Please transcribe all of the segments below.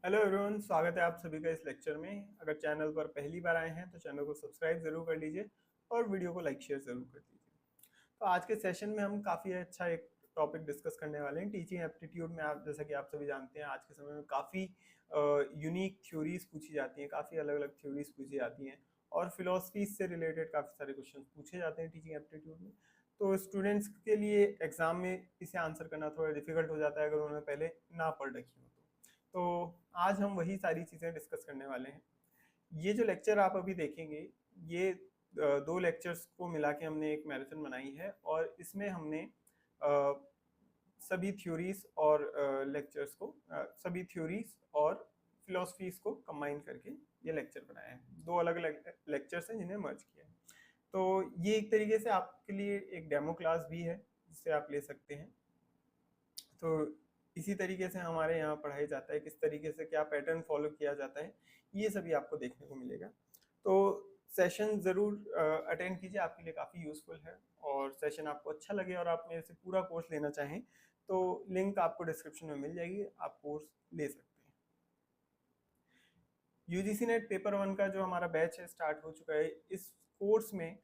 Hello everyone, स्वागत है आप सभी का इस लेक्चर में। अगर चैनल पर पहली बार आए हैं तो चैनल को सब्सक्राइब जरूर कर लीजिए और वीडियो को लाइक शेयर जरूर कर लीजिए। तो आज के सेशन में हम काफ़ी अच्छा एक टॉपिक डिस्कस करने वाले हैं। टीचिंग एप्टीट्यूड में आप जैसा कि आप सभी जानते हैं, आज के समय में काफ़ी यूनिक थ्योरीज पूछी जाती हैं, काफ़ी अलग अलग थ्योरीज पूछी जाती हैं और फिलोसफी से रिलेटेड काफ़ी सारे क्वेश्चन पूछे जाते हैं टीचिंग एप्टीट्यूड में। तो स्टूडेंट्स के लिए एग्जाम में इसे आंसर करना थोड़ा डिफिकल्ट हो जाता है अगर उन्होंने पहले ना पढ़ रखी हो तो आज हम वही सारी चीज़ें डिस्कस करने वाले हैं। ये जो लेक्चर आप अभी देखेंगे, ये दो लेक्चर्स को मिला के हमने एक मैराथन बनाई है और इसमें हमने सभी थ्योरीज और लेक्चर्स को सभी थ्योरीज और फिलोसफीज को कंबाइन करके ये लेक्चर बनाया है। दो अलग अलग लेक्चर्स हैं जिन्हें मर्ज किया है। तो ये एक तरीके से आपके लिए एक डेमो क्लास भी है जिसे आप ले सकते हैं। तो इसी तरीके से हमारे यहाँ पढ़ाई जाता है, किस तरीके से क्या पैटर्न फॉलो किया जाता है, ये सभी आपको देखने को मिलेगा। तो सेशन ज़रूर अटेंड कीजिए, आपके लिए काफ़ी यूज़फुल है। और सेशन आपको अच्छा लगे और आप मेरे से पूरा कोर्स लेना चाहें तो लिंक आपको डिस्क्रिप्शन में मिल जाएगी, आप कोर्स ले सकते हैं। यूजीसी नेट पेपर 1 का जो हमारा बैच है स्टार्ट हो चुका है। इस कोर्स में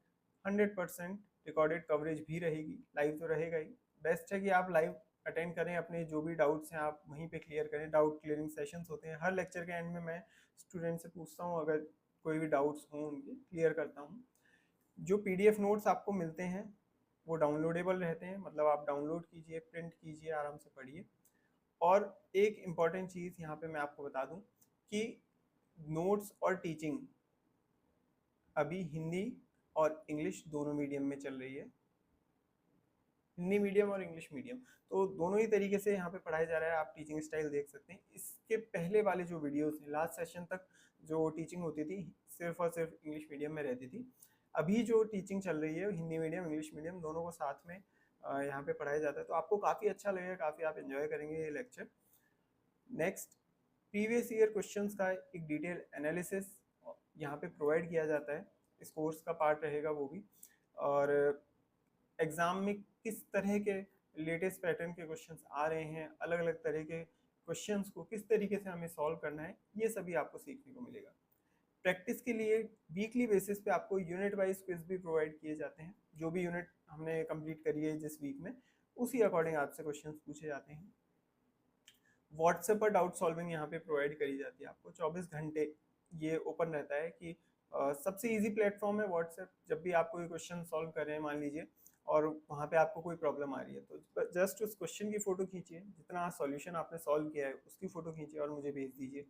100% रिकॉर्डेड कवरेज भी रहेगी, लाइव तो रहेगा ही। बेस्ट है कि आप लाइव अटेंड करें, अपने जो भी डाउट्स हैं आप वहीं पे क्लियर करें। डाउट क्लियरिंग सेशंस होते हैं हर लेक्चर के एंड में, मैं स्टूडेंट से पूछता हूँ, अगर कोई भी डाउट्स हों उनके क्लियर करता हूँ। जो पीडीएफ नोट्स आपको मिलते हैं वो डाउनलोडेबल रहते हैं, मतलब आप डाउनलोड कीजिए, प्रिंट कीजिए, आराम से पढ़िए। और एक इम्पॉर्टेंट चीज़ यहाँ पे मैं आपको बता दूँ कि नोट्स और टीचिंग अभी हिंदी और इंग्लिश दोनों मीडियम में चल रही है। हिंदी मीडियम और इंग्लिश मीडियम, तो दोनों ही तरीके से यहाँ पे पढ़ाया जा रहा है। आप टीचिंग स्टाइल देख सकते हैं। इसके पहले वाले जो वीडियोस हैं, लास्ट सेशन तक जो टीचिंग होती थी सिर्फ और सिर्फ इंग्लिश मीडियम में रहती थी। अभी जो टीचिंग चल रही है हिंदी मीडियम इंग्लिश मीडियम दोनों को साथ में यहाँ पे पढ़ाया जाता है। तो आपको काफ़ी अच्छा लगेगा, काफ़ी आप एंजॉय करेंगे ये lecture. Next, previous year questions का एक डिटेल एनालिसिस यहाँ पे प्रोवाइड किया जाता है, इस कोर्स का पार्ट रहेगा वो भी। और एग्ज़ाम में किस तरह के लेटेस्ट पैटर्न के क्वेश्चंस आ रहे हैं, अलग अलग तरह के क्वेश्चंस को किस तरीके से हमें सॉल्व करना है, ये सभी आपको सीखने को मिलेगा। प्रैक्टिस के लिए वीकली बेसिस पे आपको यूनिट वाइज क्विज भी प्रोवाइड किए जाते हैं। जो भी यूनिट हमने कंप्लीट करी है जिस वीक में, उसी अकॉर्डिंग आपसे क्वेश्चंस पूछे जाते हैं। व्हाट्सएप पर डाउट सॉल्विंग यहाँ पे प्रोवाइड करी जाती है आपको 24 घंटे। ये ओपन रहता है कि सबसे इजी प्लेटफॉर्म है व्हाट्सएप। जब भी आप कोई क्वेश्चन सॉल्व कर रहे हैं मान लीजिए और वहाँ पे आपको कोई प्रॉब्लम आ रही है, तो जस्ट उस क्वेश्चन की फ़ोटो खींचिए, जितना सॉल्यूशन आपने सॉल्व किया है उसकी फ़ोटो खींचिए और मुझे भेज दीजिए।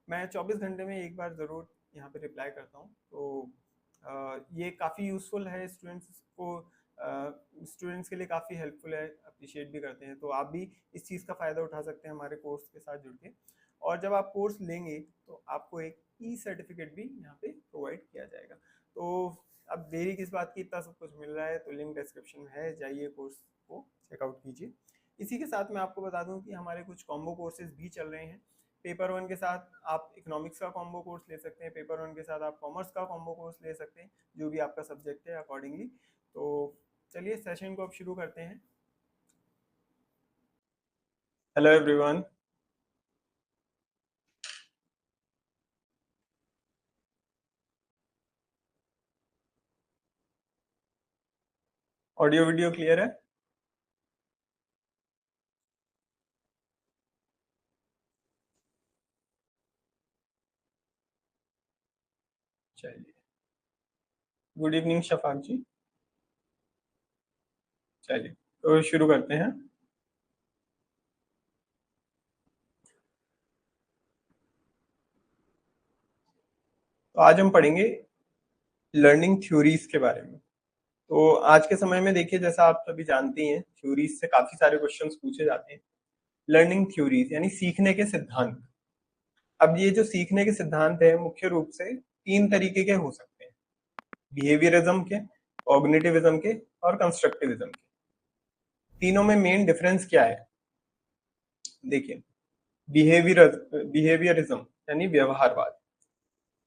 मैं 24 घंटे में एक बार ज़रूर यहाँ पे रिप्लाई करता हूँ। तो ये काफ़ी यूज़फुल है स्टूडेंट्स को, स्टूडेंट्स के लिए काफ़ी हेल्पफुल है, अप्रिशिएट भी करते हैं। तो आप भी इस चीज़ का फ़ायदा उठा सकते हैं हमारे कोर्स के साथ जुड़ के। और जब आप कोर्स लेंगे तो आपको एक ई सर्टिफिकेट भी यहाँ पे प्रोवाइड किया जाएगा। तो अब देरी किस बात की, इतना सब कुछ मिल रहा है तो लिंक डिस्क्रिप्शन में है, जाइए कोर्स को चेकआउट कीजिए। इसी के साथ मैं आपको बता दूं कि हमारे कुछ कॉम्बो कोर्सेज भी चल रहे हैं। पेपर 1 के साथ आप इकोनॉमिक्स का कॉम्बो कोर्स ले सकते हैं, पेपर 1 के साथ आप कॉमर्स का कॉम्बो कोर्स ले सकते हैं, जो भी आपका सब्जेक्ट है अकॉर्डिंगली। तो चलिए सेशन को अब शुरू करते हैं। Hello everyone, audio video clear है? चलिए, गुड इवनिंग शफाक जी। चलिए तो शुरू करते हैं। तो आज हम पढ़ेंगे लर्निंग थ्योरीज के बारे में। तो आज के समय में देखिए, जैसा आप सभी जानती हैं, थ्योरीज से काफी सारे क्वेश्चंस पूछे जाते हैं। लर्निंग थ्योरीज यानी सीखने के सिद्धांत। अब ये जो सीखने के सिद्धांत है मुख्य रूप से तीन तरीके के हो सकते हैं, बिहेवियरिज्म के, कॉग्निटिविज्म के और कंस्ट्रक्टिविज्म के। तीनों में मेन डिफरेंस क्या है देखिए। बिहेवियर बिहेवियरिज्म यानी व्यवहारवाद,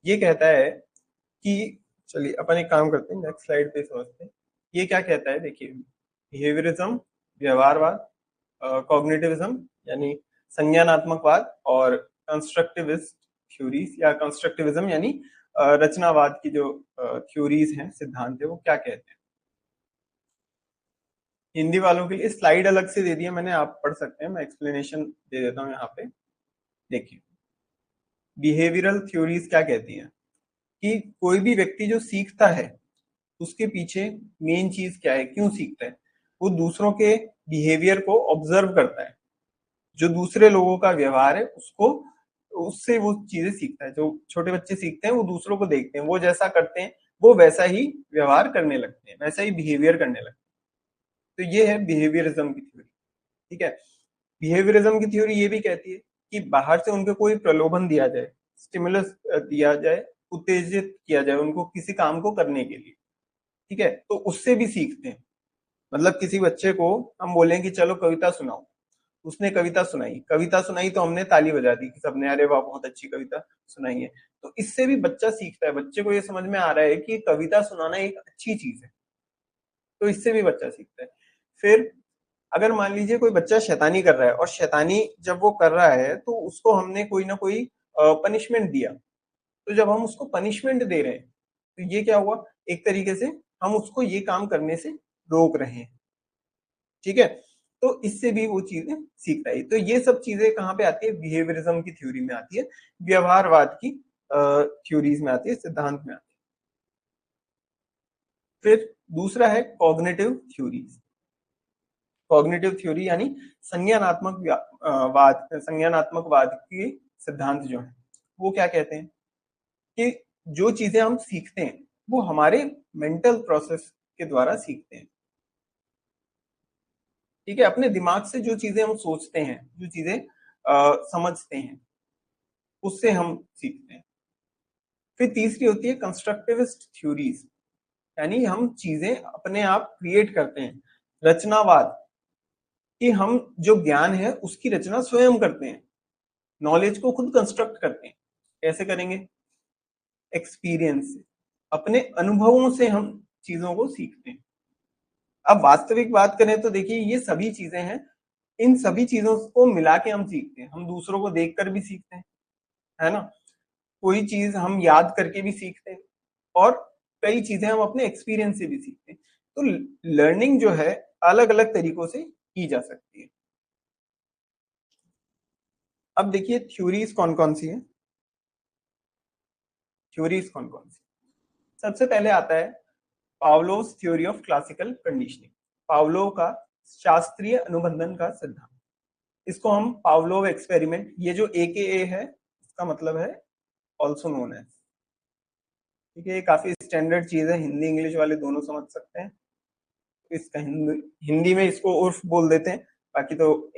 ये कहता है कि, चलिए अपन एक काम करते हैं, नेक्स्ट स्लाइड पे समझते हैं ये क्या कहता है। देखिए, बिहेवियरिज्म व्यवहारवाद, कॉग्निटिविज्म यानी संज्ञानात्मकवाद और कंस्ट्रक्टिविस्ट थ्योरीज या कंस्ट्रक्टिविज्म यानी रचनावाद की जो थ्योरीज हैं, सिद्धांत है, वो क्या कहते हैं। हिंदी वालों के लिए स्लाइड अलग से दे दिया मैंने, आप पढ़ सकते हैं, मैं एक्सप्लेनेशन दे देता हूँ यहाँ पे। देखिए बिहेवियरल थ्योरीज क्या कहती हैं कि कोई भी व्यक्ति जो सीखता है उसके पीछे मेन चीज क्या है, क्यों सीखता है। वो दूसरों के बिहेवियर को ऑब्जर्व करता है, जो दूसरे लोगों का व्यवहार है उसको, उससे वो चीजें सीखता है। जो छोटे बच्चे सीखते हैं वो दूसरों को देखते हैं, वो जैसा करते हैं वो वैसा ही व्यवहार करने लगते हैं, वैसा ही बिहेवियर करने लगते हैं। तो ये है बिहेवियरिज्म की थ्योरी। ठीक है, बिहेवियरिज्म की थ्योरी ये भी कहती है कि बाहर से उनको कोई प्रलोभन दिया जाए, स्टिमुलस दिया जाए, उत्तेजित किया जाए उनको किसी काम को करने के लिए। ठीक है, तो उससे भी सीखते हैं। मतलब किसी बच्चे को हम बोलें कि चलो कविता सुनाओ, उसने कविता सुनाई तो हमने ताली बजा दी कि सबने अरे वाह बहुत अच्छी कविता सुनाई है। तो इससे भी बच्चा सीखता है, बच्चे को ये समझ में आ रहा है कि कविता सुनाना एक अच्छी चीज है, तो इससे भी बच्चा सीखता है। फिर अगर मान लीजिए कोई बच्चा शैतानी कर रहा है, और शैतानी जब वो कर रहा है तो उसको हमने कोई ना कोई पनिशमेंट दिया, तो जब हम उसको पनिशमेंट दे रहे हैं तो ये क्या हुआ, एक तरीके से हम उसको ये काम करने से रोक रहे हैं। ठीक है, तो इससे भी वो चीजें सीखता है। तो ये सब चीजें कहाँ पे आती है, बिहेवियरिज्म की थ्योरी में आती है, व्यवहारवाद की थ्योरीज में आती है, सिद्धांत में आती है। फिर दूसरा है कॉग्निटिव थ्योरीज। कॉग्निटिव थ्योरी यानी संज्ञानात्मक वाद के सिद्धांत जो है वो क्या कहते हैं कि जो चीजें हम सीखते हैं वो हमारे मेंटल प्रोसेस के द्वारा सीखते हैं। ठीक है, अपने दिमाग से जो चीजें हम सोचते हैं, जो चीजें समझते हैं, उससे हम सीखते हैं। फिर तीसरी होती है कंस्ट्रक्टिविस्ट थ्योरीज, यानी हम चीजें अपने आप क्रिएट करते हैं, रचनावाद, कि हम जो ज्ञान है उसकी रचना स्वयं करते हैं, नॉलेज को खुद कंस्ट्रक्ट करते हैं। कैसे करेंगे, एक्सपीरियंस से, अपने अनुभवों से हम चीजों को सीखते हैं। अब वास्तविक बात करें तो देखिए ये सभी चीजें हैं, इन सभी चीजों को मिला के हम सीखते हैं। हम दूसरों को देखकर भी सीखते हैं, है ना, कोई चीज हम याद करके भी सीखते हैं, और कई चीजें हम अपने एक्सपीरियंस से भी सीखते हैं। तो लर्निंग जो है अलग अलग तरीकों से की जा सकती है। अब देखिए थ्योरीज कौन कौन सी है, थ्योरीज कौन कौन सी। सबसे पहले आता है Pavlov theory of classical conditioning, Pavlov का शास्त्रीय अनुबंधन का सिद्धांत। इसको हम पावलोव एक्सपेरिमेंट, ये जो AKA है इसका मतलब है ऑल्सो नोन एज। ठीक है, ये काफी स्टैंडर्ड चीज है, हिंदी इंग्लिश वाले दोनों समझ सकते हैं। इसका हिंदी में इसको उर्फ बोल देते हैं, बाकी तो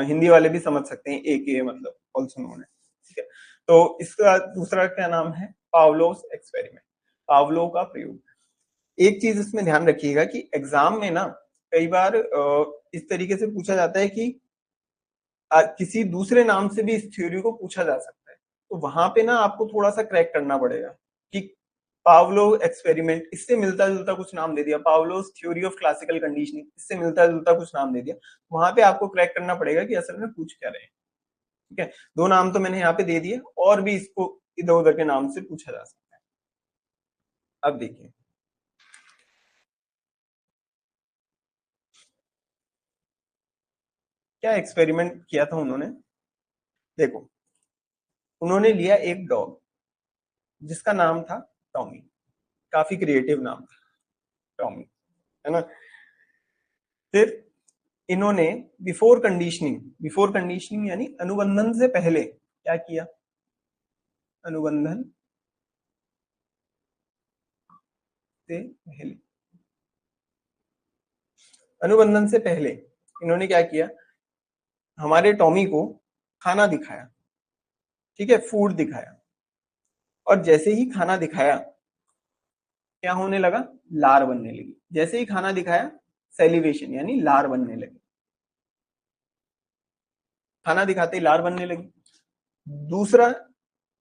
हिंदी वाले भी समझ सकते हैं AKA मतलब ऑल्सो नोन एज। ठीक है, तो इसका दूसरा क्या नाम है, पावलोव एक्सपेरिमेंट, पावलोव का प्रयोग। एक चीज इसमें ध्यान रखिएगा कि एग्जाम में ना कई बार इस तरीके से पूछा जाता है कि किसी दूसरे नाम से भी इस थ्योरी को पूछा जा सकता है, तो वहां पे ना आपको थोड़ा सा क्रैक करना पड़ेगा कि पावलोव एक्सपेरिमेंट, इससे मिलता जुलता कुछ नाम दे दिया, Pavlov theory of classical conditioning, इससे मिलता जुलता कुछ नाम दे दिया, वहां पे आपको क्रैक करना पड़ेगा कि असल में पूछ क्या रहे हैं। ठीक है, दो नाम तो मैंने यहाँ पे दे दिए, और भी इसको इधर उधर के नाम से पूछा जा सकता है। अब देखिए क्या एक्सपेरिमेंट किया था उन्होंने। देखो, उन्होंने लिया एक डॉग जिसका नाम था टॉमी, काफी क्रिएटिव नाम था टॉमी, है ना। फिर इन्होंने बिफोर कंडीशनिंग यानी अनुबंधन से पहले क्या किया, अनुबंधन से पहले, अनुबंधन से पहले इन्होंने क्या किया, हमारे टॉमी को खाना दिखाया। ठीक है, फूड दिखाया, और जैसे ही खाना दिखाया क्या होने लगा, लार बनने लगी। जैसे ही खाना दिखाया सेलिवेशन यानी लार बनने लगी, खाना दिखाते ही लार बनने लगी। दूसरा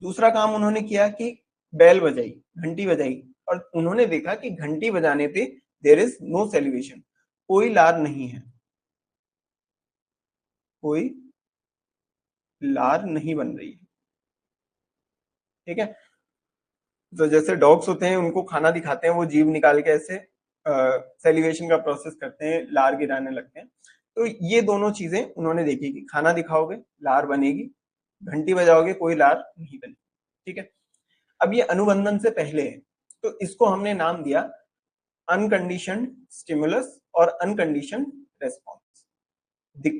दूसरा काम उन्होंने किया कि बेल बजाई, घंटी बजाई, और उन्होंने देखा कि घंटी बजाने पे देर इज नो सेलिवेशन, कोई लार नहीं है, कोई लार नहीं बन रही है। ठीक है। तो जैसे डॉग्स होते हैं, उनको खाना दिखाते हैं, वो जीभ निकाल के ऐसे सेलिवेशन का प्रोसेस करते हैं, लार गिराने लगते हैं। तो ये दोनों चीजें उन्होंने देखी कि खाना दिखाओगे लार बनेगी, घंटी बजाओगे कोई लार नहीं बनेगी। ठीक है। अब ये अनुबंधन से पहले है, तो इसको हमने नाम दिया अनकंडीशनड स्टिमुलस और अनकंडीशनड रेस्पॉन्स।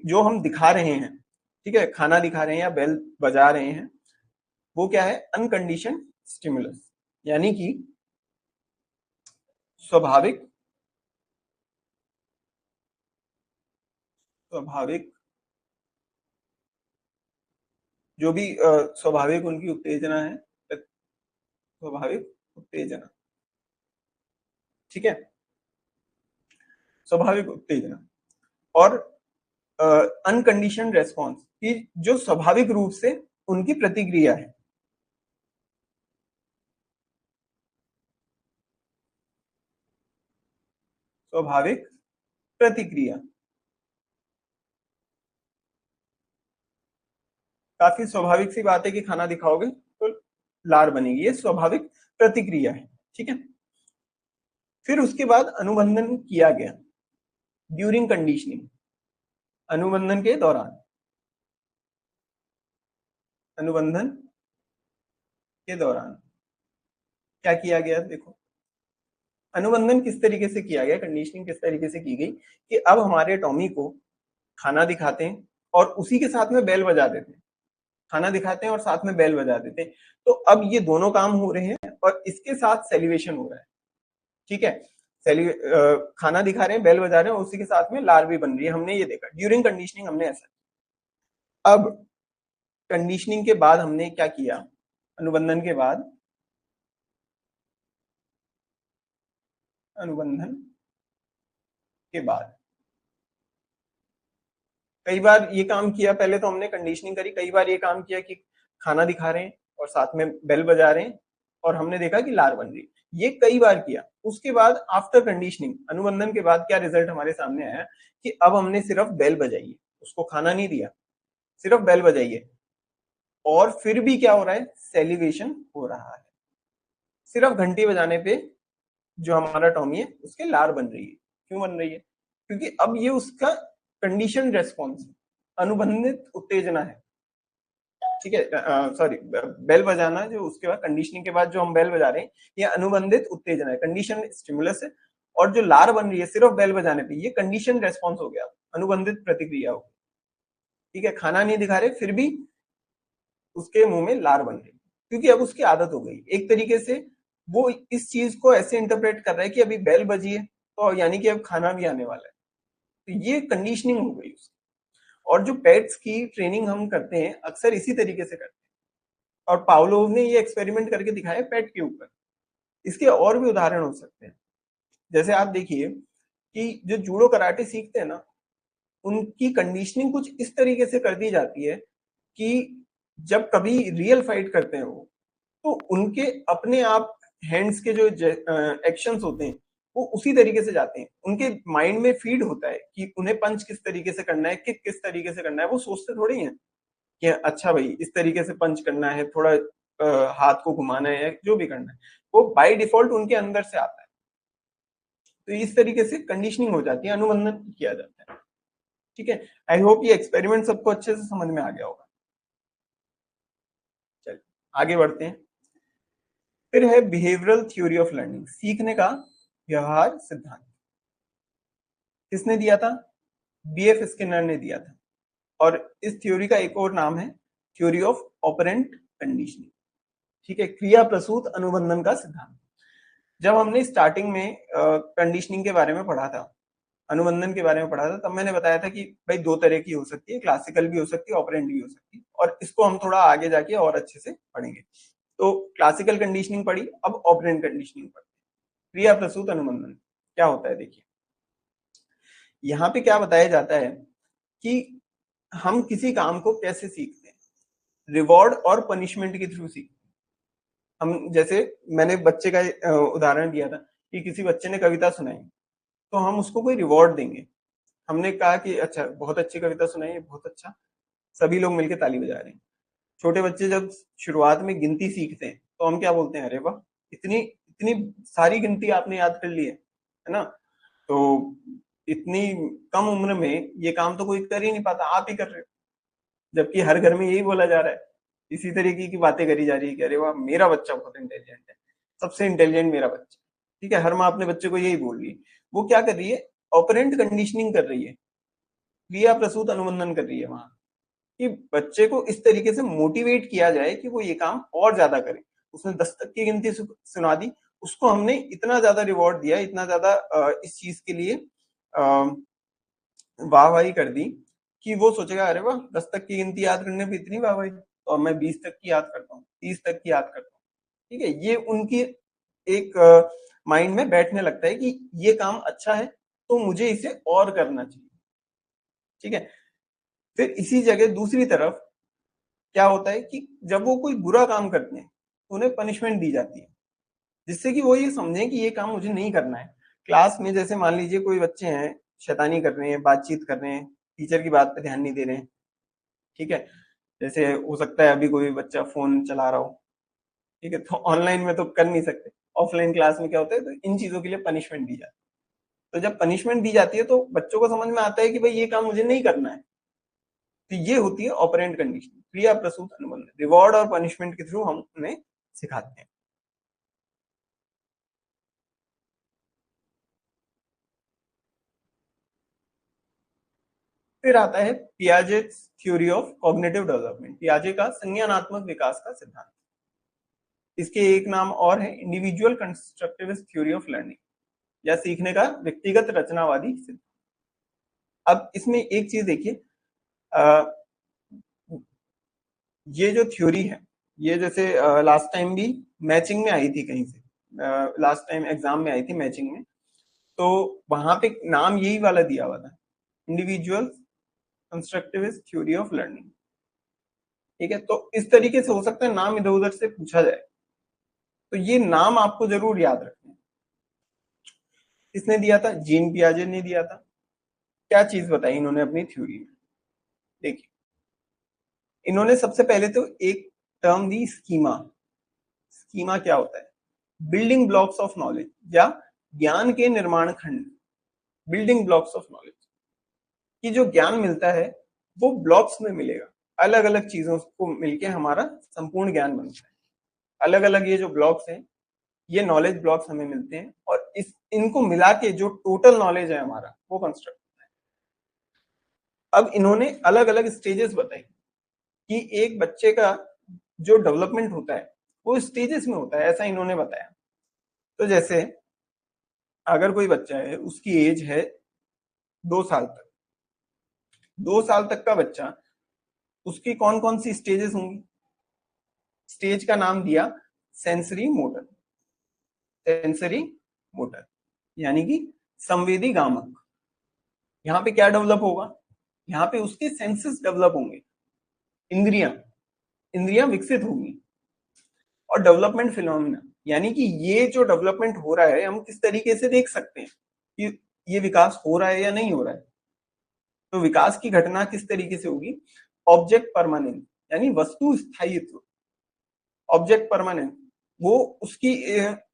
जो हम दिखा रहे हैं, ठीक है, खाना दिखा रहे हैं या बेल बजा रहे हैं, वो क्या है, अनकंडीशन स्टिमुलस, यानी कि स्वाभाविक स्वाभाविक जो भी स्वाभाविक उनकी उत्तेजना है, स्वाभाविक उत्तेजना। ठीक है, स्वाभाविक उत्तेजना। और अनकंडीशन रेस्पॉन्स की जो स्वाभाविक रूप से उनकी प्रतिक्रिया है। स्वाभाविक प्रतिक्रिया, काफी स्वाभाविक सी बात है कि खाना दिखाओगे तो लार बनेगी, ये स्वाभाविक प्रतिक्रिया है। ठीक है। फिर उसके बाद अनुबंधन किया गया ड्यूरिंग कंडीशनिंग, अनुबंधन के दौरान, अनुबंधन के दौरान क्या किया गया, देखो अनुबंधन किस तरीके से किया गया, कंडीशनिंग किस तरीके से की गई कि अब हमारे टॉमी को खाना दिखाते हैं और उसी के साथ में बेल बजा देते हैं, खाना दिखाते हैं और साथ में बेल बजा देते हैं। तो अब ये दोनों काम हो रहे हैं और इसके साथ सेलिवेशन हो रहा है। ठीक है, खाना दिखा रहे हैं, बेल बजा रहे हैं और उसी के साथ में लार भी बन रही है, हमने ये देखा ड्यूरिंग कंडीशनिंग, हमने ऐसा। अब कंडीशनिंग के बाद हमने क्या किया, अनुबंधन के बाद, अनुबंधन के बाद कई बार ये काम किया, पहले तो हमने कंडीशनिंग करी, कई बार ये काम किया कि खाना दिखा रहे हैं और साथ में बेल बजा रहे हैं और हमने देखा कि लार बन रही, ये कई बार किया। उसके बाद आफ्टर कंडीशनिंग, अनुबंधन के बाद क्या रिजल्ट हमारे सामने आया कि अब हमने सिर्फ बेल बजाई है, उसको खाना नहीं दिया, सिर्फ बेल बजाई है और फिर भी क्या हो रहा है, सेलिवेशन हो रहा है। सिर्फ घंटी बजाने पे जो हमारा टॉमी है उसके लार बन रही है। क्यों बन रही है, क्योंकि अब ये उसका कंडीशन रेस्पॉन्स, अनुबंधित उत्तेजना है। ठीक है, सॉरी, बेल बजाना जो उसके बाद कंडीशनिंग के बाद जो हम बेल बजा रहे हैं, ये अनुबंधित उत्तेजना है, कंडीशन स्टिमुलस है। और जो लार बन रही है सिर्फ बेल बजाने पे, ये कंडीशन रेस्पॉन्स हो गया, अनुबंधित प्रतिक्रिया हो। ठीक है, खाना नहीं दिखा रहे फिर भी उसके मुंह में लार बन रही, क्योंकि अब उसकी आदत हो गई एक तरीके से। वो इस चीज को ऐसे इंटरप्रेट कर रहा है कि अभी बेल बजी है तो यानी कि अब खाना भी आने वाला है, तो ये कंडीशनिंग हो गई उसकी। और जो पेट्स की ट्रेनिंग हम करते हैं अक्सर इसी तरीके से करते हैं, और पावलोव ने ये एक्सपेरिमेंट करके दिखाया पेट के ऊपर। इसके और भी उदाहरण हो सकते हैं, जैसे आप देखिए कि जो जूडो कराटे सीखते हैं ना, उनकी कंडीशनिंग कुछ इस तरीके से कर दी जाती है कि जब कभी रियल फाइट करते हैं वो, तो उनके अपने आप हैंड्स के जो एक्शंस होते हैं वो उसी तरीके से जाते हैं, उनके माइंड में फीड होता है कि उन्हें पंच किस तरीके से करना है, किक किस तरीके से करना है। वो सोचते थोड़ी हैं कि अच्छा भाई इस तरीके से पंच करना है, थोड़ा हाथ को घुमाना है या जो भी करना है, वो बाय डिफॉल्ट उनके अंदर से आता है। तो इस तरीके से कंडीशनिंग हो जाती है, अनुबंधन किया जाता है। ठीक है, आई होप ये एक्सपेरिमेंट सबको अच्छे से समझ में आ गया होगा। चलिए आगे बढ़ते हैं। फिर है बिहेवियरल थ्योरी ऑफ लर्निंग, सीखने का व्यवहार सिद्धांत। किसने दिया था, बीएफ स्किनर ने दिया था। और इस थ्योरी का एक और नाम है थ्योरी ऑफ ऑपरेंट कंडीशनिंग। ठीक है, क्रिया प्रसूत अनुबंधन का सिद्धांत। जब हमने स्टार्टिंग में कंडीशनिंग के बारे में पढ़ा था, अनुबंधन के बारे में पढ़ा था, तब मैंने बताया था कि भाई दो तरह की हो सकती है, क्लासिकल भी हो सकती है, ऑपरेंट भी हो सकती है, और इसको हम थोड़ा आगे जाके और अच्छे से पढ़ेंगे। तो क्लासिकल कंडीशनिंग पढ़ी, अब ऑपरेंट कंडीशनिंग पढ़ी। क्रिया प्रसूत अनुबंधन क्या होता है, देखिए यहाँ पे क्या बताया जाता है कि हम किसी काम को कैसे सीखते हैं, रिवॉर्ड और पनिशमेंट के थ्रू सीखते हैं। हम जैसे मैंने बच्चे का उदाहरण दिया था कि किसी बच्चे ने कविता सुनाई, तो हम उसको कोई रिवॉर्ड देंगे। हमने कहा कि अच्छा बहुत अच्छी कविता सुनाई है, बहुत अच्छा, सभी लोग मिलकर ताली बजा रहे हैं। छोटे बच्चे जब शुरुआत में गिनती सीखते हैं तो हम क्या बोलते हैं, अरे वाह, इतनी इतनी सारी गिनती आपने याद कर ली है ना। तो इतनी कम उम्र में ये काम तो कोई कर ही नहीं पाता, आप ही कर रहे हो। जबकि हर घर में यही बोला जा रहा है, इसी तरीके की बातें करी जा रही है कि अरे वाह, मेरा बच्चा बहुत इंटेलिजेंट है, सबसे इंटेलिजेंट मेरा बच्चा। ठीक है, हर माँ अपने बच्चे को यही बोल रही है। वो क्या कर रही है, ऑपरेंट कंडीशनिंग कर रही है, क्रिया प्रसूत अनुबंधन कर रही है वहां, कि बच्चे को इस तरीके से मोटिवेट किया जाए कि वो ये काम और ज्यादा करे। उसने 10 तक की गिनती सुना दी, उसको हमने इतना ज्यादा रिवॉर्ड दिया, इतना ज्यादा इस चीज के लिए वाहवाही कर दी कि वो सोचेगा अरे वाह, 10 तक की गिनती याद करने में इतनी वाहवाही, और मैं 20 तक की याद करता हूँ, 30 तक की याद करता हूँ। ठीक है, ये उनकी एक माइंड में बैठने लगता है कि ये काम अच्छा है तो मुझे इसे और करना चाहिए। ठीक है, फिर इसी जगह दूसरी तरफ क्या होता है कि जब वो कोई बुरा काम करते हैं तो उन्हें पनिशमेंट दी जाती है, जिससे कि वो ये समझें कि ये काम मुझे नहीं करना है। क्लास में जैसे मान लीजिए कोई बच्चे हैं, शैतानी कर रहे हैं, बातचीत कर रहे हैं, टीचर की बात पे ध्यान नहीं दे रहे हैं। ठीक है, जैसे हो सकता है अभी कोई बच्चा फोन चला रहा हो, ठीक है, तो ऑनलाइन में तो कर नहीं सकते, ऑफलाइन क्लास में क्या होता है, तो इन चीजों के लिए पनिशमेंट दी जाती है। तो जब पनिशमेंट दी जाती है तो बच्चों को समझ में आता है कि भाई ये काम मुझे नहीं करना है। तो ये होती है ऑपरेंट कंडीशन, क्रिया प्रसूत अनुबंध, रिवॉर्ड और पनिशमेंट के थ्रू हम उन्हें सिखाते हैं। फिर आता है Piaget theory of cognitive development, पियाजे का संज्ञानात्मक विकास का सिद्धांत। इसके एक नाम और है individual constructivist theory of learning, या सीखने का व्यक्तिगत रचनावादी सिद्धांत। अब इसमें एक चीज देखिए, ये जो थ्योरी है, ये जैसे लास्ट टाइम भी मैचिंग में आई थी कहीं से, लास्ट टाइम एग्जाम में आई थी मैचिंग में, तो वहां पे नाम यही वाला दिया हुआ था, individual constructivist theory of learning. ठीक है, तो इस तरीके से हो सकता है नाम इधर उधर से पूछा जाए, तो ये नाम आपको जरूर याद रखना है। किसने दिया था, जीन पियाजे ने दिया था। क्या चीज बताई इन्होंने अपनी थ्योरी में, देखिए इन्होंने सबसे पहले तो एक टर्म दी, स्कीमा। स्कीमा क्या होता है, बिल्डिंग ब्लॉक्स ऑफ नॉलेज, या ज्ञान के निर्माण खंड। बिल्डिंग ब्लॉक्स ऑफ नॉलेज, कि जो ज्ञान मिलता है वो ब्लॉक्स में मिलेगा, अलग अलग चीजों को मिलके हमारा संपूर्ण ज्ञान बनता है। अलग अलग ये जो ब्लॉक्स हैं, ये नॉलेज ब्लॉक्स हमें मिलते हैं, और इस इनको मिला के जो टोटल नॉलेज है हमारा, वो कंस्ट्रक्ट होता है। अब इन्होंने अलग अलग स्टेजेस बताई कि एक बच्चे का जो डेवलपमेंट होता है वो स्टेजेस में होता है, ऐसा इन्होंने बताया। तो जैसे अगर कोई बच्चा है, उसकी एज है 2 साल तक, 2 साल तक का बच्चा, उसकी कौन कौन सी स्टेजेस होंगी। स्टेज का नाम दिया सेंसरी मोटर। सेंसरी मोटर यानी कि संवेदी गामक। यहाँ पे क्या डेवलप होगा, यहाँ पे उसके सेंसेस डेवलप होंगे, इंद्रियां इंद्रियां विकसित होंगी। और डेवलपमेंट फिनोमिना, यानी कि ये जो डेवलपमेंट हो रहा है हम किस तरीके से देख सकते हैं कि ये विकास हो रहा है या नहीं हो रहा है। तो विकास की घटना किस तरीके से होगी, ऑब्जेक्ट परमानेंट, यानी वस्तु स्थायित्व। ऑब्जेक्ट परमानेंट, वो उसकी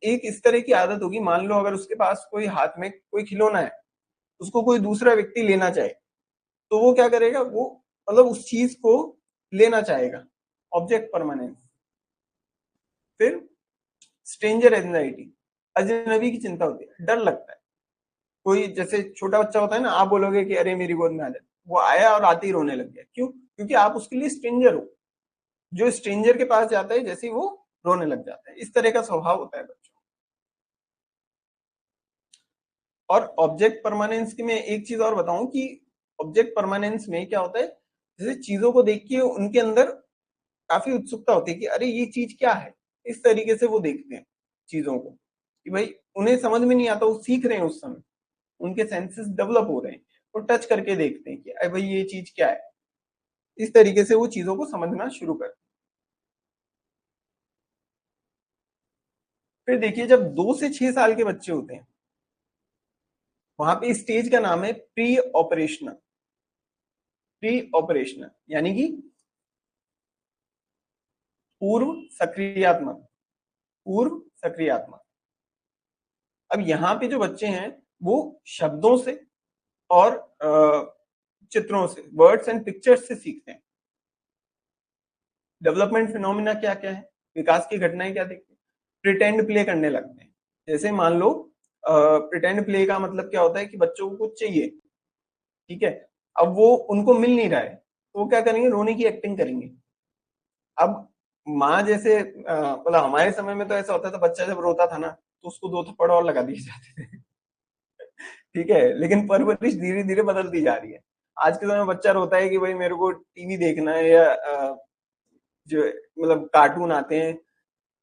एक इस तरह की आदत होगी, मान लो अगर उसके पास कोई हाथ में कोई खिलौना है, उसको कोई दूसरा व्यक्ति लेना चाहे, तो वो क्या करेगा, वो मतलब उस चीज को लेना चाहेगा, ऑब्जेक्ट परमानेंस। फिर स्ट्रेंजर एंजाइटी, अजनबी की चिंता होती है, डर लगता है। कोई जैसे छोटा बच्चा होता है ना, आप बोलोगे कि अरे मेरी गोद में आ जाए, वो आया और आते ही रोने लग गया, क्यों, क्योंकि आप उसके लिए स्ट्रेंजर हो। जो स्ट्रेंजर के पास जाता है जैसे ही वो रोने लग जाता है, इस तरह का स्वभाव होता है बच्चों। और ऑब्जेक्ट परमानेंस की मैं एक चीज और बताऊं कि ऑब्जेक्ट परमानेंस में क्या होता है, जैसे चीजों को देख के उनके अंदर काफी उत्सुकता होती है कि अरे ये चीज क्या है, इस तरीके से वो देखते हैं चीजों को, कि भाई उन्हें समझ में नहीं आता, वो सीख रहे हैं उस समय, उनके सेंसेस डेवलप हो रहे हैं, वो टच करके देखते हैं कि अरे भाई ये चीज क्या है। इस तरीके से वो चीजों को समझना शुरू करते हैं। फिर देखिए जब 2 से 6 साल के बच्चे होते हैं, वहां पे स्टेज का नाम है प्री ऑपरेशनल। प्री ऑपरेशनल यानी कि पूर्व सक्रियात्मक, पूर्व सक्रियात्मक। अब यहाँ पे जो बच्चे हैं वो शब्दों से और चित्रों से, वर्ड्स एंड पिक्चर्स से सीखते हैं। डेवलपमेंट फिनोमिना क्या क्या है, विकास की घटनाएं क्या देखते हैं? प्रिटेंड प्ले करने लगते हैं। जैसे मान लो प्रिटेंड प्ले का मतलब क्या होता है कि बच्चों को कुछ चाहिए, ठीक है, अब वो उनको मिल नहीं रहा है तो वो क्या करेंगे, रोने की एक्टिंग करेंगे। अब माँ जैसे मतलब हमारे समय में तो ऐसा होता था, बच्चा जब रोता था ना तो उसको 2 थप्पड़ और लगा दिए जाते थे। ठीक है, लेकिन परवरिश धीरे धीरे बदलती जा रही है। आज के समय में बच्चा रोता है कि भाई मेरे को टीवी देखना है, या जो मतलब कार्टून आते हैं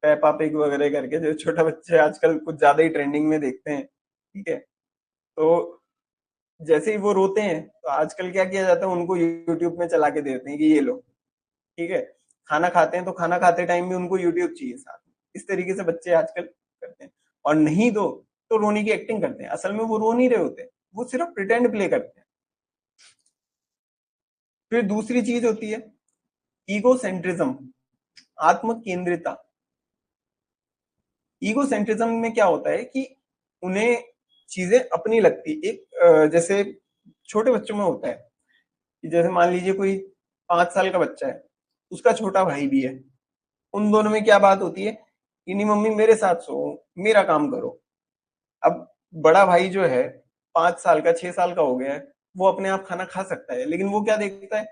पेपा पिग वगैरह करके, जो छोटा बच्चे आजकल कुछ ज्यादा ही ट्रेंडिंग में देखते हैं, ठीक है। तो जैसे ही वो रोते हैं तो आजकल क्या किया जाता है, उनको यूट्यूब में चला के देते हैं कि ये लो, ठीक है। खाना खाते हैं तो खाना खाते टाइम भी उनको यूट्यूब चाहिए साथ में। इस तरीके से बच्चे आजकल करते हैं। और नहीं दो तो रोने की एक्टिंग करते हैं, असल में वो रो नहीं रहे होते, वो सिर्फ प्रिटेंड प्ले करते हैं। फिर दूसरी चीज होती है ईगो सेंट्रिज्म, आत्म केंद्रिता। ईगो सेंट्रिज्म में क्या होता है कि उन्हें चीजें अपनी लगती, एक जैसे छोटे बच्चों में होता है कि जैसे मान लीजिए कोई 5 साल का बच्चा है, उसका छोटा भाई भी है, उन दोनों में क्या बात होती है कि नहीं मम्मी मेरे साथ सो, मेरा काम करो। अब बड़ा भाई जो है 5 साल का, 6 साल का हो गया है, वो अपने आप खाना खा सकता है, लेकिन वो क्या देखता है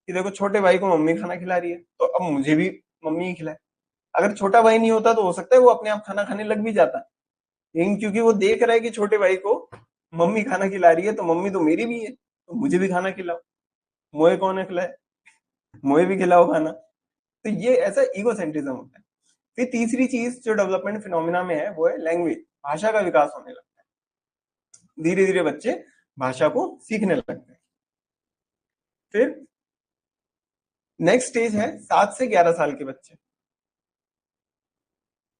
कि देखो छोटे भाई को मम्मी खाना खिला रही है तो अब मुझे भी मम्मी ही खिलाए। अगर छोटा भाई नहीं होता तो हो सकता है वो अपने आप खाना खाने लग भी जाता, लेकिन क्योंकि वो देख रहा है कि छोटे भाई को मम्मी खाना खिला रही है तो मम्मी तो मेरी भी है तो मुझे भी खाना खिलाओ, मोए कौन है खिलाए, मोए भी खिलाओ खाना। तो ये ऐसा ईगो सेंट्रिज्म होता है। फिर तीसरी चीज जो डेवलपमेंट फिनोमिना में है वो है लैंग्वेज, भाषा का विकास होने लगता है। धीरे धीरे बच्चे भाषा को सीखने लगते हैं। फिर नेक्स्ट स्टेज है 7 से 11 साल के बच्चे,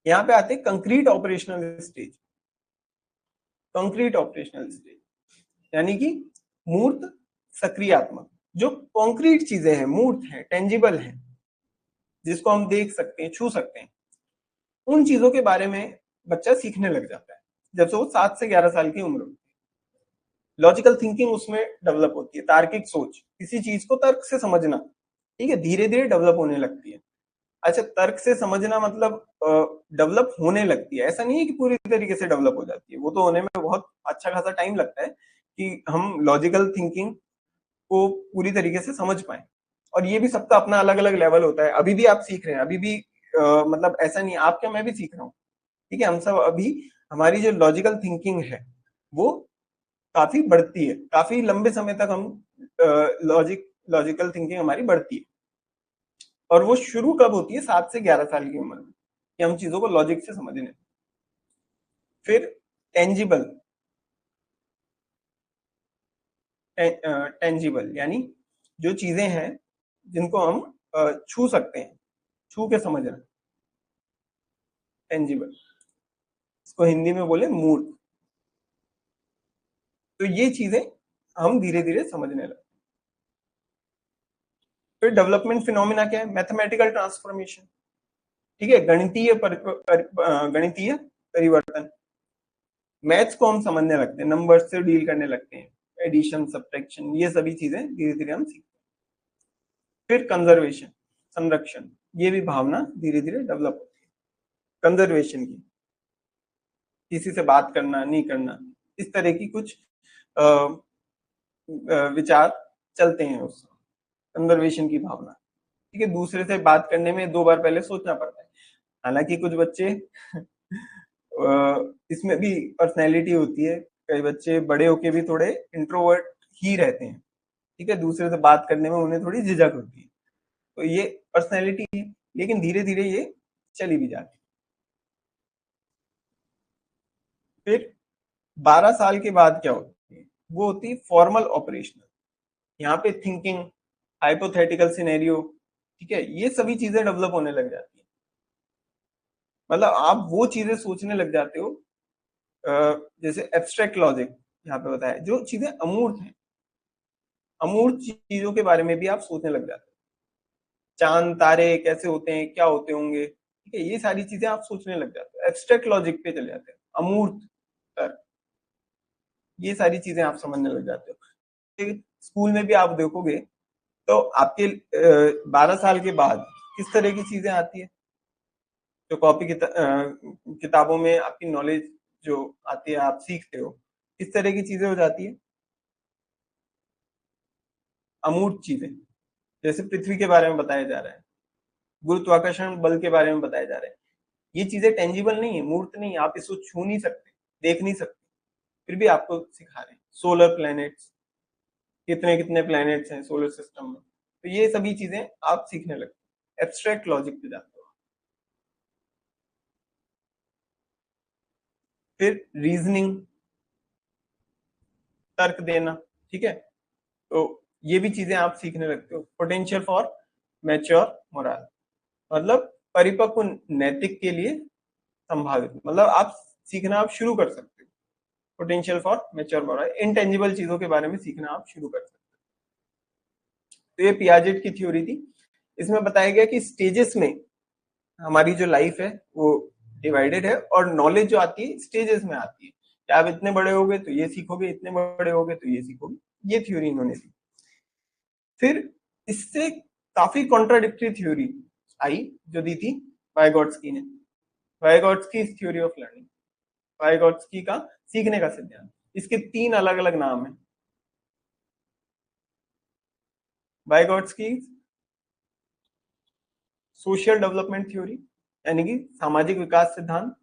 यहाँ पे आते हैं concrete operational stage. Concrete operational stage यानी कि मूर्त सक्रियात्मक, जो कॉन्क्रीट चीजें हैं, मूर्त है, टेंजिबल है, जिसको हम देख सकते हैं, छू सकते हैं, उन चीजों के बारे में बच्चा सीखने लग जाता है जब से वो 7 से 11 साल की उम्र होती है। लॉजिकल थिंकिंग उसमें डेवलप होती है, तार्किक सोच, किसी चीज को तर्क से समझना, ठीक है, धीरे धीरे डेवलप होने लगती है। अच्छा, तर्क से समझना मतलब डेवलप होने लगती है, ऐसा नहीं है कि पूरी तरीके से डेवलप हो जाती है, वो तो होने में बहुत अच्छा खासा टाइम लगता है कि हम लॉजिकल थिंकिंग को पूरी तरीके से समझ पाए। और ये भी सबका अपना अलग अलग लेवल होता है, अभी भी आप सीख रहे हैं, अभी भी मतलब ऐसा नहीं, आप क्या मैं भी सीख रहा हूँ, ठीक है, हम सब अभी, हमारी जो लॉजिकल थिंकिंग है वो काफी बढ़ती है, काफी लंबे समय तक हम लॉजिकल थिंकिंग हमारी बढ़ती है। और वो शुरू कब होती है, 7 से 11 साल की उम्र में, कि हम चीजों को लॉजिक से समझने। फिर टेंजिबल, टेंजिबल यानी जो चीजें हैं जिनको हम छू सकते हैं, छू के समझना, टेंजिबल, इसको हिंदी में बोले मूर्त। तो ये चीजें हम धीरे धीरे समझने लगे। फिर डेवलपमेंट फिनोमिना क्या है, मैथमेटिकल ट्रांसफॉर्मेशन, ठीक है, गणितीय परिवर्तन। मैथ्स को हम समझने लगते हैं, नंबर से डील करने लगते हैं, एडिशन सब्ट्रैक्शन, ये सभी चीजें धीरे धीरे हम सीखते हैं। फिर कंजर्वेशन, संरक्षण, ये भी भावना धीरे धीरे डेवलप होती है कंजर्वेशन की, किसी से बात करना नहीं करना, इस तरह की कुछ विचार चलते हैं उस कंजर्वेशन की भावना, ठीक है। दूसरे से बात करने में 2 बार पहले सोचना पड़ता है। हालांकि कुछ बच्चे इसमें भी पर्सनैलिटी होती है, कई बच्चे बड़े होके भी थोड़े इंट्रोवर्ट ही रहते हैं, ठीक है, दूसरे से बात करने में उन्हें थोड़ी झिझक होती है, तो ये पर्सनैलिटी है, लेकिन धीरे धीरे ये चली भी जाती है। फिर 12 साल के बाद क्या होती है, वो होती है फॉर्मल ऑपरेशनल। यहाँ पे थिंकिंग, हाइपोथेटिकल सिनेरियो, ठीक है, ये सभी चीजें डेवलप होने लग जाती है। मतलब आप वो चीजें सोचने लग जाते हो, जैसे एब्स्ट्रैक्ट लॉजिक यहाँ पे बताया, जो चीजें अमूर्त हैं, अमूर्त चीजों के बारे में भी आप सोचने लग जाते हो। चांद तारे कैसे होते हैं, क्या होते होंगे, ठीक है, ये सारी चीजें आप सोचने लग जाते हो, एब्स्ट्रैक्ट लॉजिक पे चले जाते हो, अमूर्त तर्क, ये सारी चीजें आप समझने लग जाते हो। स्कूल में भी आप देखोगे तो आपके 12 साल के बाद किस तरह की चीजें आती है, जो किताबों में आपकी नॉलेज जो आती है, आप सीखते हो, किस तरह की चीजें हो जाती है, अमूर्त चीजें, जैसे पृथ्वी के बारे में बताया जा रहा है, गुरुत्वाकर्षण बल के बारे में बताया जा रहा है, ये चीजें टेंजिबल नहीं है, मूर्त नहीं है, आप इसको छू नहीं सकते, देख नहीं सकते, फिर भी आपको सिखा रहे हैं। सोलर प्लैनेट्स, कितने कितने प्लैनेट्स हैं सोलर सिस्टम में, तो ये सभी चीजें आप सीखने लगते, एब्स्ट्रैक्ट लॉजिक पे जाते हो। फिर रीजनिंग, तर्क देना, ठीक है, तो ये भी चीजें आप सीखने लगते हो। पोटेंशियल फॉर मैच्योर मोरल, मतलब परिपक्व नैतिक के लिए संभावित, मतलब आप सीखना आप शुरू कर सकते हो। Potential for mature moral, intangible चीजों के बारे में सीखना आप शुरू कर सकते हो। तो ये पियाजेट की थ्योरी थी। इसमें बताया गया कि स्टेजेस में हमारी जो लाइफ है वो डिवाइडेड है, और नॉलेज जो आती है स्टेजेस में आती है, कि आप इतने बड़े हो गए तो ये सीखोगे, इतने बड़े हो गए तो ये सीखोगे, ये थ्योरी इन्होंने दी। फिर इससे काफी कॉन्ट्राडिक्टरी थ्योरी आई जो दी थी वाइगॉट्स्की ने, वाइगॉट्स्की थ्योरी ऑफ लर्निंग, वाइगॉट्स्की का सीखने का सिद्धांत। इसके 3 अलग अलग नाम है, वाइगॉट्स्की सोशल डेवलपमेंट थ्योरी, यानी कि सामाजिक विकास सिद्धांत,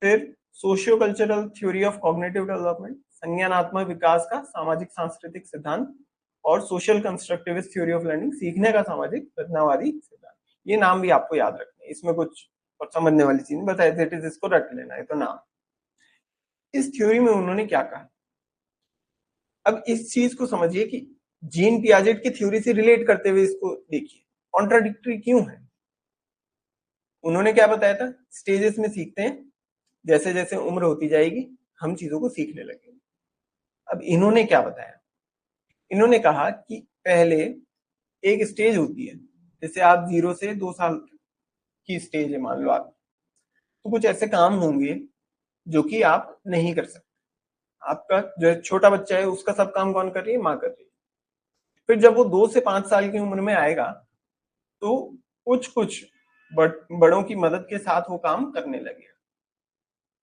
फिर socio cultural theory of cognitive development, संज्ञानात्मक विकास का सामाजिक सांस्कृतिक सिद्धांत, और social constructivist theory of learning, सीखने का सामाजिक रचनावादी सिद्धांत। ये नाम भी आपको याद रखने, इसमें कुछ और समझने वाली चीज नहीं, बस एज इट इज इसको रट लेना है, तो नाम। इस थ्योरी में उन्होंने क्या कहा, अब इस चीज को समझिए कि जीन पियाजेट की थ्योरी से रिलेट करते हुए इसको देखिए, कॉन्ट्राडिक्टरी क्यों है। उन्होंने क्या बताया था, स्टेजेस में सीखते हैं, जैसे जैसे उम्र होती जाएगी हम चीजों को सीखने लगेंगे। अब इन्होंने क्या बताया, इन्होंने कहा कि पहले एक स्टेज होती है, जैसे आप 0 से 2 साल की स्टेज है मान लो आप, तो कुछ ऐसे काम होंगे जो कि आप नहीं कर सकते, आपका जो छोटा बच्चा है उसका सब काम कौन कर रही है, माँ कर रही है। फिर जब वो 2 से 5 साल की उम्र में आएगा तो कुछ कुछ बड़ों की मदद के साथ वो काम करने लगेगा,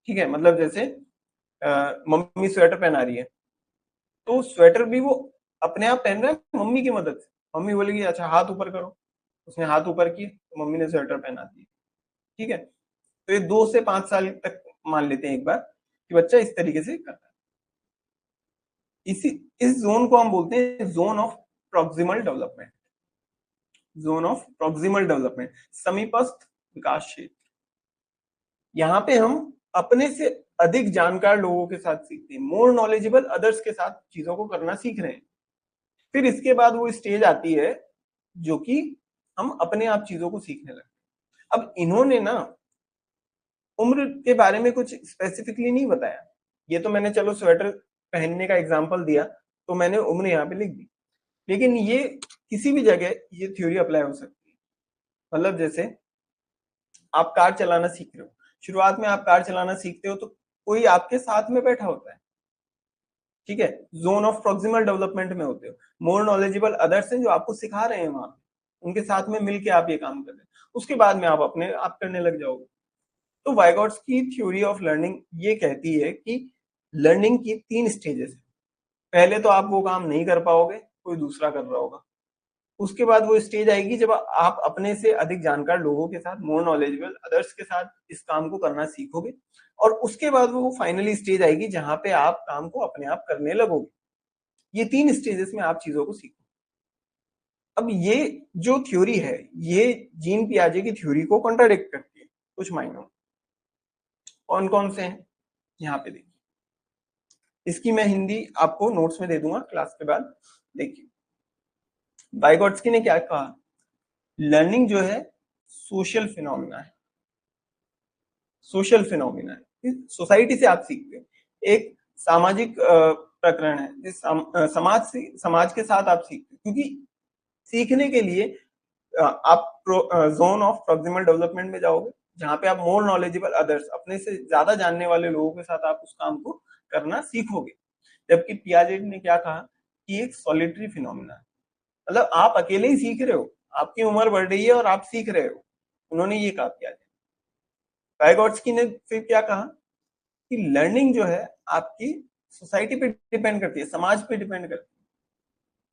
ठीक है, मतलब जैसे मम्मी स्वेटर पहना रही है, तो स्वेटर भी वो अपने आप पहन रहा है मम्मी की मदद से, मम्मी बोलेगी अच्छा हाथ ऊपर करो, उसने हाथ ऊपर किए तो मम्मी ने स्वेटर पहना दी, ठीक है। तो ये 2 से 5 साल तक मान लेते हैं एक बार कि बच्चा इस तरीके से करता है। इसी इस जोन को हम बोलते हैं zone of proximal development, zone of proximal development, समीपस्थ विकास क्षेत्र। यहाँ पे हम अपने से अधिक जानकार लोगों के साथ सीखते हैं, मोर नॉलेजेबल अदर्स के साथ चीजों को करना सीख रहे हैं। फिर इसके बाद वो स्टेज आती है जो कि हम अपने आप चीजों को सीखने लगते हैं। अब इन्होंने ना उम्र के बारे में कुछ स्पेसिफिकली नहीं बताया, ये तो मैंने चलो स्वेटर पहनने का एग्जाम्पल दिया तो मैंने उम्र यहाँ पे लिख दी, लेकिन ये किसी भी जगह ये थ्योरी अप्लाई हो सकती है। मतलब जैसे आप कार चलाना सीख रहे हो, शुरुआत में आप कार चलाना सीखते हो तो कोई आपके साथ में बैठा होता है, ठीक है, जोन ऑफ प्रॉक्सिमल डेवलपमेंट में होते हो, मोर नॉलेजेबल अदर्स हैं जो आपको सिखा रहे हैं वहां पे, उनके साथ में मिलके आप ये काम कर रहे हैं, उसके बाद में आप अपने आप करने लग जाओगे। तो वाइगॉट्स की थ्योरी ऑफ लर्निंग ये कहती है कि लर्निंग की 3 स्टेजेस है, पहले तो आप वो काम नहीं कर पाओगे, कोई दूसरा कर रहा होगा, उसके बाद वो स्टेज आएगी जब आप अपने से अधिक जानकार लोगों के साथ, मोर नॉलेजेबल अदर्स के साथ इस काम को करना सीखोगे, और उसके बाद वो फाइनली स्टेज आएगी जहां पे आप काम को अपने आप करने लगोगे। ये 3 स्टेजेस में आप चीजों को सीखो। अब ये जो थ्योरी है ये जीन पियाजे की थ्योरी को कॉन्ट्राडिक्ट करती है कुछ मायनों में। कौन कौन से हैं यहाँ पे देखिए, इसकी मैं हिंदी आपको नोट्स में दे दूंगा क्लास के बाद। देखिए वाइगॉट्स्की ने क्या कहा, लर्निंग जो है सोशल फिनोमिना है, सोशल फिनोमिना है, सोसाइटी से आप सीखते हो, एक सामाजिक प्रकरण है, समाज के साथ आप सीखते हो, क्योंकि सीखने के लिए आप जोन ऑफ प्रॉक्सिमल डेवलपमेंट में जाओगे, जहाँ पे आप मोर नॉलेजेबल अदर्स, अपने से ज्यादा जानने वाले लोगों के साथ आप उस काम को करना सीखोगे। जबकि पियाजेट ने क्या कहा कि एक सॉलिटरी फिनोमिना है, मतलब आप अकेले ही सीख रहे हो, आपकी उम्र बढ़ रही है और आप सीख रहे हो, उन्होंने ये कहा पियाजेट। वाइगोट्स्की ने फिर क्या कहा कि लर्निंग जो है आपकी सोसाइटी पे डिपेंड करती है, समाज पे डिपेंड करती है।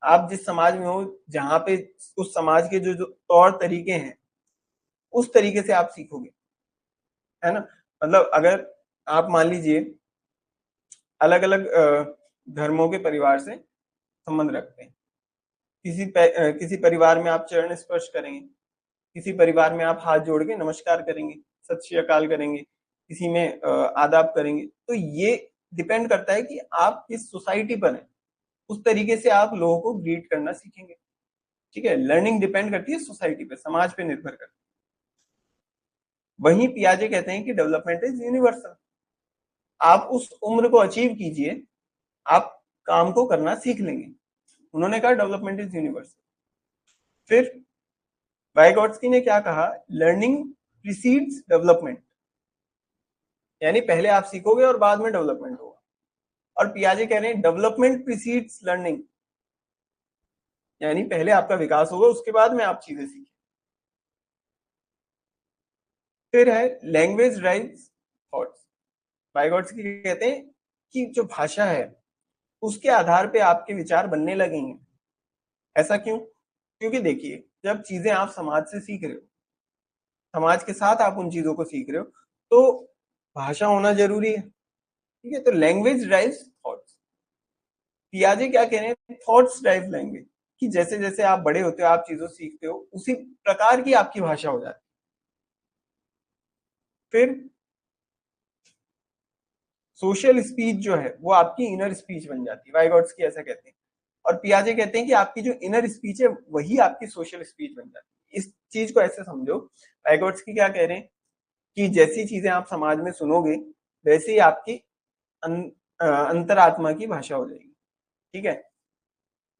आप जिस समाज में हो, जहां पे उस समाज के जो तौर तरीके हैं, उस तरीके से आप सीखोगे, है ना। मतलब अगर आप मान लीजिए अलग अलग धर्मों के परिवार से संबंध रखते हैं, किसी परिवार में आप चरण स्पर्श करेंगे, किसी परिवार में आप हाथ जोड़ के नमस्कार करेंगे, सत श्री अकाल करेंगे, किसी में आदाब करेंगे। तो ये डिपेंड करता है कि आप किस सोसाइटी पर हैं, उस तरीके से आप लोगों को ग्रीट करना सीखेंगे। ठीक है, लर्निंग डिपेंड करती है सोसाइटी पे, समाज पे निर्भर करती है। वहीं पियाजे कहते हैं कि डेवलपमेंट इज यूनिवर्सल। आप उस उम्र को अचीव कीजिए, आप काम को करना सीख लेंगे। उन्होंने कहा डेवलपमेंट इज यूनिवर्सल। फिर वाइगोट्स्की ने क्या कहा, लर्निंग प्रीसीड्स डेवलपमेंट, यानी पहले आप सीखोगे और बाद में डेवलपमेंट होगा। और पियाजे कह रहे हैं डेवलपमेंट प्रीसीड्स लर्निंग, यानी पहले आपका विकास होगा, उसके बाद में आप चीजें सीखें। फिर है लैंग्वेज ड्राइव्स थॉट्स। वाइगोट्स्की कहते हैं कि जो भाषा है उसके आधार पे आपके विचार बनने लगेंगे। ऐसा क्यों? क्योंकि देखिए, जब चीजें आप समाज से सीख रहे हो, समाज के साथ आप उन चीजों को सीख रहे हो, तो भाषा होना जरूरी है। ठीक है, तो लैंग्वेज ड्राइव्स थॉट्स। पियाजे क्या कह रहे हैं, थॉट्स ड्राइव लैंग्वेज, कि जैसे जैसे आप बड़े होते हो, आप चीजों सीखते हो, उसी प्रकार की आपकी भाषा हो जाती है। फिर सोशल स्पीच जो है वो आपकी इनर स्पीच बन जाती है, वाइगोट्स्की ऐसा कहते हैं। और पियाजे कहते हैं कि आपकी जो इनर स्पीच है वही आपकी सोशल स्पीच बन जाती है। इस चीज को ऐसे समझो, वाइगोट्स्की क्या कह रहे हैं कि जैसी चीजें आप समाज में सुनोगे, वैसे ही आपकी अंतरात्मा की भाषा हो जाएगी। ठीक है,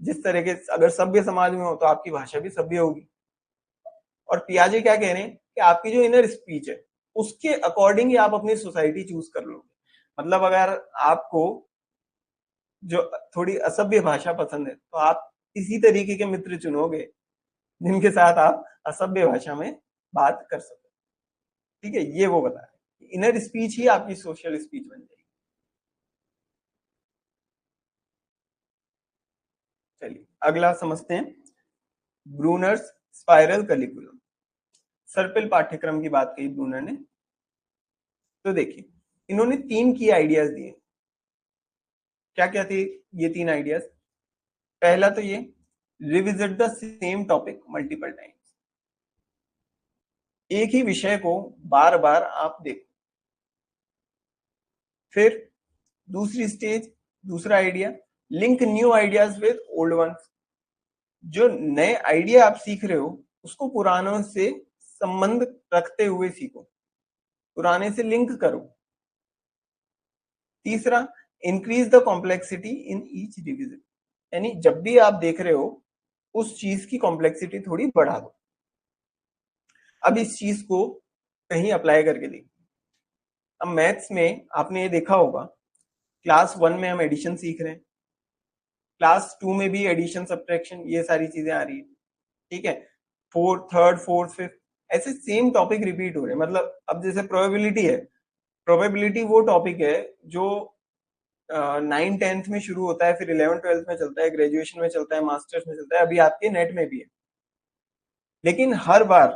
जिस तरह के अगर सभ्य समाज में हो तो आपकी भाषा भी सभ्य होगी। और पियाजे क्या कह रहे हैं कि आपकी जो इनर स्पीच है उसके अकॉर्डिंग ही आप अपनी सोसाइटी चूज कर लोगे। मतलब अगर आपको जो थोड़ी असभ्य भाषा पसंद है, तो आप इसी तरीके के मित्र चुनोगे जिनके साथ आप असभ्य भाषा में बात कर सको। ठीक है, ये वो बता रहे, इनर स्पीच ही आपकी सोशल स्पीच बन जाएगी। चलिए अगला समझते हैं, ब्रूनर्स स्पाइरल करिकुलम। सर्पिल पाठ्यक्रम की बात कही ब्रूनर ने। तो देखिए, इन्होंने 3 की आइडियाज दिए। क्या क्या थे ये 3 आइडियाज? पहला तो ये, revisit the same topic multiple times, एक ही विषय को बार बार आप देखो। फिर दूसरी स्टेज, दूसरा idea, link new ideas with old ones. जो नए आइडिया आप सीख रहे हो उसको पुरानों से संबंध रखते हुए सीखो, पुराने से लिंक करो। तीसरा, increase the complexity in each revision, यानी जब भी आप देख रहे हो उस चीज की कॉम्प्लेक्सिटी थोड़ी बढ़ा दो। अब इस चीज को कहीं अप्लाई करके देखिए। अब मैथ्स में आपने ये देखा होगा, क्लास 1 में हम एडिशन सीख रहे हैं, क्लास 2 में भी एडिशन सब्ट्रैक्शन ये सारी चीजें आ रही है। ठीक है, फोर्थ, थर्ड, फोर्थ, फिफ्थ, ऐसे सेम टॉपिक रिपीट हो रहे हैं। मतलब अब जैसे प्रोबेबिलिटी है, प्रोबेबिलिटी वो टॉपिक है जो 9th-10th में शुरू होता है, फिर 11th-12th में चलता है, ग्रेजुएशन में चलता है, मास्टर्स में चलता है, अभी आपके नेट में भी है। लेकिन हर बार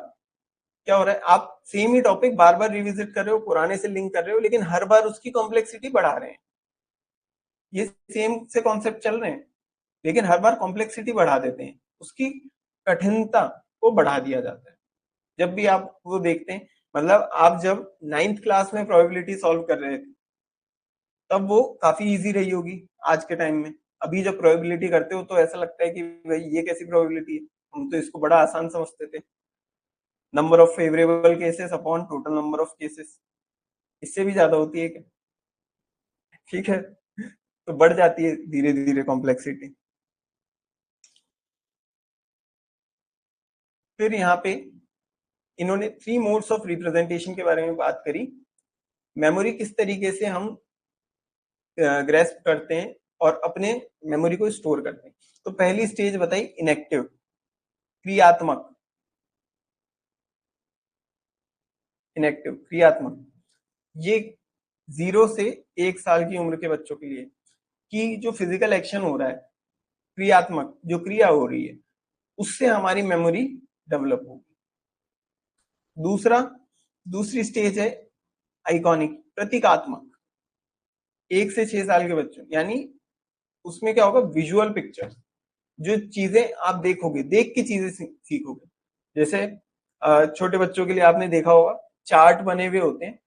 क्या हो रहा है, आप सेम ही टॉपिक बार बार रिविजिट कर रहे हो, पुराने से लिंक कर रहे हो, लेकिन हर बार उसकी कॉम्प्लेक्सिटी बढ़ा रहे हैं। ये सेम से कॉन्सेप्ट चल रहे हैं, लेकिन हर बार कॉम्प्लेक्सिटी बढ़ा देते हैं, उसकी कठिनता को बढ़ा दिया जाता है। जब भी आप वो देखते हैं, मतलब आप जब 9th क्लास में प्रोबेबिलिटी सॉल्व कर रहे थे तब वो काफी इजी रही होगी आज के टाइम में। अभी जब प्रोबेबिलिटी करते हो तो ऐसा लगता है कि भाई ये कैसी प्रोबेबिलिटी है, हम तो इसको बड़ा आसान समझते थे। Number of favourable cases upon total number of cases, इससे भी ज्यादा होती है क्या? ठीक है, तो बढ़ जाती है धीरे धीरे कॉम्प्लेक्सिटी। फिर यहाँ पे इन्होंने 3 मोड्स ऑफ रिप्रेजेंटेशन के बारे में बात करी। मेमोरी किस तरीके से हम ग्रेस्प करते हैं और अपने मेमोरी को स्टोर करते हैं। तो पहली स्टेज बताई इनएक्टिव, क्रियात्मक। इनएक्टिव, क्रियात्मक, ये 0 से 1 साल की उम्र के बच्चों के लिए कि जो फिजिकल एक्शन हो रहा है, क्रियात्मक जो क्रिया हो रही है, उससे हमारी मेमोरी डेवलप होगी। दूसरी स्टेज है आइकॉनिक, प्रतीकात्मक, 1 से 6 साल के बच्चों, यानी उसमें क्या होगा, विजुअल पिक्चर, जो चीजें आप देखोगे, देख के चीजें सीखोगे। जैसे छोटे बच्चों के लिए आपने देखा होगा चार्ट बने हुए होते हैं,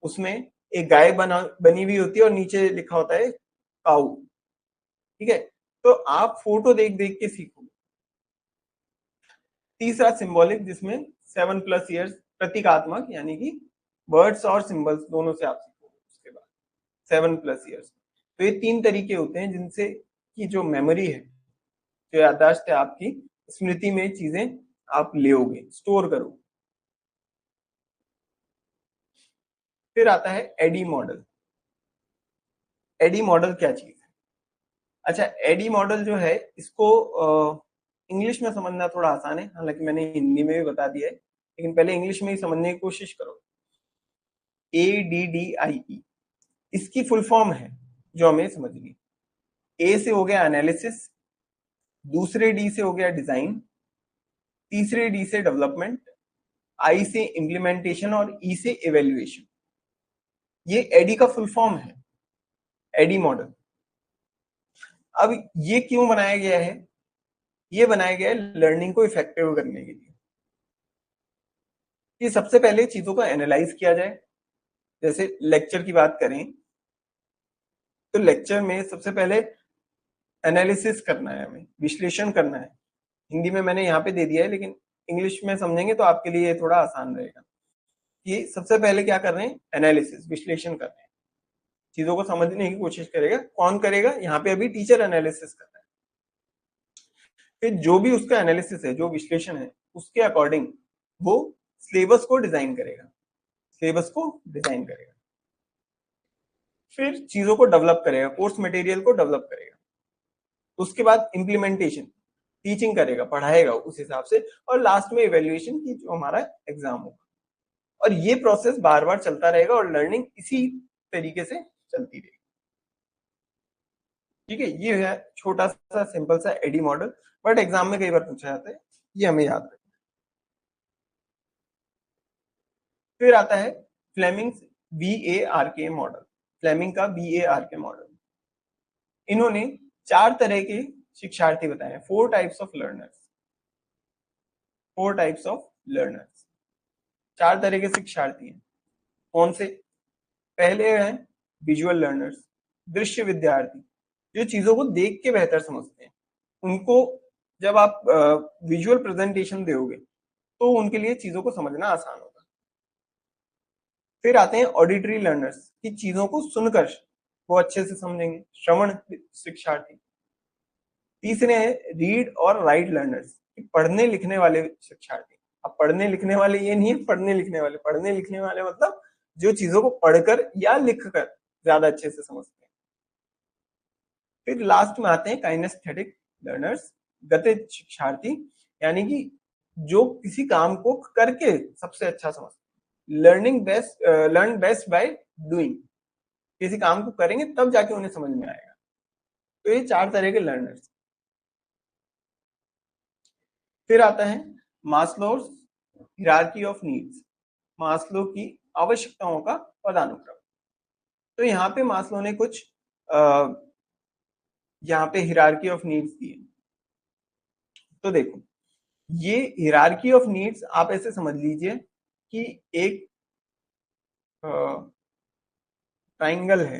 उसमें एक गाय बनी हुई होती है और नीचे लिखा होता है काऊ, ठीक है, तो आप फोटो देख देख के सीखोगे। तीसरा सिंबॉलिक, जिसमें 7+ ईयर्स, प्रतीकात्मक, यानी कि वर्ड्स और सिंबल्स दोनों से आप सीखोगे उसके बाद 7+ ईयर्स। तो ये 3 तरीके होते हैं जिनसे की जो मेमोरी है, जो याददाश्त है आपकी, स्मृति में चीजें आप ले, स्टोर करोगे। फिर आता है एडी मॉडल। एडी मॉडल क्या चीज है? अच्छा, एडी मॉडल जो है, इसको इंग्लिश में समझना थोड़ा आसान है, हालांकि मैंने हिंदी में भी बता दिया है, लेकिन पहले इंग्लिश में ही समझने की कोशिश करो। ADDIE, इसकी फुल फॉर्म है जो हमें समझनी। ए से हो गया एनालिसिस, दूसरे डी से हो गया डिजाइन, तीसरे डी से डेवलपमेंट, आई से इम्प्लीमेंटेशन और ई से इवेल्युएशन। ये एडी का फुल फॉर्म है, एडी मॉडल। अब ये क्यों बनाया गया है? ये बनाया गया है लर्निंग को इफेक्टिव करने के लिए, कि सबसे पहले चीजों को एनालाइज किया जाए। जैसे लेक्चर की बात करें तो लेक्चर में सबसे पहले एनालिसिस करना है, हमें विश्लेषण करना है। हिंदी में मैंने यहाँ पे दे दिया है, लेकिन इंग्लिश में समझेंगे तो आपके लिए थोड़ा आसान रहेगा। कि सबसे पहले क्या कर रहे हैं, एनालिसिस, विश्लेषण कर रहे हैं, चीजों को समझने की कोशिश करेगा। कौन करेगा? यहाँ पे अभी टीचर एनालिसिस कर रहा है। फिर जो भी उसका एनालिसिस है, जो विश्लेषण है, उसके अकॉर्डिंग वो सिलेबस को डिजाइन करेगा, फिर चीजों को डेवलप करेगा, कोर्स मटेरियल को डेवलप करेगा। उसके बाद इम्प्लीमेंटेशन, टीचिंग करेगा, पढ़ाएगा उस हिसाब से, और लास्ट में इवेल्युएशन की जो हमारा एग्जाम होगा। और ये प्रोसेस बार बार चलता रहेगा और लर्निंग इसी तरीके से चलती रहेगी। ठीक है, ये है छोटा सा सिंपल सा एडी मॉडल, बट एग्जाम में कई बार पूछा जाता है, ये हमें याद रखना। फिर आता है फ्लेमिंग VARK मॉडल। फ्लेमिंग का VARK मॉडल, इन्होंने 4 तरह के शिक्षार्थी बताए, 4 टाइप्स ऑफ लर्नर्स। 4 तरह के शिक्षार्थी हैं। कौन से? पहले हैं विजुअल लर्नर्स, दृश्य विद्यार्थी, जो चीजों को देख के बेहतर समझते हैं। उनको जब आप विजुअल प्रेजेंटेशन दोगे तो उनके लिए चीजों को समझना आसान होगा। फिर आते हैं ऑडिटरी लर्नर्स, की चीजों को सुनकर वो अच्छे से समझेंगे, श्रवण शिक्षार्थी। तीसरे हैं रीड और राइट लर्नर्स, पढ़ने लिखने वाले शिक्षार्थी। अब पढ़ने लिखने वाले ये नहीं है पढ़ने लिखने वाले मतलब जो चीजों को पढ़कर या लिखकर ज्यादा अच्छे से समझते हैं। फिर लास्ट में आते हैं काइनेस्थेटिक लर्नर्स, गतिज शिक्षार्थी, यानी कि जो किसी काम को करके सबसे अच्छा समझते हैं। लर्न बेस्ट बाय डूइंग, किसी काम को करेंगे तब जाके उन्हें समझ में आएगा। तो ये 4 तरह के लर्नर्स। फिर आता है मास्लोस हिरार्की ऑफ नीड्स, मास्लो की आवश्यकताओं का पदानुक्रम। तो यहाँ पे मास्लो ने कुछ यहाँ पे हिरार्की ऑफ नीड्स दी है। तो देखो, ये हिरार्की ऑफ नीड्स आप ऐसे समझ लीजिए कि एक ट्राइंगल है,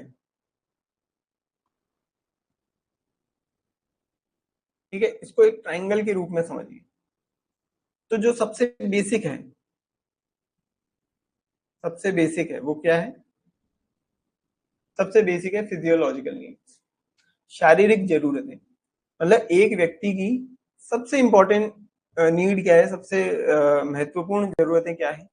ठीक है, इसको एक ट्राइंगल के रूप में समझिए। तो जो सबसे बेसिक है वो क्या है? सबसे बेसिक है फिजियोलॉजिकल नीड्स, शारीरिक जरूरतें। मतलब एक व्यक्ति की सबसे इंपॉर्टेंट नीड क्या है, सबसे महत्वपूर्ण जरूरतें क्या है?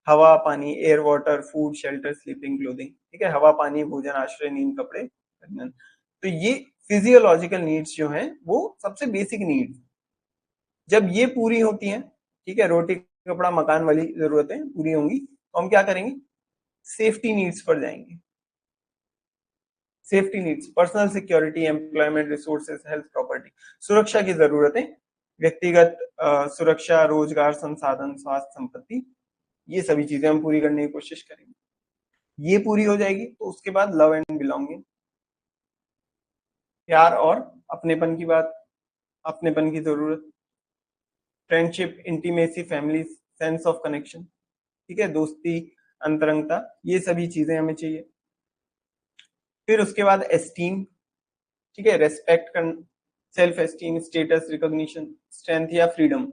हवा, पानी, air, water, food, shelter, sleeping, clothing. ठीक है, हवा, पानी, भोजन, आश्रय, नींद, कपड़े, खाद्यान्न। तो ये फिजियोलॉजिकल नीड्स जो हैं वो सबसे बेसिक नीड्स, जब ये पूरी होती हैं, ठीक है, रोटी कपड़ा मकान वाली जरूरतें पूरी होंगी, तो हम क्या करेंगे? सेफ्टी नीड्स पर जाएंगे। Safety needs, personal security, employment, resources, health, property. सुरक्षा की जरूरतें, व्यक्तिगत सुरक्षा, रोजगार, संसाधन, स्वास्थ्य, संपत्ति, ये सभी चीजें हम पूरी करने की कोशिश करेंगे। ये पूरी हो जाएगी तो उसके बाद लव एंड बिलोंगिंग, प्यार और अपनेपन की बात, अपनेपन की जरूरत, friendship, intimacy, family, sense of connection, ठीक है, दोस्ती, अंतरंगता, ये सभी चीजें हमें चाहिए। फिर उसके बाद एस्टीम, ठीक है, रेस्पेक्ट कर, self esteem, status, recognition, strength या फ्रीडम,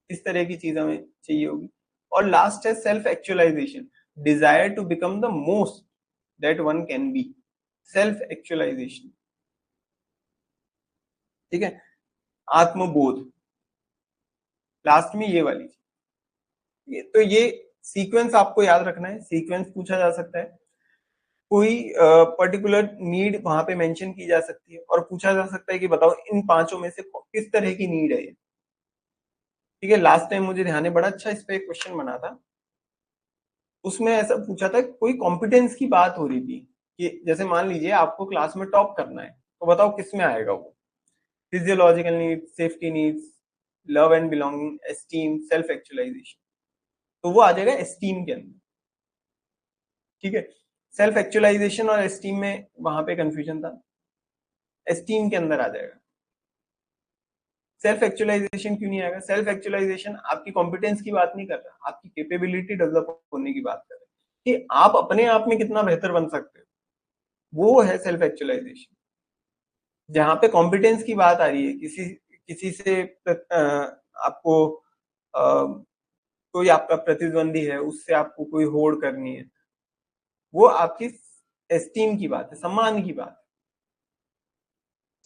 इस तरह की चीज हमें चाहिए होगी। और लास्ट है self actualisation, desire to become the most that one can be, self actualisation, ठीक है, आत्मबोध, लास्ट में ये वाली चीज। तो ये सीक्वेंस आपको याद रखना है, सीक्वेंस पूछा जा सकता है, कोई पर्टिकुलर नीड वहां पे मेंशन की जा सकती है और पूछा जा सकता है कि बताओ इन पांचों में से किस तरह की नीड है ये। ठीक है, लास्ट टाइम मुझे ध्यान है, बड़ा अच्छा इस पे एक क्वेश्चन बना था, उसमें ऐसा पूछा था, कोई कॉम्पिटेंस की बात हो रही थी कि जैसे मान लीजिए आपको क्लास में टॉप करना है, तो बताओ किस में आएगा वो? Physiological needs, safety needs, love and belonging, esteem, self actualisation, तो वो आ जाएगा एस्टीम के अंदर। ठीक है, सेल्फ एक्चुअलाइजेशन और एस्टीम में वहां पे कंफ्यूजन था, एस्टीम के अंदर आ जाएगा। सेल्फ एक्चुअलाइजेशन क्यों नहीं आएगा? सेल्फ एक्चुअलाइजेशन आपकी कॉम्पिटेंस की बात नहीं कर रहा, आपकी कैपेबिलिटी डेवलप होने की बात कर रहा है, कि आप अपने आप में कितना बेहतर बन सकते हो, वो है सेल्फ एक्चुअलाइजेशन। जहां पे कॉम्पिटेंस की बात आ रही है, किसी किसी से आपको कोई आपका प्रतिद्वंदी है, उससे आपको कोई होड़ करनी है, वो आपकी एस्टीम की बात है, सम्मान की बात है।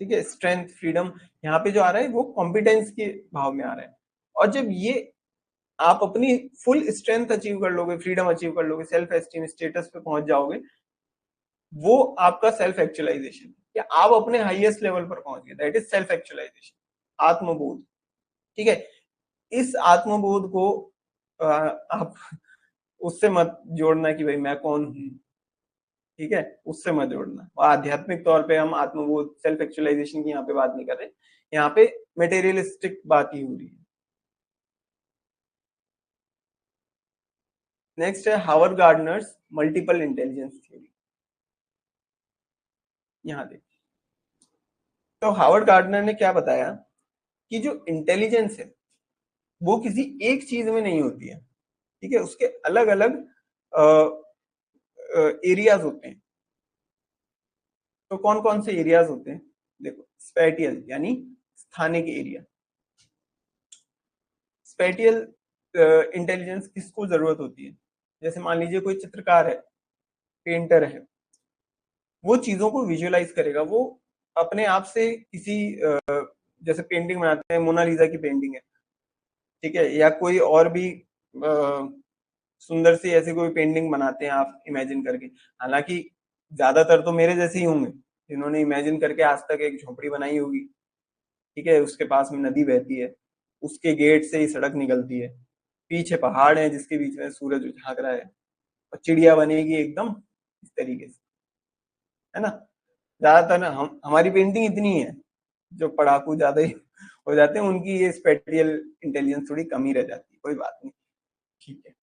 ठीक है, स्ट्रेंथ, फ्रीडम, यहाँ पे जो आ रहा है वो कॉम्पिटेंस के भाव में आ रहा है। और जब ये आप अपनी फुल स्ट्रेंथ अचीव कर लोगे, फ्रीडम अचीव कर लोगे, सेल्फ एस्टीम स्टेटस पे पहुंच जाओगे, वो आपका सेल्फ एक्चुअलाइजेशन, या आप अपने हाईएस्ट लेवल पर पहुंच गए, दैट इज सेल्फ एक्चुअलाइजेशन, आत्मबोध। ठीक है, इस आत्मबोध को आप उससे मत जोड़ना कि भाई मैं कौन हूं, ठीक है, उससे मत जोड़ना। और आध्यात्मिक तौर पे हम आत्मबोध, सेल्फ एक्चुअलाइजेशन की यहाँ पे बात नहीं कर रहे, यहाँ पे मेटेरियलिस्टिक बात ही हो रही है। नेक्स्ट है Howard Gardner's multiple intelligence theory. यहाँ देखिए, तो हावर्ड गार्डनर ने क्या बताया कि जो इंटेलिजेंस है वो किसी एक चीज में नहीं होती है। ठीक है, उसके अलग अलग एरियाज होते हैं। तो कौन कौन से एरियाज होते हैं? देखो, स्पेटियल यानी स्थानिक एरिया। स्पेटियल इंटेलिजेंस किसको जरूरत होती है? जैसे मान लीजिए कोई चित्रकार है, पेंटर है, वो चीजों को विजुअलाइज करेगा, वो अपने आप से किसी जैसे पेंटिंग बनाते हैं, मोनालिसा की पेंटिंग है, ठीक है, या कोई और भी सुंदर सी ऐसी कोई पेंटिंग बनाते हैं आप इमेजिन करके। हालांकि ज्यादातर तो मेरे जैसे ही होंगे जिन्होंने इमेजिन करके आज तक एक झोपड़ी बनाई होगी, ठीक है, उसके पास में नदी बहती है, उसके गेट से ही सड़क निकलती है, पीछे पहाड़ है जिसके बीच में सूरज झांक रहा है, और चिड़िया बनेगी एकदम इस तरीके से, है ना। ज्यादातर हम हमारी पेंटिंग इतनी है, जो पढ़ाकू ज्यादा ही हो जाते हैं उनकी ये स्पेटियल इंटेलिजेंस थोड़ी कम ही रह जाती है, कोई बात नहीं, ठीक है।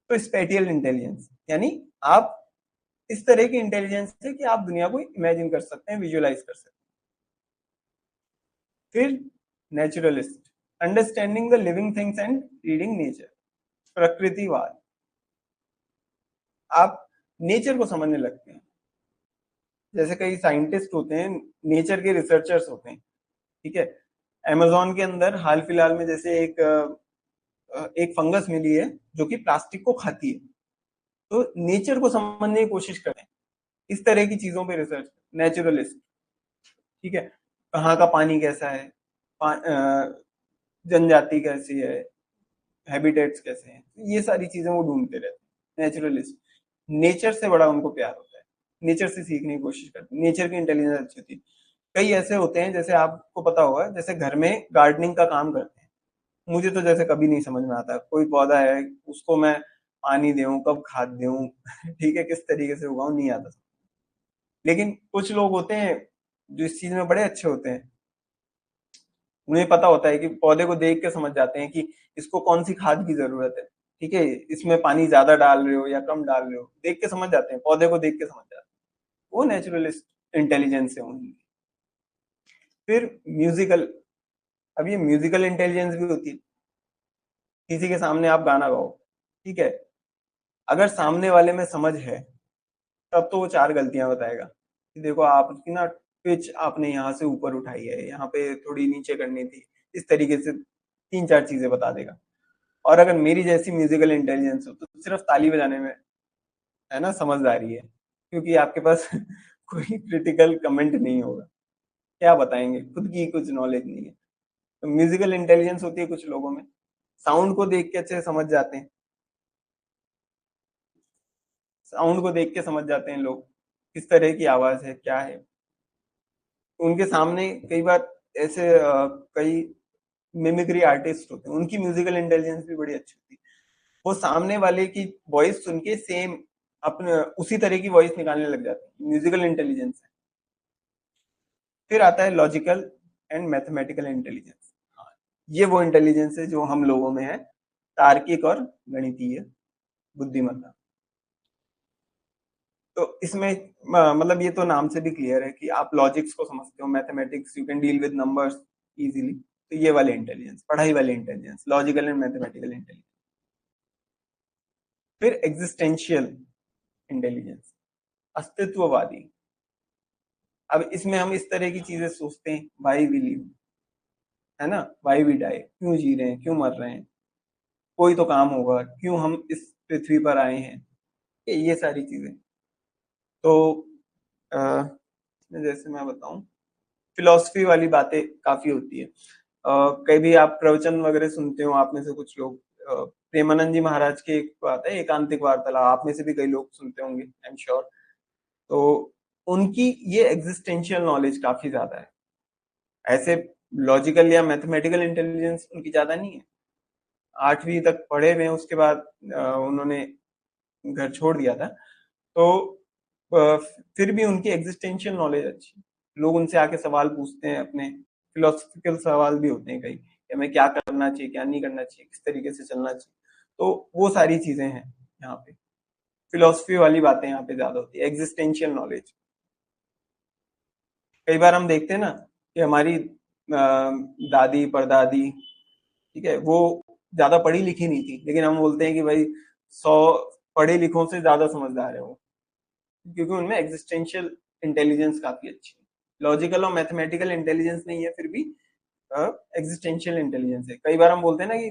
तो स्पेटियल इंटेलिजेंस यानी आप इस तरह की इंटेलिजेंस है कि आप दुनिया को इमेजिन कर सकते हैं, विजुअलाइज कर सकते हैं। फिर naturalist, understanding the living things and reading nature, प्रकृतिवाद, आप नेचर को समझने लगते हैं। जैसे कई साइंटिस्ट होते हैं, नेचर के रिसर्चर्स होते हैं, ठीक है। अमेजोन के अंदर हाल फिलहाल में जैसे एक फंगस मिली है जो कि प्लास्टिक को खाती है, तो नेचर को समझने की कोशिश करते हैं, इस तरह की चीजों पे रिसर्च। नेचुरलिस्ट, ठीक है, कहाँ का पानी कैसा है, जनजाति कैसी है, हैबिटेट्स कैसे हैं, ये सारी चीजें वो ढूंढते रहते हैं। नेचुरलिस्ट, नेचर से बड़ा उनको प्यार होता है, नेचर से सीखने की कोशिश करते हैं, नेचर की इंटेलिजेंस अच्छी होती है। कई ऐसे होते हैं, जैसे आपको पता होगा, जैसे घर में गार्डनिंग का काम करते हैं। मुझे तो जैसे कभी नहीं समझ में आता, कोई पौधा है उसको मैं पानी दूं, कब खाद दूं ठीक है, किस तरीके से उगाऊं, नहीं आता। लेकिन कुछ लोग होते हैं जो इस चीज में बड़े अच्छे होते हैं, उन्हें पता होता है कि पौधे को देख के समझ जाते हैं कि इसको कौन सी खाद की जरूरत है, ठीक है, इसमें पानी ज्यादा डाल रहे हो या कम डाल रहे हो, देख के समझ जाते हैं, पौधे को देख के समझ जाते हैं। वो नेचुरलिस्ट इंटेलिजेंस है उनकी। फिर म्यूजिकल, अब ये म्यूजिकल इंटेलिजेंस भी होती है। किसी के सामने आप गाना गाओ, ठीक है, अगर सामने वाले में समझ है, तब तो वो चार गलतियां बताएगा कि देखो आपकी ना पिच आपने यहाँ से ऊपर उठाई है, यहाँ पे थोड़ी नीचे करनी थी, इस तरीके से तीन चार चीजें बता देगा। और अगर मेरी जैसी म्यूजिकल इंटेलिजेंस हो, तो सिर्फ ताली बजाने में है ना समझदारी है, क्योंकि आपके पास कोई क्रिटिकल कमेंट नहीं होगा, क्या बताएंगे, खुद की कुछ नॉलेज नहीं है। तो म्यूजिकल इंटेलिजेंस होती है कुछ लोगों में, साउंड को देख के अच्छे से समझ जाते हैं, साउंड को देख के समझ जाते हैं लोग, किस तरह की आवाज है, क्या है। उनके सामने कई बार ऐसे कई मिमिक्री आर्टिस्ट होते हैं, उनकी म्यूजिकल इंटेलिजेंस भी बड़ी अच्छी होती है। वो सामने वाले की वॉइस सुन के सेम अपने उसी तरह की वॉइस निकालने लग जाते हैं, म्यूजिकल इंटेलिजेंस है। फिर आता है लॉजिकल एंड मैथमेटिकल इंटेलिजेंस। ये वो इंटेलिजेंस है जो हम लोगों में है, तार्किक और गणितीय बुद्धिमत्ता। तो इसमें मतलब ये तो नाम से भी क्लियर है कि आप लॉजिक्स को समझते हो, mathematics, you can deal with numbers easily. तो ये वाले इंटेलिजेंस, पढ़ाई वाले intelligence, logical and mathematical intelligence. फिर एग्जिस्टेंशियल इंटेलिजेंस, अस्तित्ववादी। अब इसमें हम इस तरह की चीजें सोचते हैं, वाई वी लिव, है ना, वाई वी डाई, क्यों जी रहे हैं, क्यों मर रहे हैं, कोई तो काम होगा, क्यों हम इस पृथ्वी पर आए हैं, ये सारी चीजें। तो अ, जैसे मैं बताऊं, फिलॉसफी वाली बातें काफी होती है। कई भी आप प्रवचन वगैरह सुनते हो, आप में से कुछ लोग, प्रेमानंद जी महाराज की एक बात है, एकांतिक वार्तालाप, आप में से भी कई लोग सुनते होंगे, आई एम श्योर। तो उनकी ये एग्जिस्टेंशियल नॉलेज काफी ज्यादा है, ऐसे लॉजिकल या मैथमेटिकल इंटेलिजेंस उनकी ज्यादा नहीं है। 8वीं तक पढ़े हुए हैं, उसके बाद उन्होंने घर छोड़ दिया था। तो अ, फिर भी उनकी एग्जिस्टेंशियल नॉलेज अच्छी है। लोग उनसे आके सवाल पूछते हैं, अपने फिलोसफिकल सवाल भी होते हैं कई, कि हमें क्या करना चाहिए, क्या नहीं करना चाहिए, किस तरीके से चलना चाहिए। तो वो सारी चीजें हैं यहाँ पे, फिलोसफी वाली बातें यहाँ पे ज्यादा होती है, एग्जिस्टेंशियल नॉलेज। कई बार हम देखते हैं ना कि हमारी दादी परदादी, ठीक है, वो ज्यादा पढ़ी लिखी नहीं थी, लेकिन हम बोलते हैं कि भाई 100 पढ़े लिखों से ज्यादा समझदार है वो, क्योंकि उनमें एग्जिस्टेंशियल इंटेलिजेंस काफी अच्छी है। लॉजिकल और मैथमेटिकल इंटेलिजेंस नहीं है, फिर भी एग्जिस्टेंशियल इंटेलिजेंस है। कई बार हम बोलते हैं ना कि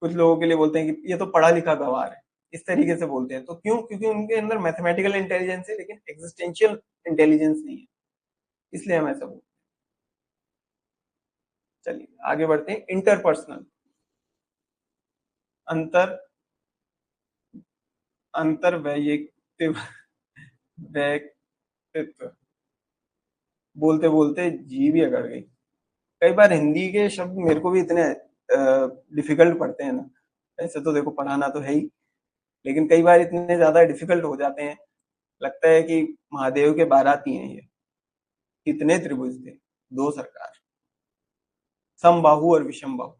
कुछ लोगों के लिए बोलते हैं कि ये तो पढ़ा लिखा गवार है, इस तरीके से बोलते हैं। तो क्यों? क्योंकि उनके अंदर मैथमेटिकल इंटेलिजेंस है, लेकिन एग्जिस्टेंशियल इंटेलिजेंस नहीं है, इसलिए हम ऐसा बोलते हैं। चलिए आगे बढ़ते हैं। इंटरपर्सनल, अंतर अंतर वैयक्तिक व्यक्तित्व, बोलते बोलते जी भी अकड़ गई। कई बार हिंदी के शब्द मेरे को भी इतने डिफिकल्ट पड़ते हैं ना, ऐसे तो देखो पढ़ाना तो है ही, लेकिन कई बार इतने ज्यादा डिफिकल्ट हो जाते हैं, लगता है कि महादेव के बाराती हैं ये। कितने त्रिभुज थे, दो सरकार, समबाहु और विषम बाहु,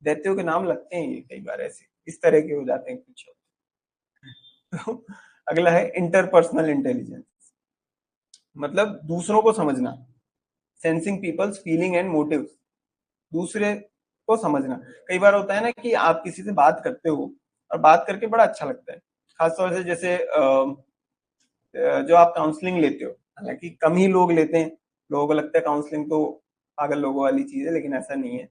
दैत्यों के नाम लगते हैं ये कई बार, ऐसे इस तरह के हो जाते हैं कुछ शब्द। तो अगला है इंटरपर्सनल इंटेलिजेंस, मतलब दूसरों को समझना, sensing people's feeling and motives, दूसरे को समझना। कई बार होता है ना कि आप किसी से बात करते हो और बात करके बड़ा अच्छा लगता है, खासतौर से जैसे जो आप काउंसलिंग लेते हो, हालांकि कम ही लोग लेते हैं, लोगों को लगता है काउंसलिंग तो पागल लोगों वाली चीज है, लेकिन ऐसा नहीं है।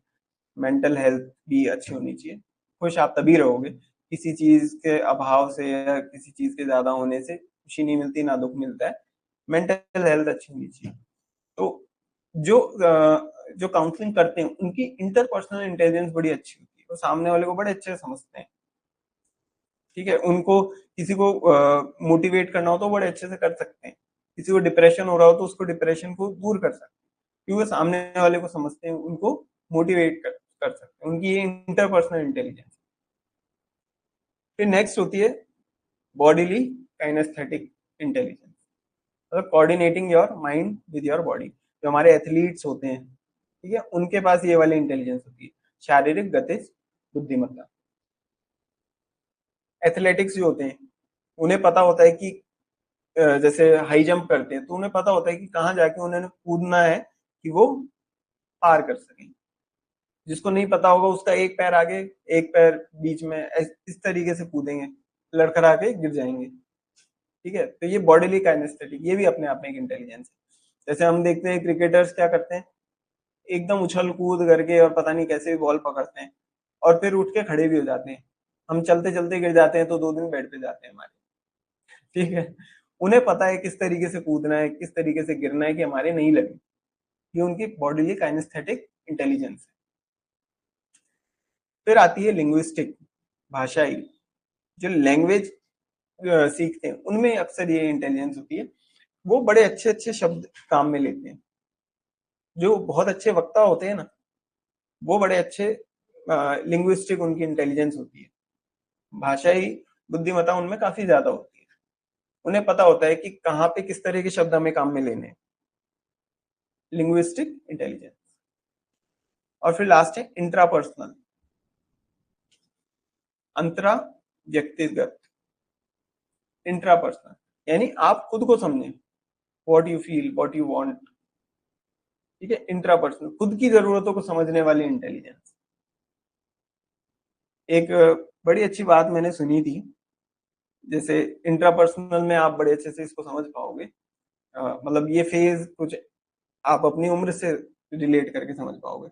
मेंटल हेल्थ भी अच्छी होनी चाहिए, खुश आप तभी रहोगे, किसी चीज के अभाव से या किसी चीज के ज्यादा होने से खुशी नहीं मिलती, ना दुख मिलता है। मेंटल हेल्थ अच्छी होनी चाहिए। तो जो जो काउंसलिंग करते हैं उनकी इंटरपर्सनल इंटेलिजेंस बड़ी अच्छी होती है, वो सामने वाले को बड़े अच्छे से समझते हैं। ठीक है, उनको किसी को मोटिवेट करना हो तो बड़े अच्छे से कर सकते हैं, किसी को डिप्रेशन हो रहा हो तो उसको डिप्रेशन को दूर कर सकते हैं, क्योंकि सामने वाले को समझते हैं, उनको मोटिवेट कर सकते हैं, उनकी ये इंटरपर्सनल इंटेलिजेंस। फिर नेक्स्ट होती है बॉडीली काइनेस्थेटिक इंटेलिजेंस, मतलब coordinating your mind with your body. जो हमारे एथलीट्स होते हैं, ठीक है, उनके पास ये वाली इंटेलिजेंस होती है, शारीरिक गतिज बुद्धिमत्ता। एथलेटिक्स जो होते हैं उन्हें पता होता है कि जैसे हाई जंप करते हैं तो उन्हें पता होता है कि कहाँ जाके उन्हें कूदना है कि वो पार कर सकें। जिसको नहीं पता होगा उसका एक पैर आगे एक पैर बीच में इस तरीके से कूदेंगे, लड़खड़ा के गिर जाएंगे। ठीक है, तो ये बॉडीली काइनेस्थेटिक, ये भी अपने आप में एक इंटेलिजेंस है। जैसे हम देखते हैं क्रिकेटर्स क्या करते हैं, एकदम उछल कूद करके और पता नहीं कैसे भी बॉल पकड़ते हैं और फिर उठ के खड़े भी हो जाते हैं। हम चलते चलते गिर जाते हैं तो 2 दिन बेड पे जाते हैं हमारे। ठीक है, उन्हें पता है किस तरीके से कूदना है, किस तरीके से गिरना है कि हमारे नहीं लगे। ये उनकी बॉडीली काइनेस्थेटिक इंटेलिजेंस है। फिर आती है लिंग्विस्टिक, भाषाई। जो लैंग्वेज सीखते हैं उनमें अक्सर ये इंटेलिजेंस होती है, वो बड़े अच्छे अच्छे शब्द काम में लेते हैं। जो बहुत अच्छे वक्ता होते हैं ना, वो बड़े अच्छे लिंग्विस्टिक उनकी इंटेलिजेंस होती है। भाषाई बुद्धिमत्ता उनमें काफी ज्यादा होती है, उन्हें पता होता है कि कहाँ पे किस तरह के शब्द हमें काम में लेने हैं। Linguistic intelligence. और फिर लास्ट है इंट्रापर्सनल, अंतरा व्यक्तिगत। इंट्रापर्सनल यानी आप खुद को समझें, what you feel, what you want. ठीक है, इंट्रापर्सनल खुद की जरूरतों को समझने वाली इंटेलिजेंस। एक बड़ी अच्छी बात मैंने सुनी थी, जैसे इंट्रापर्सनल में आप बड़े अच्छे से इसको समझ पाओगे, मतलब ये फेज कुछ आप अपनी उम्र से रिलेट करके समझ पाओगे।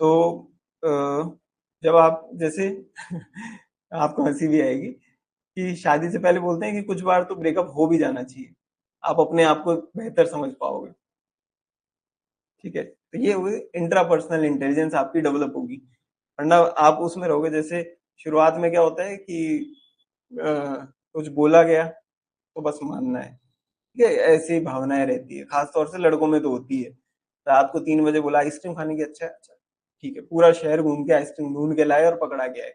तो जब आप जैसे आपको हंसी भी आएगी कि शादी से पहले बोलते हैं कि कुछ बार तो ब्रेकअप हो भी जाना चाहिए, आप अपने आप को बेहतर समझ पाओगे। ठीक है, तो ये इंट्रापर्सनल इंटेलिजेंस आपकी डेवलप होगी, वरना आप उसमें रहोगे। जैसे शुरुआत में क्या होता है कि कुछ बोला गया तो बस मानना है। ठीक है, ऐसी भावनाएं रहती है, खास तौर से लड़कों में तो होती है। रात को 3 बजे बोला आइसक्रीम खाने की, अच्छा अच्छा ठीक है, पूरा शहर घूम के आइसक्रीम ढूंढ के लाए और पकड़ा के आए।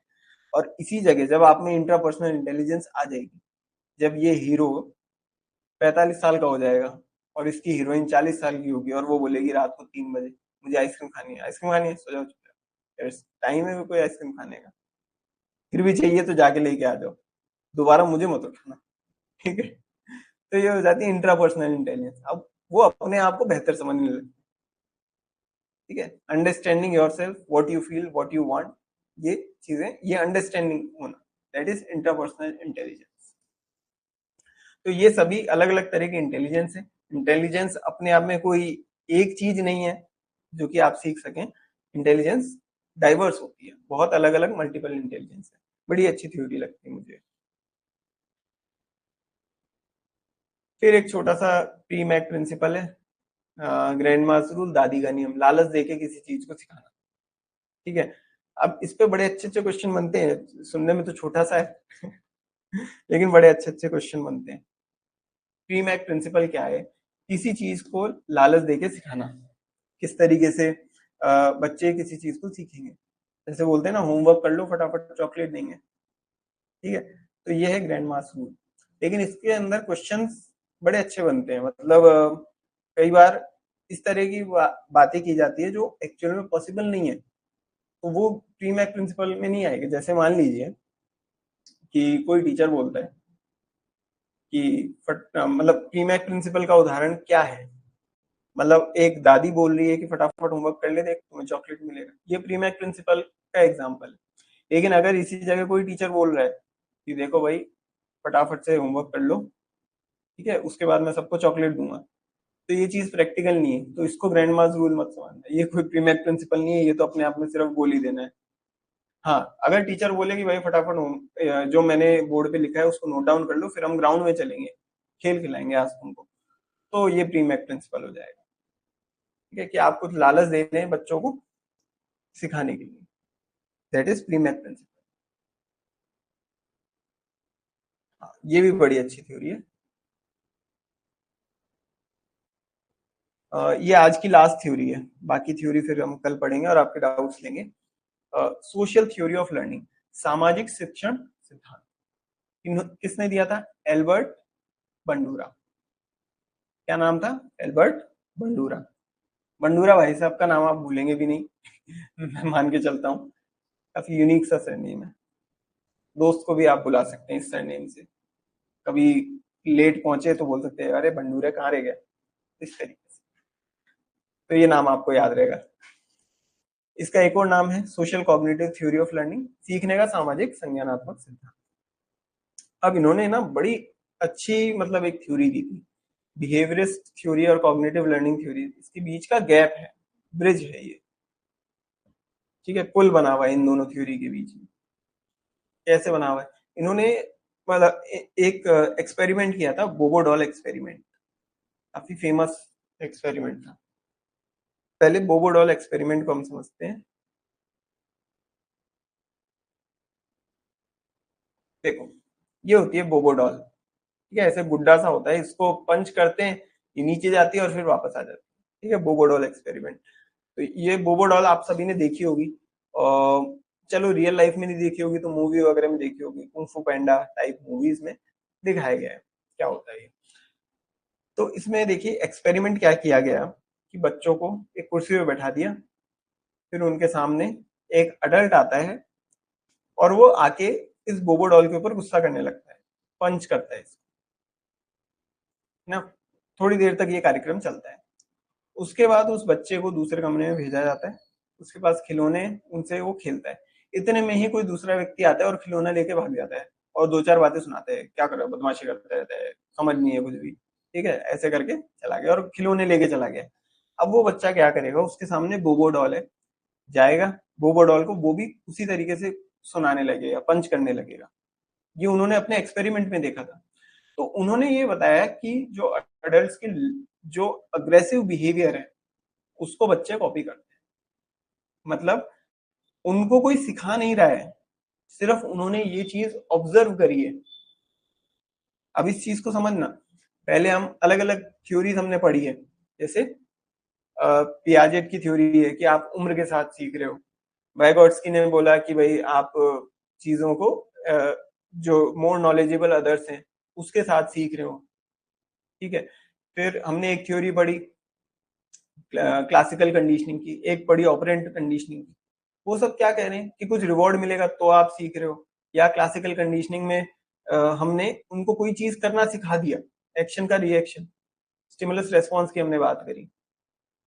और इसी जगह जब आप में इंट्रापर्सनल इंटेलिजेंस आ जाएगी, जब ये हीरो 45 साल का हो जाएगा और इसकी हीरोइन 40 साल की होगी और वो बोलेगी रात को 3 बजे मुझे आइसक्रीम खानी है, आइसक्रीम खानी है, सो जाओ चुपचाप, टाइम है कोई आइसक्रीम खाने का, फिर भी चाहिए तो जाके लेके आ जाओ, दोबारा मुझे मत उठाना। ठीक है, तो ये हो जाती है इंट्रापर्सनल इंटेलिजेंस। अब वो अपने आप को बेहतर समझने लगती है। ठीक है, understanding your self, what you feel, what you want, ये चीजें, ये अंडरस्टैंडिंग होना, दैट इज इंट्रापर्सनल इंटेलिजेंस। तो ये सभी अलग अलग तरह की इंटेलिजेंस है। इंटेलिजेंस अपने आप में कोई एक चीज नहीं है जो कि आप सीख सकें। इंटेलिजेंस डाइवर्स होती है, बहुत अलग अलग मल्टीपल इंटेलिजेंस है। बड़ी अच्छी थ्योरी लगती है मुझे। फिर एक छोटा सा प्री मैक प्रिंसिपल है, ग्रैंड मास रूल, दादी का नियम, लालच देके किसी चीज को सिखाना। ठीक है, अब इस पे बड़े अच्छे अच्छे क्वेश्चन बनते हैं, सुनने में तो छोटा सा है लेकिन बड़े अच्छे अच्छे क्वेश्चन बनते हैं। प्री मैक प्रिंसिपल क्या है, किसी चीज को लालच देके सिखाना। किस तरीके से बच्चे किसी चीज को सीखेंगे, जैसे बोलते हैं ना होमवर्क कर लो फटाफट चॉकलेट देंगे। ठीक है, तो ये है ग्रैंड मास रूल। लेकिन इसके अंदर क्वेश्चंस बड़े अच्छे बनते हैं, मतलब कई बार इस तरह की बातें की जाती है जो एक्चुअल में पॉसिबल नहीं है, तो वो प्री मैक प्रिंसिपल में नहीं आएगी। जैसे मान लीजिए कि कोई टीचर बोलता है कि मतलब प्री मैक प्रिंसिपल का उदाहरण क्या है, मतलब एक दादी बोल रही है कि फटाफट होमवर्क कर ले देख तुम्हें चॉकलेट मिलेगा, ये प्री मैक प्रिंसिपल का एग्जांपल है। लेकिन अगर इसी जगह कोई टीचर बोल रहा है कि देखो भाई फटाफट से होमवर्क कर लो, ठीक है, उसके बाद मैं सबको चॉकलेट दूंगा, तो ये चीज प्रैक्टिकल नहीं है, तो इसको ग्रैंड मास रूल मत समझना, ये कोई प्रीमैक प्रिंसिपल नहीं है, ये तो अपने आप में सिर्फ गोली देना है। हाँ, अगर टीचर बोले कि भाई फटाफट जो मैंने बोर्ड पे लिखा है उसको नोट डाउन कर लो, फिर हम ग्राउंड में चलेंगे, खेल खिलाएंगे आज तुमको, तो ये प्रीमैक प्रिंसिपल हो जाएगा। ठीक है, कि आप कुछ लालच दे रहे हैं बच्चों को सिखाने के लिए। That is pre math principle. ये भी बड़ी अच्छी थ्योरी है। ये आज की लास्ट थ्योरी है, बाकी थ्योरी फिर हम कल पढ़ेंगे और आपके डाउट्स लेंगे। सोशल थ्योरी ऑफ लर्निंग, सामाजिक शिक्षण सिद्धांत, किसने दिया था? Albert Bandura. क्या नाम था? Albert Bandura. बंडूरा भाई साहब का नाम आप भूलेंगे भी नहीं मैं मान के चलता हूँ, काफी यूनिक सा सरनेम है। दोस्त को भी आप बुला सकते हैं इस सरनेम से, कभी लेट पहुंचे तो बोल सकते हैं अरे बंडूरा कहाँ रह गया, इस तरीके से। तो ये नाम आपको याद रहेगा। इसका एक और नाम है social cognitive theory of learning, सीखने का सामाजिक संज्ञानात्मक सिद्धांत। अब इन्होंने ना बड़ी अच्छी मतलब एक थ्योरी दी थी, बिहेवियरिस्ट थ्योरी और कॉग्निटिव लर्निंग थ्योरी, इसके बीच का गैप है, ब्रिज है ये। ठीक है, पुल बना हुआ है इन दोनों थ्योरी के बीच में। कैसे बना हुआ है? इन्होंने मतलब एक एक्सपेरिमेंट किया था, बोबोडॉल एक्सपेरिमेंट, काफी फेमस एक्सपेरिमेंट था। पहले बोबोडॉल एक्सपेरिमेंट को हम समझते हैं। देखो, ये होती है बोबोडॉल, ठीक है, ऐसे गुड्डा सा होता है, इसको पंच करते हैं, ये नीचे जाती है और फिर वापस आ जाती है। ठीक है, बोबोडॉल एक्सपेरिमेंट। तो ये बोबोडॉल आप सभी ने देखी होगी, और चलो रियल लाइफ में नहीं देखी होगी तो मूवी वगैरह में देखी होगी, कुंफू पैंडा टाइप मूवीज में दिखाया गया है क्या होता है ये। तो इसमें देखिए एक्सपेरिमेंट क्या किया गया कि बच्चों को एक कुर्सी पे बैठा दिया, फिर उनके सामने एक अडल्ट आता है और वो आके इस बोबोडॉल के ऊपर गुस्सा करने लगता है, पंच करता है इसको, ना। थोड़ी देर तक ये कार्यक्रम चलता है। उसके बाद उस बच्चे को दूसरे कमरे में भेजा जाता है, उसके पास खिलौने, उनसे वो खेलता है। इतने में ही कोई दूसरा व्यक्ति आता है और खिलौना लेके भाग जाता है और दो चार बातें सुनाते हैं, क्या कर रहा है, बदमाशी करता रहता है, समझ नहीं है कुछ भी। ठीक है, ऐसे करके चला गया और खिलौने लेके चला गया। अब वो बच्चा क्या करेगा, उसके सामने बोबो डॉल है, जाएगा बोबो डॉल को वो भी उसी तरीके से सुनाने लगेगा, पंच करने लगेगा। ये उन्होंने अपने एक्सपेरिमेंट में देखा था। तो उन्होंने ये बताया कि जो अडल्ट की जो अग्रेसिव बिहेवियर है उसको बच्चे कॉपी करते हैं। मतलब उनको कोई सिखा नहीं रहा है, सिर्फ उन्होंने ये चीज ऑब्जर्व करी है। अब इस चीज को समझना, पहले हम अलग अलग थ्योरीज हमने पढ़ी है, जैसे पियाजेट की थ्योरी है कि आप उम्र के साथ सीख रहे हो। वाइगोट्स्की ने बोला कि भाई आप चीजों को जो मोर नॉलेजेबल अदर्स हैं उसके साथ सीख रहे हो। ठीक है, फिर हमने एक थ्योरी पढ़ी क्लासिकल कंडीशनिंग की, एक पढ़ी ऑपरेंट कंडीशनिंग की। वो सब क्या कह रहे हैं कि कुछ रिवॉर्ड मिलेगा तो आप सीख रहे हो, या क्लासिकल कंडीशनिंग में हमने उनको कोई चीज करना सिखा दिया, एक्शन का रिएक्शन, स्टिमुलस रेस्पॉन्स की हमने बात करी।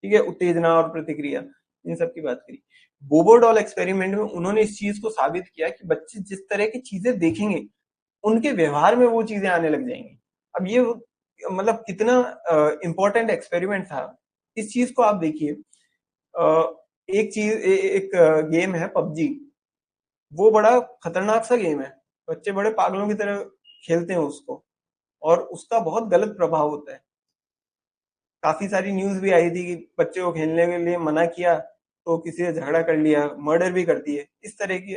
ठीक है, उत्तेजना और प्रतिक्रिया, इन सब की बात करी। बोबोडॉल एक्सपेरिमेंट में उन्होंने इस चीज को साबित किया कि बच्चे जिस तरह की चीजें देखेंगे उनके व्यवहार में वो चीजें आने लग जाएंगी। अब ये मतलब कितना इंपॉर्टेंट एक्सपेरिमेंट था, इस चीज को आप देखिए। एक चीज एक गेम है पबजी, वो बड़ा खतरनाक सा गेम है, बच्चे बड़े पागलों की तरह खेलते हैं उसको, और उसका बहुत गलत प्रभाव होता है। काफी सारी न्यूज भी आई थी कि बच्चे को खेलने के लिए मना किया तो किसी से झगड़ा कर लिया, मर्डर भी कर दिए, इस तरह की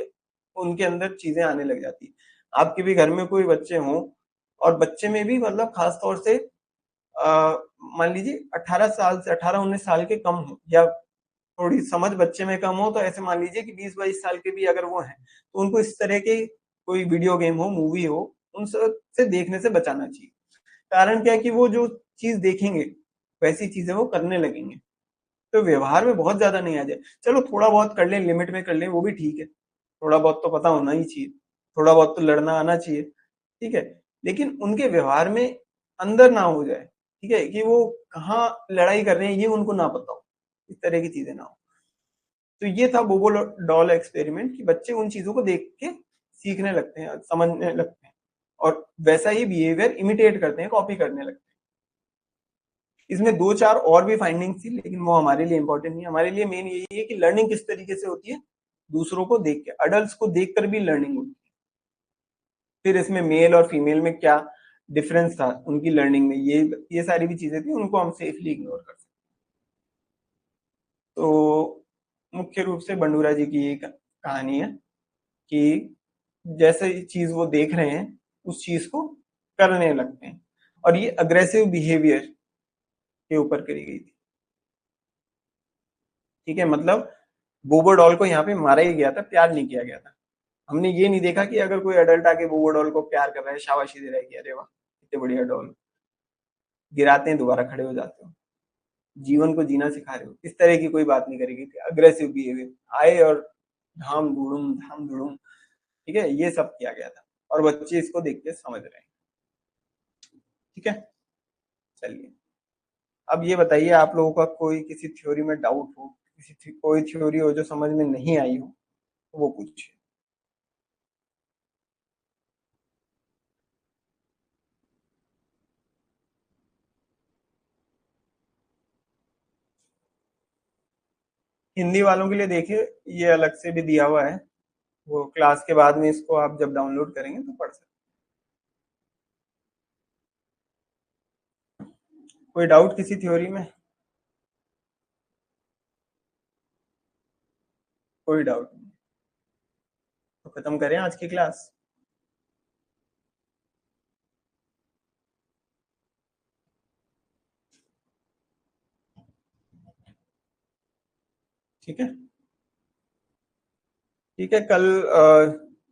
उनके अंदर चीजें आने लग जाती है। आपके भी घर में कोई बच्चे हों, और बच्चे में भी मतलब खास तौर से मान लीजिए 18 साल से 18-19 साल के कम हो, या थोड़ी समझ बच्चे में कम हो, तो ऐसे मान लीजिए कि 20-22 साल के भी अगर वो हैं, तो उनको इस तरह के कोई वीडियो गेम हो, मूवी हो, उन सब से देखने से बचाना चाहिए। कारण क्या है कि वो जो चीज देखेंगे वैसी चीजें वो करने लगेंगे, तो व्यवहार में बहुत ज्यादा नहीं आ जाए। चलो थोड़ा बहुत कर लें, लिमिट में कर लें, वो भी ठीक है, थोड़ा बहुत तो पता होना ही चाहिए, थोड़ा बहुत तो लड़ना आना चाहिए। ठीक है, लेकिन उनके व्यवहार में अंदर ना हो जाए, ठीक है, कि वो कहाँ लड़ाई कर रहे हैं ये उनको ना पता हो, इस तरह की चीजें ना हो। तो ये था बोबो डॉल एक्सपेरिमेंट, कि बच्चे उन चीजों को देख के सीखने लगते हैं, समझने लगते हैं, और वैसा ही बिहेवियर इमिटेट करते हैं, कॉपी करने लगते हैं। इसमें दो चार और भी फाइंडिंग्स थी, लेकिन वो हमारे लिए इंपॉर्टेंट नहीं। हमारे लिए मेन यही है कि लर्निंग किस तरीके से होती है, दूसरों को देख के, अडल्ट को देखकर भी लर्निंग होती है। फिर इसमें मेल और फीमेल में क्या डिफरेंस था उनकी लर्निंग में, ये सारी भी चीजें थी, उनको हम सेफली इग्नोर कर सकते तो मुख्य रूप से बंडूरा जी की एक कहानी है कि जैसे चीज वो देख रहे हैं उस चीज को करने लगते हैं, और ये अग्रेसिव बिहेवियर के ऊपर करी गई थी। ठीक है, मतलब बोबो डॉल को यहाँ पे मारा ही गया था, प्यार नहीं किया गया था। हमने ये नहीं देखा कि अगर कोई एडल्ट आके बोबो डॉल को प्यार कर रहा है, शाबाशी दे रहा है कि अरे वाह इतने बढ़िया डॉल, गिराते हैं दोबारा खड़े हो जाते हो, जीवन को जीना सिखा रहे हो, इस तरह की कोई बात नहीं करेगी। अग्रेसिव बिहेवियर आए और धाम धुड़ुम, ठीक है, ये सब किया गया था और बच्चे इसको देख के समझ रहे हैं। ठीक है, चलिए अब ये बताइए, आप लोगों का कोई किसी थ्योरी में डाउट हो, कोई थ्योरी हो जो समझ में नहीं आई हो, तो वो पूछिए। हिंदी वालों के लिए देखिए, ये अलग से भी दिया हुआ है, वो क्लास के बाद में इसको आप जब डाउनलोड करेंगे तो पढ़ सकते हैं। कोई डाउट किसी थ्योरी में? कोई डाउट नहीं? तो खत्म करें आज की क्लास। ठीक है, ठीक है, कल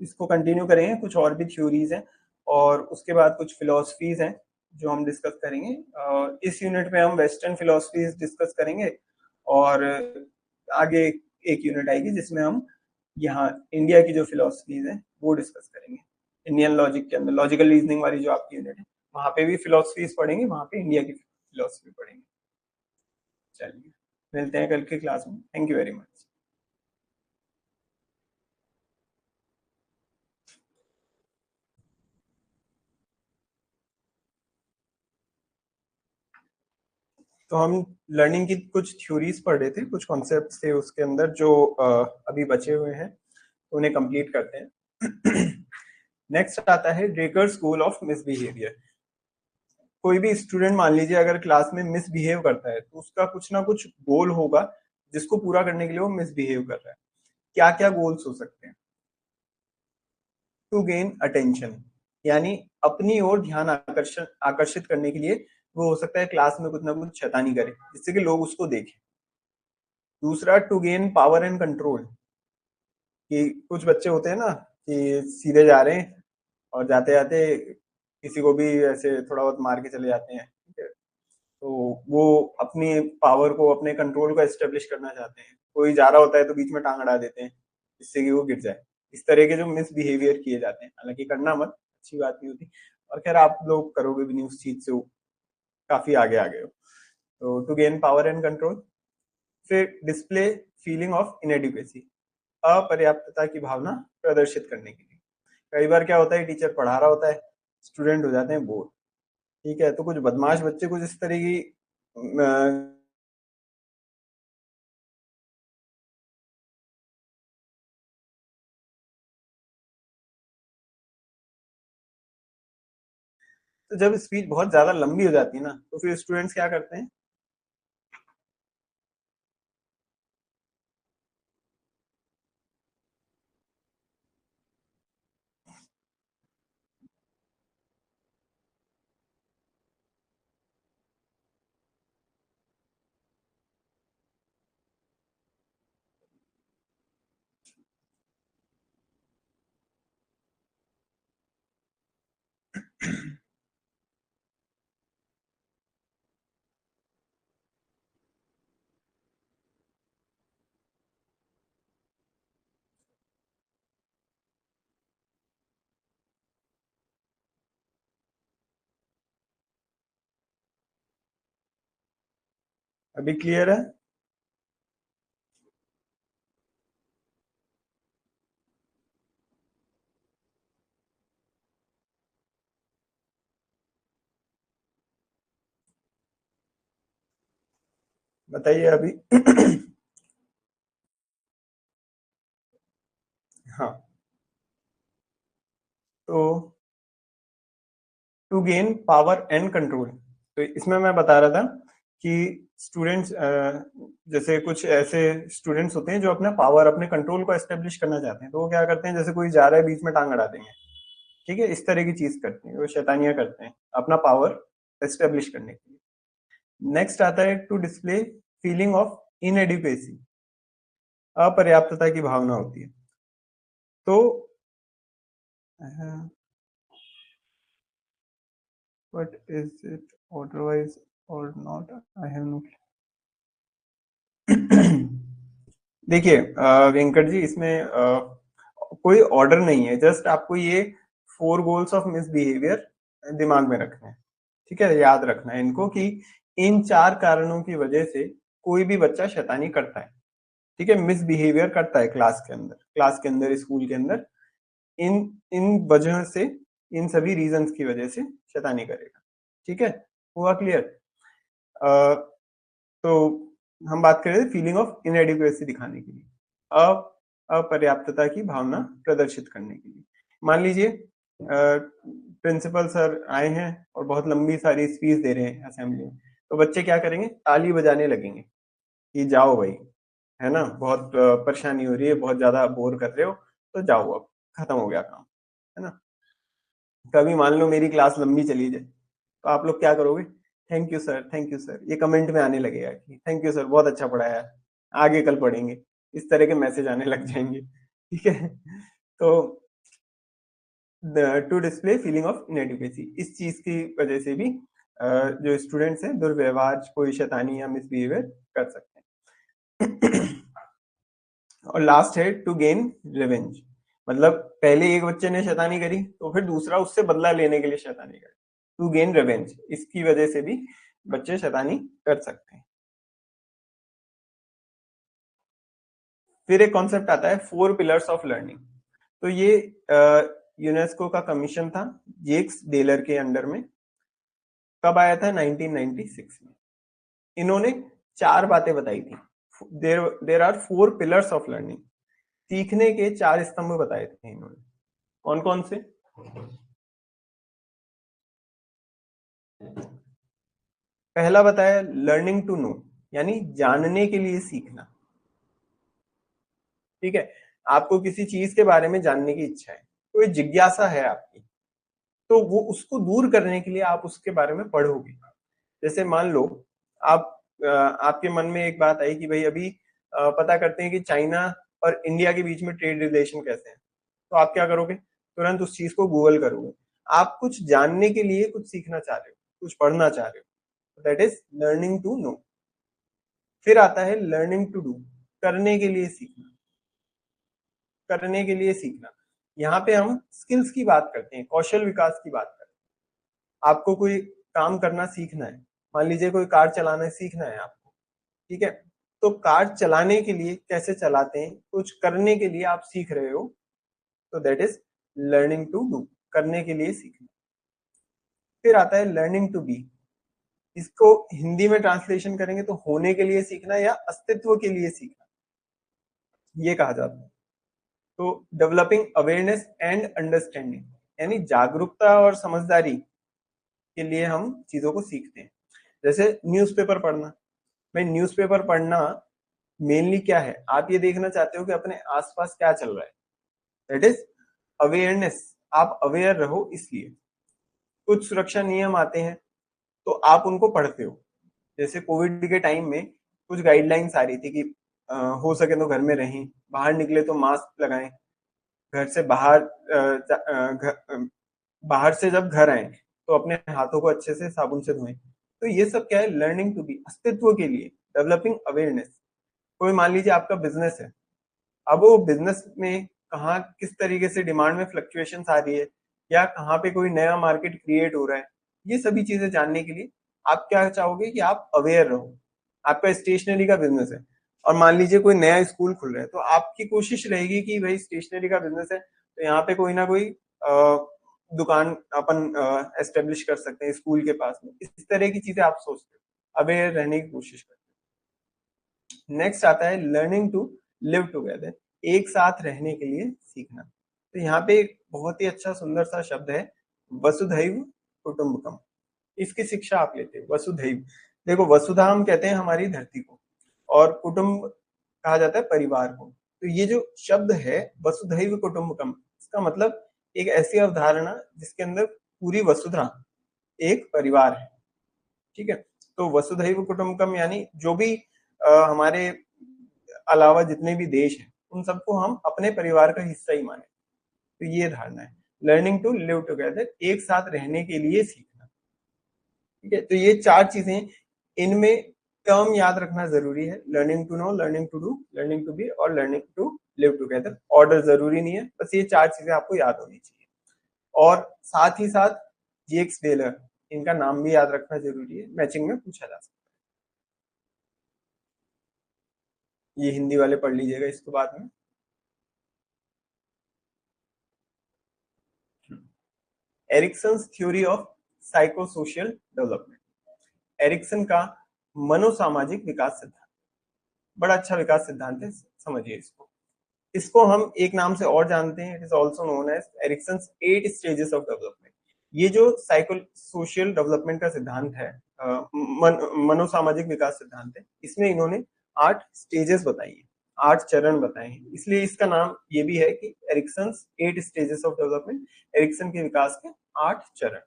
इसको कंटिन्यू करेंगे, कुछ और भी थ्योरीज हैं और उसके बाद कुछ फिलोसफीज हैं जो हम डिस्कस करेंगे। इस यूनिट में हम वेस्टर्न फिलोसफीज डिस्कस करेंगे और आगे एक यूनिट आएगी जिसमें हम यहाँ इंडिया की जो फिलोसफीज हैं वो डिस्कस करेंगे। इंडियन लॉजिक के अंदर लॉजिकल रीजनिंग वाली जो आपकी यूनिट है, वहाँ पे भी फिलोसफीज पढ़ेंगे, वहाँ पे इंडिया की फिलोसफी पढ़ेंगे। चलिए, मिलते हैं कल की क्लास में। Thank you very much. तो हम लर्निंग की कुछ थ्योरीज पढ़ रहे थे, कुछ कॉन्सेप्ट थे उसके अंदर जो अभी बचे हुए हैं, तो उन्हें कंप्लीट करते हैं। नेक्स्ट आता है ड्रेकर स्कूल ऑफ मिसबिहेवियर। कोई भी स्टूडेंट मान लीजिए अगर क्लास में मिसबिहेव करता है तो उसका कुछ ना कुछ गोल होगा जिसको पूरा करने के लिए वो मिसबिहेव कर रहा है। क्या क्या गोल्स हो सकते हैं? टू गेन अटेंशन, यानी अपनी ओर ध्यान आकर्षण आकर्षित करने के लिए वो हो सकता है क्लास में कुछ ना कुछ शैतानी करे जिससे कि लोग उसको देखें। दूसरा, to gain power and control, कि कुछ बच्चे होते हैं ना कि सीधे जा रहे हैं और जाते जाते किसी को भी ऐसे थोड़ा बहुत मार के चले जाते हैं। ठीक है, तो वो अपनी पावर को, अपने कंट्रोल को एस्टेब्लिश करना चाहते हैं, कोई जा रहा होता है तो बीच में टांग अड़ा देते हैं जिससे कि वो गिर जाए। इस तरह के जो मिसबिहेवियर किए जाते हैं, हालांकि करना मत, अच्छी बात नहीं होती, और खैर आप लोग करोगे भी नहीं उस चीज से, काफी आगे आ गए हो। तो to gain power and control. फिर डिस्प्ले फीलिंग ऑफ इनएडिक्वेसी, अपर्याप्तता की भावना प्रदर्शित करने के लिए। कई बार क्या होता है, टीचर पढ़ा रहा होता है, स्टूडेंट हो जाते हैं बोर। ठीक है, तो कुछ बदमाश बच्चे कुछ इस तरह की तो जब स्पीच बहुत ज्यादा लंबी हो जाती है ना, तो फिर स्टूडेंट्स क्या करते हैं? अभी क्लियर है? बताइए अभी। हाँ, तो to gain power and control, तो इसमें मैं बता रहा था कि स्टूडेंट्स जैसे कुछ ऐसे स्टूडेंट्स होते हैं जो अपना पावर, अपने कंट्रोल को एस्टेब्लिश करना चाहते हैं, तो वो क्या करते हैं, जैसे कोई जा रहा है बीच में टांग अड़ा देंगे, ठीक है, इस तरह की चीज करते हैं, वो शैतानियां करते हैं अपना पावर एस्टेब्लिश करने के लिए। नेक्स्ट आता है to display feeling of inadequacy, अपर्याप्तता की भावना होती है। तो what is it otherwise or not, I have no देखिए वेंकट जी, इसमें कोई ऑर्डर नहीं है, जस्ट आपको ये 4 गोल्स ऑफ मिसबिहेवियर दिमाग में रखना है, ठीक है, याद रखना है इनको कि इन 4 कारणों की वजह से कोई भी बच्चा शैतानी करता है, ठीक है, मिसबिहेवियर करता है क्लास के अंदर, स्कूल के अंदर, इन इन वजह से, इन सभी रीजंस की वजह से शैतानी करेगा, ठीक है, हुआ क्लियर। तो हम बात कर रहे थे फीलिंग ऑफ इनएडिक्वेसी दिखाने के लिए, अपर्याप्तता की भावना प्रदर्शित करने के लिए। मान लीजिए प्रिंसिपल सर आए हैं और बहुत लंबी सारी स्पीच दे रहे हैं असेंबली में, तो बच्चे क्या करेंगे, ताली बजाने लगेंगे कि जाओ भाई, है ना, बहुत परेशानी हो रही है, बहुत ज्यादा बोर कर रहे हो, तो जाओ अब खत्म हो गया काम, है ना। कभी मान लो मेरी क्लास लंबी चली जाए, तो आप लोग क्या करोगे, thank you sir, thank you sir, ये कमेंट में आने लगेगा कि थैंक यू सर, बहुत अच्छा पढ़ाया, आगे कल पढ़ेंगे, इस तरह के मैसेज आने लग जाएंगे, ठीक है। तो to display feeling of inadequacy, इस चीज की वजह से भी जो स्टूडेंट्स हैं दुर्व्यवहार, कोई शैतानी या मिसबिहेवियर कर सकते हैं। और लास्ट है टू गेन रिवेंज, मतलब पहले एक बच्चे ने शैतानी करी तो फिर दूसरा उससे बदला लेने के लिए शैतानी करी, टू गेन रिवेंज, इसकी वजह से भी बच्चे शैतानी कर सकते हैं। फिर एक कॉन्सेप्ट आता है 4 पिलर्स ऑफ लर्निंग, तो ये यूनेस्को का कमीशन था जेक्स डेलर के अंडर में, कब आया था, 1996 में। इन्होंने 4 बातें बताई थी, there are 4 pillars of learning, सीखने के 4 स्तंभ बताए थे इन्होंने, कौन कौन से। पहला बताया लर्निंग टू नो, यानी जानने के लिए सीखना, ठीक है, आपको किसी चीज के बारे में जानने की इच्छा है, कोई जिज्ञासा है आपकी, तो वो उसको दूर करने के लिए आप उसके बारे में पढ़ोगे। जैसे मान लो आप आपके मन में एक बात आई कि भाई अभी पता करते हैं कि चाइना और इंडिया के बीच में ट्रेड रिलेशन कैसे हैं, तो आप क्या करोगे, तुरंत उस चीज को गूगल करोगे, आप कुछ जानने के लिए कुछ सीखना चाह रहे हो, कुछ पढ़ना चाह रहे हो, that is learning to know. फिर आता है लर्निंग टू डू, करने के लिए सीखना, करने के लिए सीखना, यहाँ पे हम स्किल्स की बात करते हैं, कौशल विकास की बात करते हैं। आपको कोई काम करना सीखना है, मान लीजिए कोई कार चलाना सीखना है आपको, ठीक है, तो कार चलाने के लिए कैसे चलाते हैं, कुछ करने के लिए आप सीख रहे हो, तो that is learning to do, करने के लिए सीखना। फिर आता है लर्निंग टू बी, इसको हिंदी में ट्रांसलेशन करेंगे तो होने के लिए सीखना या अस्तित्व के लिए सीखना, ये कहा जाता है। तो डेवलपिंग अवेयरनेस एंड अंडरस्टैंडिंग, यानी जागरूकता और समझदारी के लिए हम चीजों को सीखते हैं। जैसे न्यूज़पेपर पढ़ना, भाई न्यूज़पेपर पढ़ना मेनली क्या है, आप ये देखना चाहते हो कि अपने आसपास क्या चल रहा है, दैट इज अवेयरनेस, आप अवेयर रहो, इसलिए कुछ सुरक्षा नियम आते हैं तो आप उनको पढ़ते हो। जैसे कोविड के टाइम में कुछ गाइडलाइंस आ रही थी कि हो सके तो घर में रहें, बाहर निकले तो मास्क लगाएं, घर से बाहर बाहर से जब घर आए तो अपने हाथों को अच्छे से साबुन से धोएं। तो ये सब क्या है, लर्निंग टू बी, अस्तित्व के लिए, डेवलपिंग अवेयरनेस। कोई मान लीजिए आपका बिजनेस है, अब वो बिजनेस में कहाँ किस तरीके से डिमांड में फ्लक्चुएशन आ रही है, या कहाँ पे कोई नया मार्केट क्रिएट हो रहा है, ये सभी चीजें जानने के लिए आप क्या चाहोगे कि आप अवेयर रहो। आपका स्टेशनरी का बिजनेस है और मान लीजिए कोई नया स्कूल खुल रहा है, तो आपकी कोशिश रहेगी कि भाई स्टेशनरी का बिजनेस है तो यहाँ पे कोई ना कोई दुकान अपन एस्टेब्लिश कर सकते हैं स्कूल के पास में, इस तरह की चीजें आप सोचते हो, अवेयर रहने की कोशिश करते हो। नेक्स्ट आता है लर्निंग टू लिव टुगेदर, एक साथ रहने के लिए सीखना। तो यहाँ पे एक बहुत ही अच्छा सुंदर सा शब्द है वसुधैव कुटुंबकम, इसकी शिक्षा आप लेते हो, वसुधैव, देखो, वसुधा हम कहते हैं हमारी धरती को, और कुटुंब कहा जाता है परिवार को। तो ये जो शब्द है वसुधैव कुटुंबकम, इसका मतलब एक ऐसी अवधारणा जिसके अंदर पूरी वसुधा एक परिवार है, ठीक है। तो वसुधैव कुटुंबकम यानी जो भी हमारे अलावा जितने भी देश हैं उन सबको हम अपने परिवार का हिस्सा ही माने। तो ये धारणा है, लर्निंग टू लिव टुगेदर, एक साथ रहने के लिए सीखना, ठीक है। तो ये चार चीजें, इनमें टर्म याद रखना जरूरी है, learning to know, learning to do, learning to be और learning to live together. Order जरूरी नहीं है, बस ये चार चीजें आपको याद होनी चाहिए। और साथ ही साथ जेक्स टेलर, इनका नाम भी याद रखना जरूरी है, मैचिंग में पूछा जा सकता है। ये हिंदी वाले पढ़ लीजिएगा इसके बाद में। Erikson's theory of psychosocial development, Erikson का मनोसामाजिक विकास सिद्धांत, बड़ा अच्छा विकास सिद्धांत है, समझिए इसको। इसको हम एक नाम से और जानते हैं, it is also known as Erikson's 8 stages of development. ये जो साइको सोशल डेवलपमेंट का सिद्धांत है, मनोसामाजिक विकास सिद्धांत है, इसमें इन्होंने 8 स्टेजेस बताई है, 8 चरण बताए हैं, इसलिए इसका नाम ये भी है कि Erikson's 8 stages of development, Erikson के विकास के 8 चरण।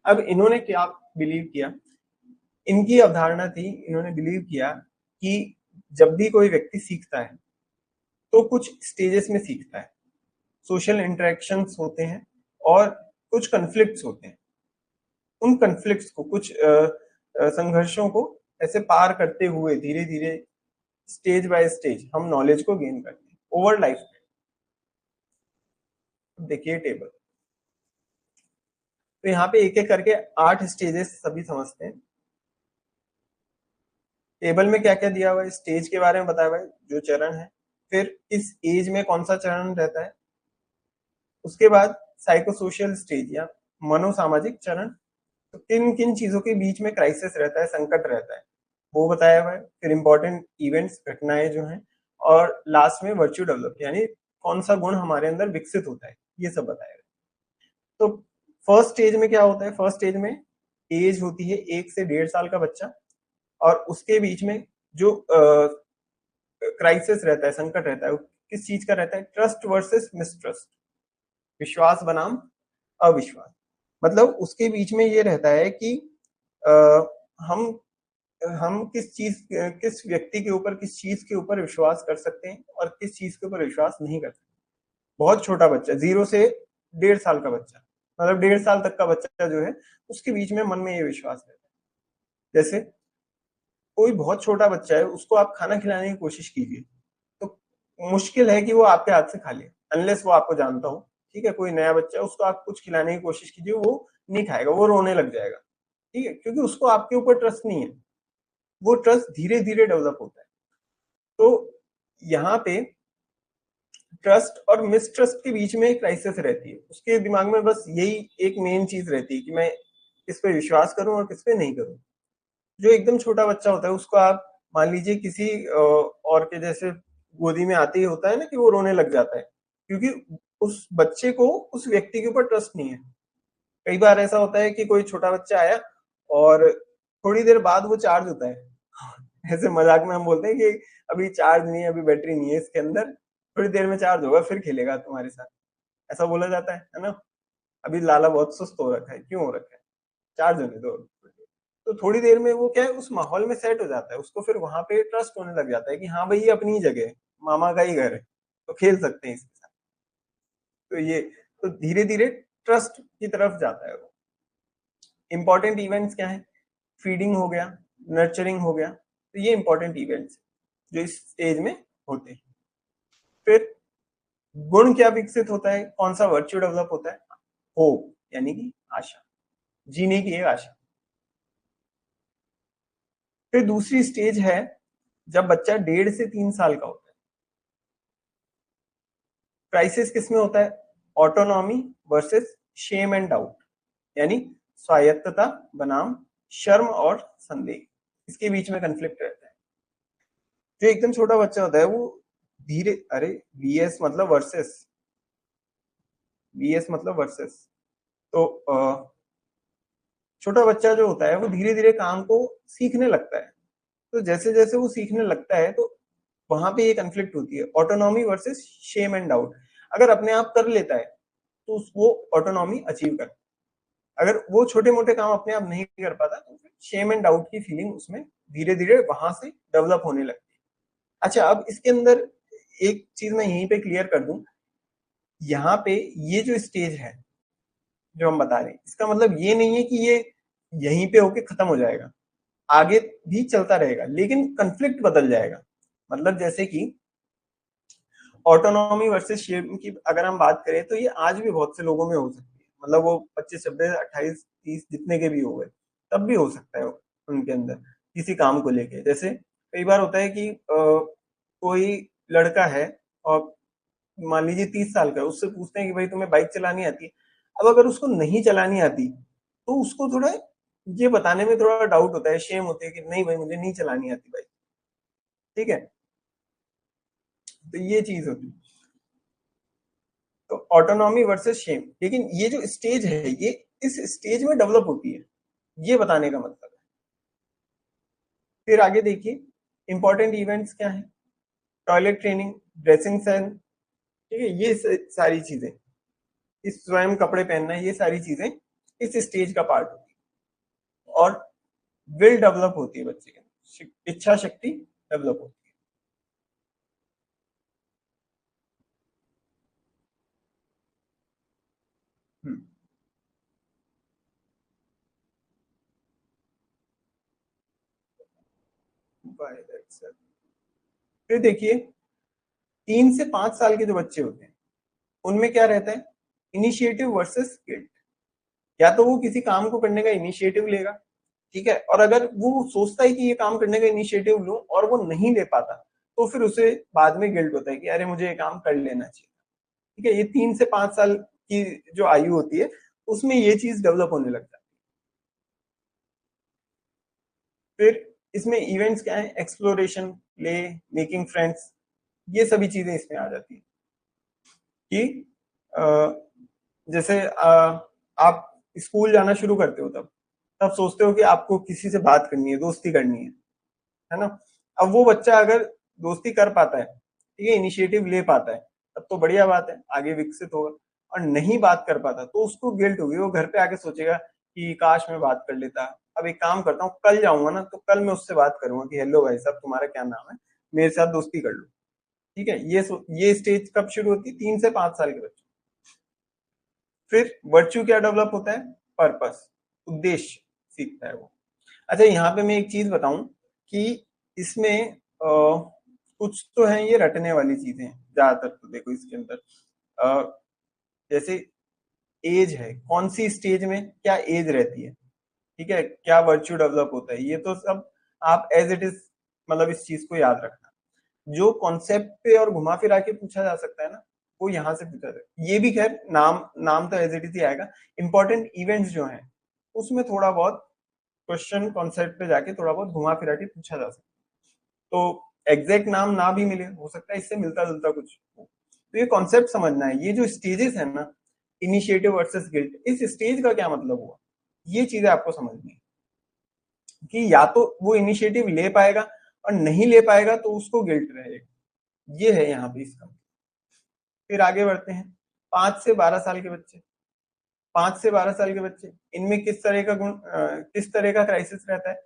अब इन्होंने क्या बिलीव किया, इनकी अवधारणा थी, इन्होंने बिलीव किया कि जब भी कोई व्यक्ति सीखता है तो कुछ स्टेजेस में सीखता है, सोशल इंटरेक्शंस होते हैं और कुछ कन्फ्लिक्ट्स होते हैं। उन कन्फ्लिक्ट्स को, कुछ संघर्षों को ऐसे पार करते हुए धीरे धीरे स्टेज बाय स्टेज हम नॉलेज को गेन करते हैं ओवर लाइफ में। देखिए टेबल, तो यहाँ पे एक एक करके 8 स्टेजेस सभी समझते हैं। टेबल में क्या क्या दिया हुआ है, स्टेज के बारे में बताया हुआ है, जो चरण है, फिर इस एज में कौन सा चरण रहता है, उसके बाद साइकोसोशियल स्टेज या मनोसामाजिक चरण, तो किन किन चीजों के बीच में क्राइसिस रहता है, संकट रहता है, वो बताया हुआ है। फिर इंपॉर्टेंट इवेंट्स, घटनाएं जो हैं, और लास्ट में वर्च्यू डेवलप यानी कौन सा गुण हमारे अंदर विकसित होता है, ये सब बताया हुआ है। तो फर्स्ट स्टेज में क्या होता है, फर्स्ट स्टेज में एज होती है 1 से 1.5 साल का बच्चा, और उसके बीच में जो क्राइसिस रहता है, संकट रहता है, वो किस चीज का रहता है, ट्रस्ट वर्सेस मिसट्रस्ट, विश्वास बनाम अविश्वास। मतलब उसके बीच में ये रहता है कि आ, हम हम किस व्यक्ति के ऊपर, किस चीज के ऊपर विश्वास कर सकते हैं और किस चीज के ऊपर विश्वास नहीं कर सकते। बहुत छोटा बच्चा, 0 से 1.5 साल का बच्चा, मतलब 1.5 साल तक का बच्चा जो है, उसके बीच में मन में ये विश्वास रहता है। जैसे कोई बहुत छोटा बच्चा है, उसको आप खाना खिलाने की कोशिश कीजिए, तो मुश्किल है कि वो आपके हाथ से खा ले, अनलेस वो आपको जानता हो, ठीक है। कोई नया बच्चा है, उसको आप कुछ खिलाने की कोशिश कीजिए, वो नहीं खाएगा, वो रोने लग जाएगा, ठीक है, क्योंकि उसको आपके ऊपर ट्रस्ट नहीं है। वो ट्रस्ट धीरे धीरे डेवलप होता है। तो यहाँ पे ट्रस्ट और मिसट्रस्ट के बीच में एक क्राइसिस रहती है, उसके दिमाग में बस यही एक मेन चीज रहती है कि मैं किस पे विश्वास करूं और किस पे नहीं करूं। जो एकदम छोटा बच्चा होता है, उसको आप मान लीजिए किसी और के जैसे गोदी में आते ही होता है ना कि वो रोने लग जाता है, क्योंकि उस बच्चे को उस व्यक्ति के ऊपर ट्रस्ट नहीं है। कई बार ऐसा होता है कि कोई छोटा बच्चा आया और थोड़ी देर बाद वो चार्ज होता है ऐसे मजाक में हम बोलते हैं कि अभी चार्ज नहीं है, अभी बैटरी नहीं है इसके अंदर, थोड़ी देर में चार्ज होगा फिर खेलेगा तुम्हारे साथ, ऐसा बोला जाता है ना। अभी लाला बहुत सुस्त हो रखा है, क्यों हो रखा है, चार्ज होने दो। तो थोड़ी देर में वो क्या है, उस माहौल में सेट हो जाता है, उसको फिर वहां पे ट्रस्ट होने लग जाता है कि हाँ भाई ये अपनी जगह है, मामा का ही घर है, तो खेल सकते हैं इसके साथ। तो ये, तो धीरे धीरे ट्रस्ट की तरफ जाता है वो। इंपॉर्टेंट इवेंट्स क्या है, फीडिंग हो गया, नर्चरिंग हो गया, तो ये इंपॉर्टेंट इवेंट्स जो इस स्टेज में होते हैं। फिर गुण क्या विकसित होता है, कौन सा वर्च्यू डेवलप होता है, होप यानी कि आशा, जीने की एक आशा। फिर दूसरी स्टेज है जब बच्चा 1.5 से 3 साल का होता है। क्राइसिस किसमें होता है, autonomy versus shame and doubt, यानी स्वायत्तता बनाम शर्म और संदेह, इसके बीच में कंफ्लिक्ट रहता है। जो एकदम छोटा बच्चा होता है वो धीरे, अरे वीएस मतलब वर्सेस, वीएस मतलब वर्सेस, तो छोटा बच्चा जो होता है वो धीरे धीरे काम को सीखने लगता है। तो जैसे जैसे वो सीखने लगता है तो वहां पे ये कन्फ्लिक्ट होती है, autonomy versus shame and doubt. अगर अपने आप कर लेता है तो वो ऑटोनॉमी अचीव कर, अगर वो छोटे मोटे काम अपने आप नहीं कर पाता तो शेम एंड डाउट की फीलिंग उसमें धीरे धीरे वहां से डेवलप होने लगती है। अच्छा, अब इसके अंदर एक चीज मैं यहीं पे क्लियर कर दूं, यहाँ पे ये जो स्टेज है जो हम बता रहे हैं, इसका मतलब ये नहीं है कि ये यहीं पे होके खत्म हो जाएगा, आगे भी चलता रहेगा, लेकिन कन्फ्लिक्ट बदल जाएगा। मतलब जैसे कि ऑटोनॉमी वर्सेस शेम की अगर हम बात करें तो ये आज भी बहुत से लोगों में हो सकती है, मतलब वो 25 26 28 30 जितने के भी हो गए तब भी हो सकता है उनके अंदर किसी काम को लेके। जैसे कई बार होता है कि कोई लड़का है और मान लीजिए 30 साल का है, उससे पूछते हैं कि भाई तुम्हें बाइक चलानी आती है। अब अगर उसको नहीं चलानी आती तो उसको थोड़ा ये बताने में थोड़ा डाउट होता है, शेम होती है कि नहीं भाई मुझे नहीं चलानी आती बाइक। ठीक है, तो ये चीज होती है। तो ऑटोनॉमी वर्सेस शेम, लेकिन ये जो स्टेज है ये इस स्टेज में डेवलप होती है, ये बताने का मतलब है। फिर आगे देखिए, इंपॉर्टेंट इवेंट्स क्या है, टॉयलेट ट्रेनिंग, ड्रेसिंग सेंस, ठीक है, ये सारी चीजें, इस स्वयं कपड़े पहनना, ये सारी चीजें इस स्टेज का पार्ट होती है। और विल डेवलप होती है बच्चे के अंदर, इच्छा शक्ति डेवलप होती है। फिर देखिए, 3 से 5 साल के जो बच्चे होते हैं उनमें क्या रहता है, इनिशिएटिव वर्सेस गिल्ट। या तो वो किसी काम को करने का इनिशिएटिव लेगा, ठीक है, और अगर वो सोचता है कि ये काम करने का इनिशिएटिव लूं और वो नहीं ले पाता तो फिर उसे बाद में गिल्ट होता है कि अरे मुझे ये काम कर लेना चाहिए। ठीक है, ये 3 से 5 साल की जो आयु होती है उसमें ये चीज डेवलप होने लगता है। फिर इसमें इवेंट्स क्या है, एक्सप्लोरेशन, प्ले, मेकिंग फ्रेंड्स, ये सभी चीजें इसमें आ जाती है। कि अ, जैसे आप स्कूल जाना शुरू करते हो तब तब सोचते हो कि आपको किसी से बात करनी है, दोस्ती करनी है ना। अब वो बच्चा अगर दोस्ती कर पाता है, ठीक है, इनिशिएटिव ले पाता है, तब तो बढ़िया बात है, आगे विकसित होगा। और नहीं बात कर पाता तो उसको गिल्ट होगी, वो घर पे आके सोचेगा कि काश मैं बात कर लेता। अब एक काम करता हूँ, कल जाऊंगा ना तो कल मैं उससे बात करूंगा कि हेलो भाई साहब तुम्हारा क्या नाम है, मेरे साथ दोस्ती कर लो। ठीक है, ये स्टेज कब शुरू होती है, 3 से 5 साल के बच्चे। फिर वर्च्यू क्या डेवलप होता है, पर्पस, उद्देश्य सीखता है वो। अच्छा, यहाँ पे मैं एक चीज बताऊं कि इसमें कुछ तो है ये रटने वाली चीजें ज्यादातर, तो देखो इसके अंदर जैसे एज है, कौन सी स्टेज में क्या एज रहती है, ठीक है, क्या वर्च्यू डेवलप होता है, ये तो सब आप एज इट इज, मतलब इस चीज को याद रखना। जो कॉन्सेप्ट पे और घुमा फिरा के पूछा जा सकता है ना, वो यहाँ से पूछा जाए, ये भी खैर नाम नाम तो एज इट इज ही आएगा। इंपॉर्टेंट इवेंट्स जो है उसमें थोड़ा बहुत क्वेश्चन कॉन्सेप्ट पे जाके थोड़ा बहुत घुमा फिरा के पूछा जा सकता है। तो एग्जैक्ट नाम ना भी मिले, हो सकता है इससे मिलता जुलता कुछ हो। तो ये कॉन्सेप्ट समझना है, ये जो स्टेजेस है ना, इनिशिएटिव वर्सेस गिल्ट, इस स्टेज का क्या मतलब हुआ, ये चीजें आपको समझनी है। कि या तो वो इनिशिएटिव ले पाएगा और नहीं ले पाएगा तो उसको गिल्ट रहेगा, ये है यहाँ पे इसका। फिर आगे बढ़ते हैं, 5 से 12 साल के बच्चे, 5 से 12 साल के बच्चे, इनमें किस तरह का क्राइसिस रहता है,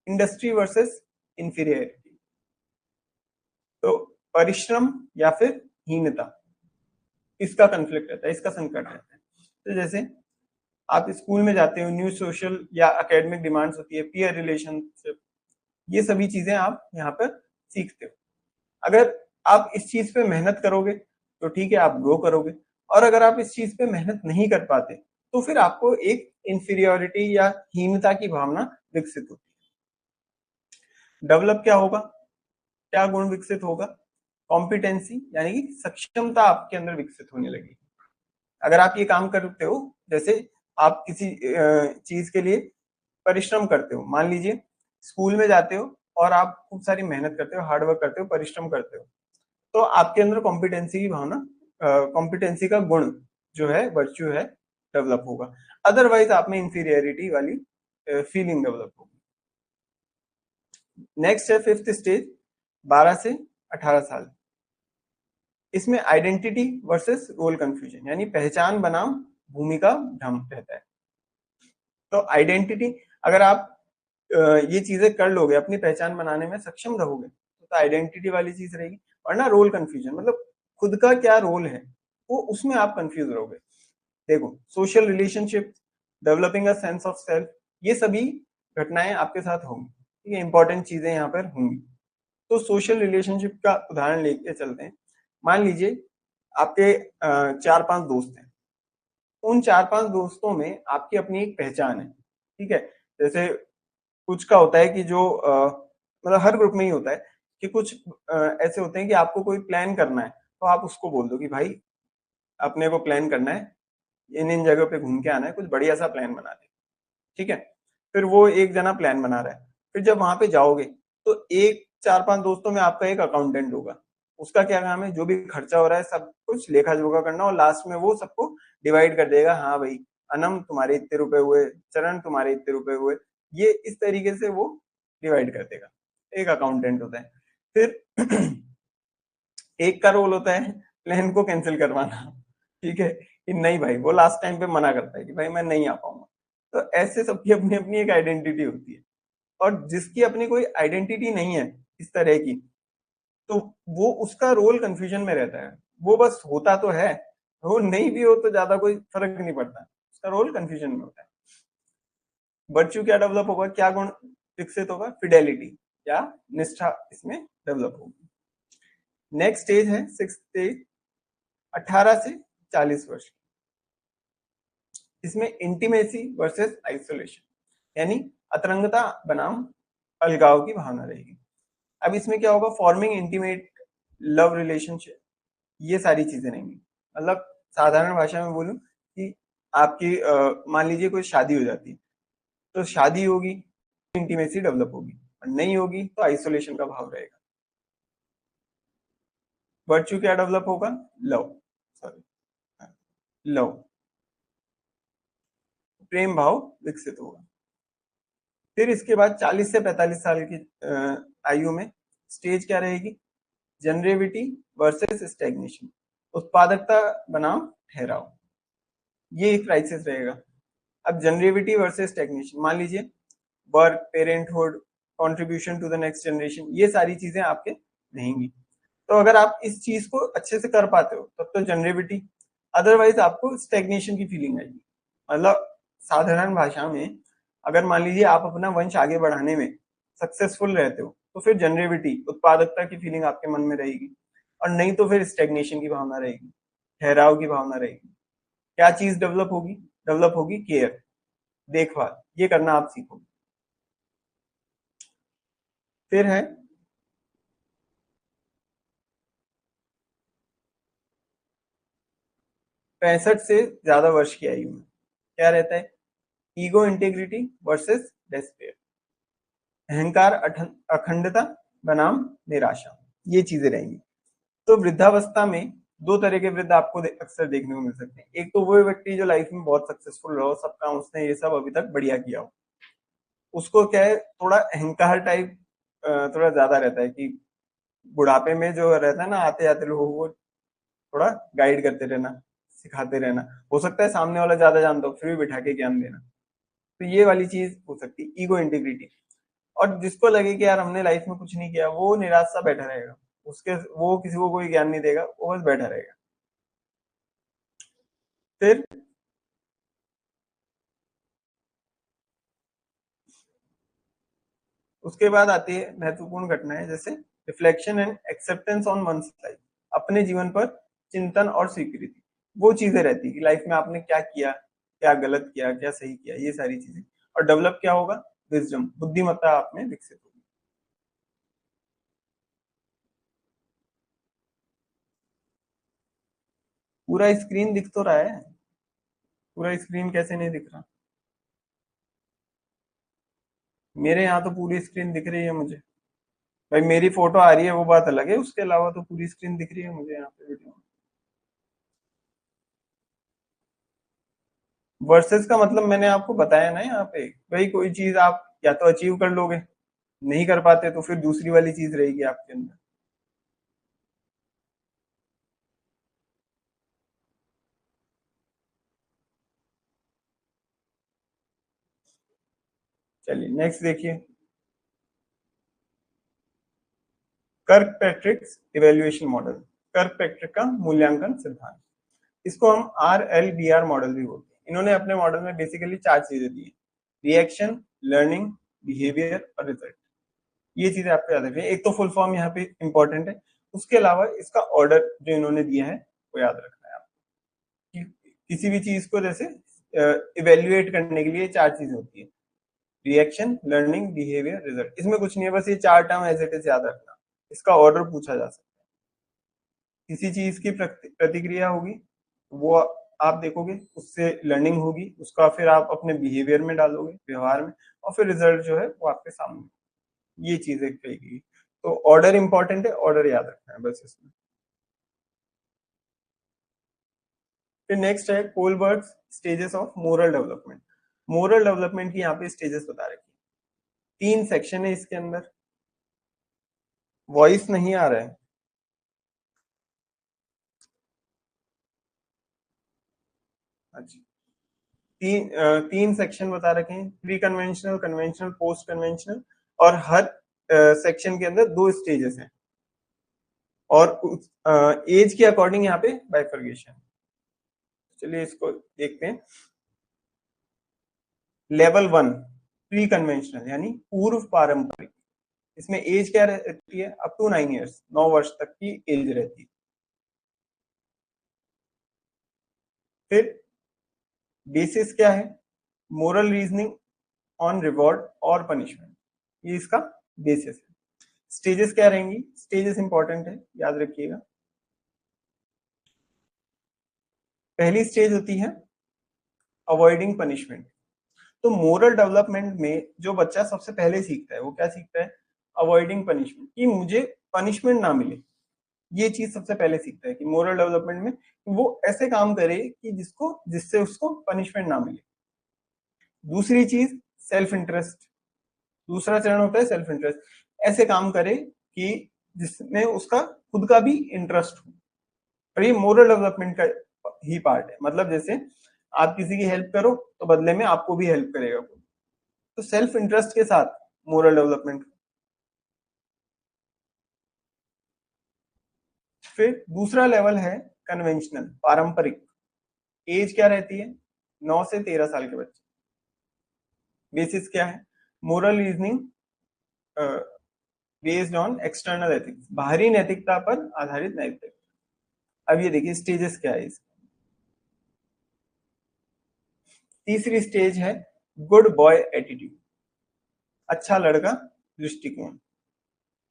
इंडस्ट्री वर्सेस इंफीरियरिटी। तो परिश्रम या फिर हीनता, इसका कंफ्लिक्ट रहता है, इसका संकट रहता है। तो जैसे आप स्कूल में जाते हो, न्यू सोशल या एकेडमिक डिमांड्स होती है, पीयर रिलेशनशिप, ये सभी चीजें आप यहाँ पर सीखते हो। अगर आप इस चीज पे मेहनत करोगे तो ठीक है, आप ग्रो करोगे। और अगर आप इस चीज पे मेहनत नहीं कर पाते तो फिर आपको एक इंफीरियोरिटी या हीनता की भावना विकसित होती है। डेवलप क्या होगा, क्या गुण विकसित होगा, कॉम्पिटेंसी यानी कि सक्षमता आपके अंदर विकसित होने लगेगी। अगर आप ये काम करते हो, जैसे आप किसी चीज के लिए परिश्रम करते हो, मान लीजिए स्कूल में जाते हो और आप खूब सारी मेहनत करते हो, हार्डवर्क करते हो, परिश्रम करते हो, तो आपके अंदर कॉम्पिटेंसी की भावना, कॉम्पिटेंसी का गुण जो है, वर्च्यू है, डेवलप होगा, अदरवाइज आप में इंफीरियरिटी वाली फीलिंग डेवलप होगी। नेक्स्ट है फिफ्थ स्टेज, 12 से 18 साल। इसमें आइडेंटिटी वर्सेस रोल कंफ्यूजन, यानी पहचान बनाम भूमिका भ्रम रहता है। तो आइडेंटिटी, अगर आप ये चीजें कर लोगे, अपनी पहचान बनाने में सक्षम रहोगे, तो आइडेंटिटी वाली चीज रहेगी। वरना रोल कंफ्यूजन, मतलब खुद का क्या रोल है वो उसमें आप कंफ्यूज रहोगे। देखो, social relationship, developing a sense of self, ये सभी घटनाएं आपके साथ होंगी, ठीक है, इंपॉर्टेंट चीजें यहाँ पर होंगी। तो सोशल रिलेशनशिप का उदाहरण लेके चलते हैं। मान लीजिए आपके 4-5 दोस्त हैं, उन 4-5 दोस्तों में आपकी अपनी एक पहचान है, ठीक है। जैसे कुछ का होता है कि जो मतलब हर ग्रुप में ही होता है कि कुछ ऐसे होते हैं कि आपको कोई प्लान करना है, तो आप उसको बोल दो कि भाई अपने को प्लान करना है, इन जगह पे घूम के आना है, कुछ बढ़िया सा प्लान बना दे, ठीक है। फिर वो एक जना प्लान बना रहा है, फिर जब वहां पे जाओगे तो एक 4-5 दोस्तों में आपका एक अकाउंटेंट होगा, उसका क्या काम है, जो भी खर्चा हो रहा है सब कुछ लेखा जोखा करना, और लास्ट में वो सबको डिवाइड कर देगा। हाँ भाई, अनम तुम्हारे इतने रुपए हुए, चरण तुम्हारे इतने रुपए हुए, ये इस तरीके से वो डिवाइड कर देगा। एक अकाउंटेंट होता है। फिर एक का रोल होता है प्लान को कैंसिल करवाना, ठीक है, कि नहीं भाई, वो लास्ट टाइम पे मना करता है कि भाई मैं नहीं आ पाऊंगा। तो ऐसे सबकी अपनी अपनी एक आइडेंटिटी होती है, और जिसकी अपनी कोई आइडेंटिटी नहीं है इस तरह की, तो वो उसका रोल कंफ्यूजन में रहता है। वो बस होता तो है, वो नहीं भी हो तो ज्यादा कोई फर्क नहीं पड़ता, उसका रोल कंफ्यूजन में होता है। वर्च्यू क्या डेवलप होगा, क्या गुण विकसित होगा, फिडेलिटी या निष्ठा इसमें डेवलप होगी। नेक्स्ट स्टेज है सिक्स स्टेज, 18 से 40 वर्ष। इसमें इंटीमेसी वर्सेस आइसोलेशन, यानी अतरंगता बनाम अलगाव की भावना रहेगी। अब इसमें क्या होगा, फॉर्मिंग इंटीमेट लव रिलेशनशिप, ये सारी चीजें रहेंगी। मतलब साधारण भाषा में बोलूं कि आपकी मान लीजिए कोई शादी हो जाती है, तो शादी होगी, इंटीमेसी डेवलप होगी, और नहीं होगी तो आइसोलेशन का भाव रहेगा। वर्च्यू क्या डेवलप होगा, लव, सॉरी, लव, प्रेम भाव विकसित होगा। फिर इसके बाद 40 से 45 साल की आयु में स्टेज क्या रहेगी, जनरेविटी वर्सेस स्टैग्नेशन, उत्पादकता बनाम ठहराव, ये एक क्राइसिस रहेगा। अब जनरेविटी वर्सेस स्टैग्नेशन, मान लीजिए work, parenthood, contribution to the next generation, ये सारी चीजें आपके रहेंगी। तो अगर आप इस चीज को अच्छे से कर पाते हो तब तो जनरेविटी, अदरवाइज आपको स्टैग्नेशन की फीलिंग आएगी। मतलब साधारण भाषा में, अगर मान लीजिए आप अपना वंश आगे बढ़ाने में सक्सेसफुल रहते हो तो फिर जनरेविटी, उत्पादकता की फीलिंग आपके मन में रहेगी, और नहीं तो फिर स्टेग्नेशन की भावना रहेगी, ठहराव की भावना रहेगी। क्या चीज डेवलप होगी, डेवलप होगी केयर, देखभाल, ये करना आप सीखोगे। फिर है 65 से ज्यादा वर्ष की आयु में क्या रहता है, ईगो इंटेग्रिटी वर्सेस डेस्पेयर, अहंकार अखंडता बनाम निराशा, ये चीजें रहेंगी। तो वृद्धावस्था में दो तरह के वृद्ध आपको अक्सर देखने को मिल सकते हैं। एक तो वो व्यक्ति जो लाइफ में बहुत सक्सेसफुल रहो, सब काम उसने ये सब अभी तक बढ़िया किया हो, उसको क्या है, थोड़ा अहंकार टाइप थोड़ा ज्यादा रहता है कि बुढ़ापे में जो रहता है ना, आते आते लोगों को थोड़ा गाइड करते रहना, सिखाते रहना। हो सकता है सामने वाला ज्यादा जानता हो, फिर भी बिठा के ज्ञान देना। तो ये वाली चीज हो सकती है, ईगो इंटीग्रिटी। और जिसको लगे कि यार हमने लाइफ में कुछ नहीं किया, वो निराश सा बैठा रहेगा, उसके वो किसी को कोई ज्ञान नहीं देगा, वो बस बैठा रहेगा। फिर उसके बाद आती है महत्वपूर्ण घटनाएं, जैसे reflection and acceptance on one's life, अपने जीवन पर चिंतन और स्वीकृति। वो चीजें रहती है कि लाइफ में आपने क्या किया, क्या गलत किया, क्या सही किया, ये सारी चीजें। और डेवलप क्या होगा, विजडम, बुद्धिमत्ता आप में विकसित होगी। पूरा स्क्रीन दिख तो रहा है, पूरा स्क्रीन कैसे नहीं दिख रहा, मेरे यहाँ तो पूरी स्क्रीन दिख रही है मुझे। भाई मेरी फोटो आ रही है वो बात अलग है, उसके अलावा तो पूरी स्क्रीन दिख रही है मुझे यहाँ पे वीडियो में। वर्सेस का मतलब मैंने आपको बताया ना यहाँ पे, भाई कोई चीज आप या तो अचीव कर लोगे, नहीं कर पाते तो फिर दूसरी वाली चीज रहेगी आपके अंदर। चलिए नेक्स्ट देखिए, कर्कपैट्रिक इवेल्युएशन मॉडल, कर्कपैट्रिक का मूल्यांकन सिद्धांत, इसको हम RLBR मॉडल भी बोलते हैं। इन्होंने अपने मॉडल में बेसिकली चार चीजें दी है, रिएक्शन, लर्निंग, बिहेवियर और रिजल्ट। ये चीजें आपको याद रखनी है। एक तो फुल फॉर्म यहाँ पे इंपॉर्टेंट है, उसके अलावा इसका ऑर्डर जो इन्होंने दिया है वो याद रखना है आपको, कि किसी भी चीज को जैसे इवेल्युएट करने के लिए चार चीजें होती है, रिएक्शन, लर्निंग, बिहेवियर, रिजल्ट। इसमें कुछ नहीं है, बस ये चार टर्म एज इट इज याद रखना, इसका ऑर्डर पूछा जा सकता है। किसी चीज की प्रतिक्रिया होगी, वो आप देखोगे, उससे लर्निंग होगी, उसका फिर आप अपने बिहेवियर में डालोगे, व्यवहार में, और फिर रिजल्ट जो है वो आपके सामने, ये चीजें कहेगी। तो ऑर्डर इंपॉर्टेंट है, ऑर्डर याद रखना है बस इसमें। फिर नेक्स्ट है Kohlberg stages of moral development. Moral development की यहाँ पे स्टेजेस बता रखी है, 3 सेक्शन है इसके अंदर। वॉइस नहीं आ रहा है? अच्छा, 3 सेक्शन बता रखे हैं, pre conventional, conventional, post conventional, और हर सेक्शन के अंदर 2 स्टेजेस हैं, और एज के अकॉर्डिंग यहाँ पे बाइफर्गेशन। चलिए इसको देखते हैं। लेवल 1 प्री कन्वेंशनल यानी पूर्व पारंपरिक, इसमें एज क्या रहती है, अप टू 9 ईयर्स, 9 वर्ष तक की एज रहती है। फिर बेसिस क्या है, मोरल रीजनिंग ऑन रिवॉर्ड और पनिशमेंट, ये इसका बेसिस है। स्टेजेस क्या रहेंगी, स्टेजेस इंपॉर्टेंट है, याद रखिएगा। पहली स्टेज होती है अवॉइडिंग पनिशमेंट। तो मोरल डेवलपमेंट में जो बच्चा सबसे पहले सीखता है वो क्या सीखता है, अवॉइडिंग पनिशमेंट, कि मुझे पनिशमेंट ना मिले। ये चीज सबसे पहले सीखता है कि मोरल डेवलपमेंट में वो ऐसे काम करे कि जिससे उसको पनिशमेंट ना मिले। दूसरी चीज सेल्फ इंटरेस्ट, दूसरा चरण होता है सेल्फ इंटरेस्ट, ऐसे काम करे कि जिसमें उसका खुद का भी इंटरेस्ट हो। और ये मोरल डेवलपमेंट का ही पार्ट है, मतलब जैसे आप किसी की हेल्प करो तो बदले में आपको भी हेल्प करेगा कोई, तो सेल्फ इंटरेस्ट के साथ मोरल डेवलपमेंट। फिर दूसरा लेवल है कन्वेंशनल, पारंपरिक। एज क्या रहती है, 9 से 13 साल के बच्चे। बेसिस क्या है, moral reasoning based on external ethics, बाहरी नैतिकता पर आधारित नैतिक। अब ये देखिए स्टेजेस क्या है इसके। तीसरी स्टेज है गुड बॉय एटीट्यूड, अच्छा लड़का दृष्टिकोण।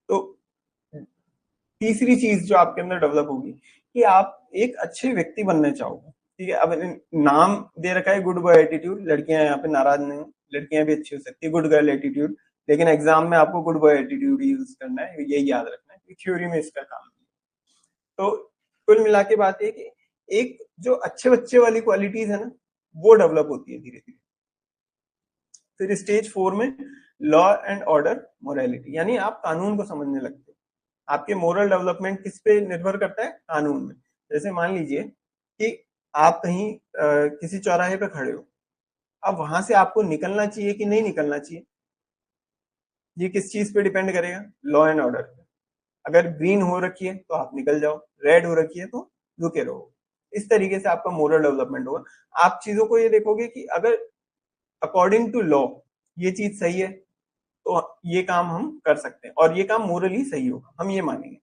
तो तीसरी चीज जो आपके अंदर डेवलप होगी कि आप एक अच्छे व्यक्ति बनना चाहोगे, ठीक है। अब नाम दे रखा है गुड बॉय एटीट्यूड, लड़कियां यहाँ पे नाराज नहीं, लड़कियां भी अच्छी हो सकती है, गुड गर्ल एटीट्यूड, लेकिन एग्जाम में आपको गुड बॉय एटीट्यूड यूज करना है, यही याद रखना है, थ्योरी में इसका काम है। तो कुल मिला के बात है कि एक जो अच्छे बच्चे वाली क्वालिटीज है ना, वो डेवलप होती है धीरे धीरे। फिर स्टेज 4 में लॉ एंड ऑर्डर मोरालिटी, यानी आप कानून को समझने लगते हो। आपके मोरल डेवलपमेंट किस पे निर्भर करता है, कानून में। जैसे मान लीजिए कि आप कहीं किसी चौराहे पे खड़े हो, अब वहां से आपको निकलना चाहिए कि नहीं निकलना चाहिए, ये किस चीज पे डिपेंड करेगा, लॉ एंड ऑर्डर पे। अगर ग्रीन हो रखी है तो आप निकल जाओ, रेड हो रखी है तो रुके रहो। इस तरीके से आपका मोरल डेवलपमेंट होगा। आप चीजों को ये देखोगे कि अगर अकॉर्डिंग टू लॉ ये चीज सही है तो ये काम हम कर सकते हैं, और ये काम मोरली सही होगा, हम ये मानेंगे।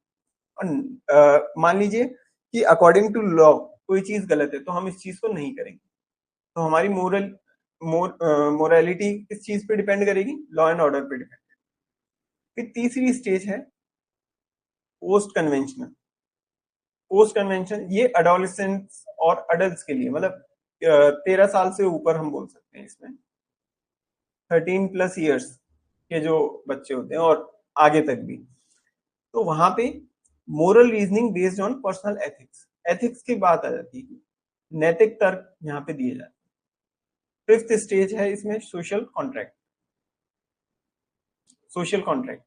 और मान लीजिए कि अकॉर्डिंग टू लॉ कोई चीज गलत है तो हम इस चीज को नहीं करेंगे। तो हमारी मोरालिटी किस चीज पे डिपेंड करेगी, लॉ एंड ऑर्डर पे डिपेंड। फिर तीसरी स्टेज है पोस्ट कन्वेंशनल। पोस्ट कन्वेंशन ये अडोलेसेंट्स और अडल्ट के लिए, मतलब 13 साल से ऊपर हम बोल सकते हैं इसमें, 13+ ईयर्स के जो बच्चे होते हैं और आगे तक भी। तो वहां पे moral reasoning based on personal ethics, ethics की बात आ जाती है, नैतिक तर्क यहाँ पे दिए जाते हैं। फिफ्थ स्टेज है इसमें सोशल कॉन्ट्रैक्ट, सोशल कॉन्ट्रैक्ट।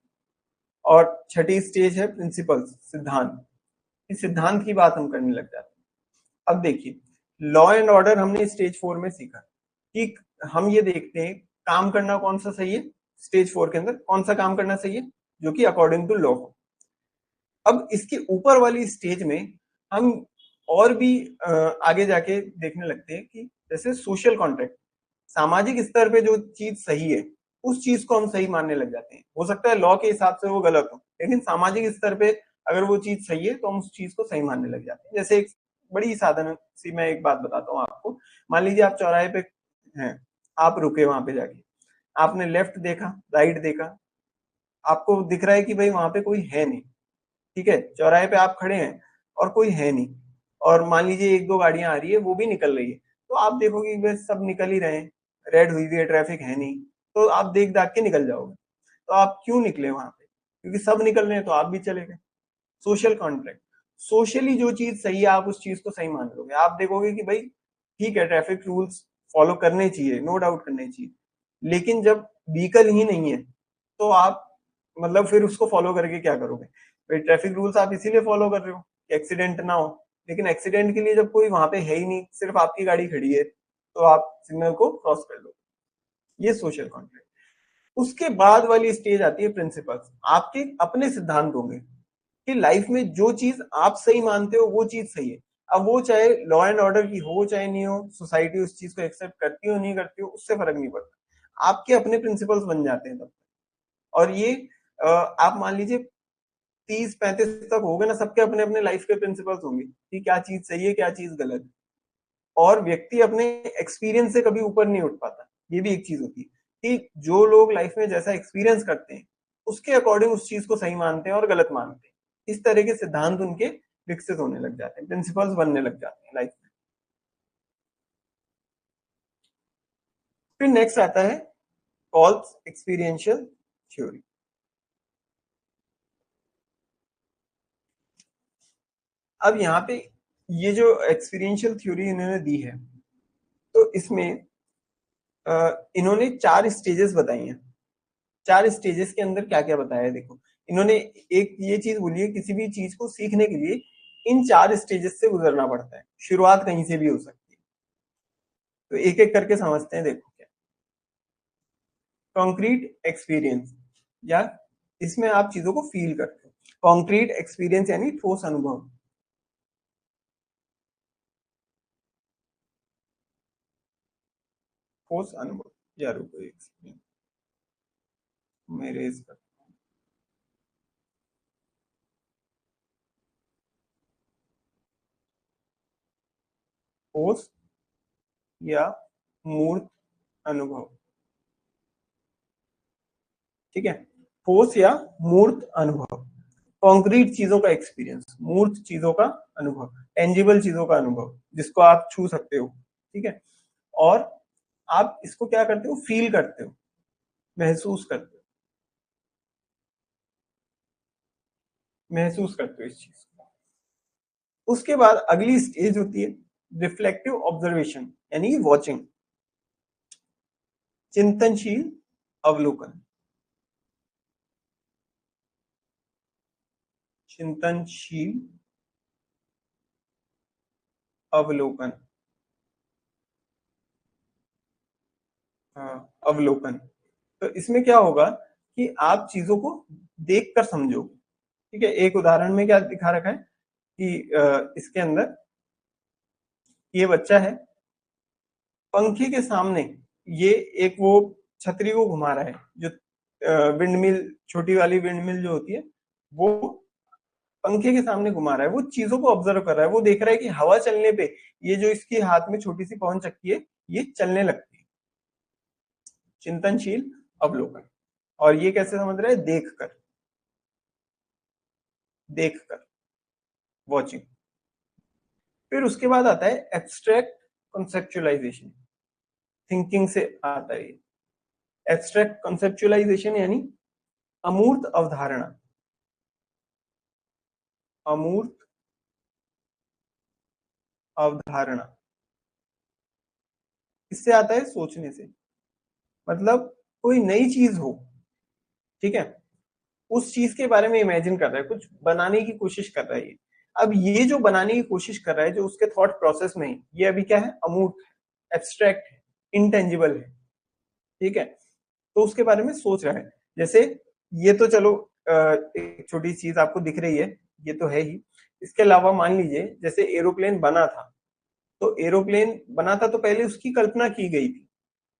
और छठी स्टेज है प्रिंसिपल्स, सिद्धांत। इस सिद्धांत की बात हम करने लग जाते हैं। अब देखिए, लॉ एंड ऑर्डर हमने स्टेज 4 में सीखा कि हम ये देखते हैं काम करना कौन सा सही है, स्टेज 4 के अंदर कौन सा काम करना सही है जो कि अकॉर्डिंग टू लॉ हो। अब इसके ऊपर वाली स्टेज में हम और भी आगे जाके देखने लगते हैं कि जैसे सोशल कॉन्ट्रैक्ट, सामाजिक स्तर पे जो चीज सही है उस चीज को हम सही मानने लग जाते हैं। हो सकता है लॉ के हिसाब से वो गलत हो, लेकिन सामाजिक स्तर पे अगर वो चीज सही है तो हम उस चीज को सही मानने लग जाते हैं। जैसे एक बड़ी साधारण सी मैं एक बात बताता हूँ आपको। मान लीजिए आप चौराहे पे हैं, आप रुके वहां पे जाके, आपने लेफ्ट देखा, राइट देखा, आपको दिख रहा है कि भाई वहां पे कोई है नहीं, ठीक है, चौराहे पे आप खड़े हैं और कोई है नहीं, और मान लीजिए एक दो गाड़ियां आ रही है वो भी निकल रही है, तो आप देखोगे कि बस सब निकल ही रहे हैं, रेड हुई हुई है, ट्रैफिक है नहीं, तो आप देख दाख के निकल जाओगे। तो आप क्यों निकले वहां पे? क्योंकि सब निकल रहे हैं तो आप भी चले गए। सोशल कॉन्ट्रैक्ट, सोशली जो चीज सही है आप उस चीज को सही मान लोगे। आप देखोगे कि भाई ठीक है, ट्रैफिक रूल्स फॉलो करने चाहिए, नो डाउट करने चाहिए, लेकिन जब व्हीकल ही नहीं है तो आप मतलब फिर उसको फॉलो करके क्या करोगे? भाई ट्रैफिक रूल्स आप इसीलिए फॉलो कर रहे हो कि एक्सीडेंट ना हो, लेकिन एक्सीडेंट के लिए जब कोई वहां पे है ही नहीं, सिर्फ आपकी गाड़ी खड़ी है, तो आप सिग्नल को क्रॉस कर लो। ये सोशल कॉन्ट्रैक्ट। उसके बाद वाली स्टेज आती है प्रिंसिपल्स, आपके अपने सिद्धांत होंगे कि लाइफ में जो चीज आप सही मानते हो वो चीज सही है। अब वो चाहे लॉ एंड ऑर्डर की हो चाहे नहीं हो, सोसाइटी उस चीज को एक्सेप्ट करती हो नहीं करती हो, उससे फर्क नहीं पड़ता, आपके अपने प्रिंसिपल्स बन जाते हैं तब। और ये आप मान लीजिए 30-35 तक हो गए ना, सबके अपने अपने लाइफ के प्रिंसिपल्स होंगे कि क्या चीज सही है क्या चीज गलत है। और व्यक्ति अपने एक्सपीरियंस से कभी ऊपर नहीं उठ पाता, ये भी एक चीज होती है कि जो लोग लाइफ में जैसा एक्सपीरियंस करते हैं उसके अकॉर्डिंग उस चीज को सही मानते हैं और गलत मानते हैं। इस तरह के सिद्धांत उनके विकसित होने लग जाते हैं, प्रिंसिपल्स बनने लग जाते हैं लाइफ में। फिर नेक्स्ट आता है कॉल्स एक्सपीरियंशियल थ्योरी। अब यहाँ पे ये जो एक्सपीरियंशियल थ्योरी इन्होंने दी है, तो इसमें इन्होंने 4 स्टेजेस बताई हैं। 4 स्टेजेस के अंदर क्या क्या बताया है देखो। इन्होंने एक ये चीज बोली है, किसी भी चीज को सीखने के लिए इन 4 स्टेजेस से गुजरना पड़ता है, शुरुआत कहीं से भी हो सकती है। तो एक एक करके समझते हैं, देखो क्या। कॉन्क्रीट एक्सपीरियंस, या इसमें आप चीजों को फील करते हो। कॉन्क्रीट एक्सपीरियंस यानी ठोस अनुभव। ठोस अनुभव, या रुको एक सेकंड, मेरे इस पर ठोस या मूर्त अनुभव, ठीक है, ठोस या मूर्त अनुभव। कॉन्क्रीट चीजों का एक्सपीरियंस, मूर्त चीजों का अनुभव, टेंजिबल चीजों का अनुभव जिसको आप छू सकते हो, ठीक है। और आप इसको क्या करते हो, फील करते हो, महसूस करते हो, महसूस करते हो इस चीज को। उसके बाद अगली स्टेज होती है रिफ्लेक्टिव ऑब्जर्वेशन यानी वॉचिंग, चिंतनशील अवलोकन, चिंतनशील अवलोकन, अवलोकन। तो इसमें क्या होगा कि आप चीजों को देख कर समझोगे, ठीक है। एक उदाहरण में क्या दिखा रखा है कि इसके अंदर ये बच्चा है, पंखे के सामने ये एक वो छतरी को घुमा रहा है, जो विंड मिल, छोटी वाली विंड मिल जो होती है, वो पंखे के सामने घुमा रहा है। वो चीजों को ऑब्जर्व कर रहा है, वो देख रहा है कि हवा चलने पे ये जो इसके हाथ में छोटी सी पवन चक्की है ये चलने लगती है। चिंतनशील अवलोकन। और ये कैसे समझ रहा है? देख कर, देख कर, वॉचिंग। फिर उसके बाद आता है एब्स्ट्रैक्ट कॉन्सेप्चुअलाइजेशन, थिंकिंग से आता है। एब्स्ट्रैक्ट कॉन्सेप्चुअलाइजेशन यानी अमूर्त अवधारणा, अमूर्त अवधारणा। इससे आता है सोचने से, मतलब कोई नई चीज हो, ठीक है, उस चीज के बारे में इमेजिन कर रहा है, कुछ बनाने की कोशिश कर रहा है ये। अब ये जो बनाने की कोशिश कर रहा है, जो उसके थॉट प्रोसेस में है, ये अभी क्या है, अमूर्त, एब्स्ट्रैक्ट है, इंटेंजिबल है, ठीक है। तो उसके बारे में सोच रहा है। जैसे ये तो चलो एक छोटी चीज आपको दिख रही है, ये तो है ही। इसके अलावा मान लीजिए जैसे एरोप्लेन बना था, तो एरोप्लेन बना था तो पहले उसकी कल्पना की गई थी।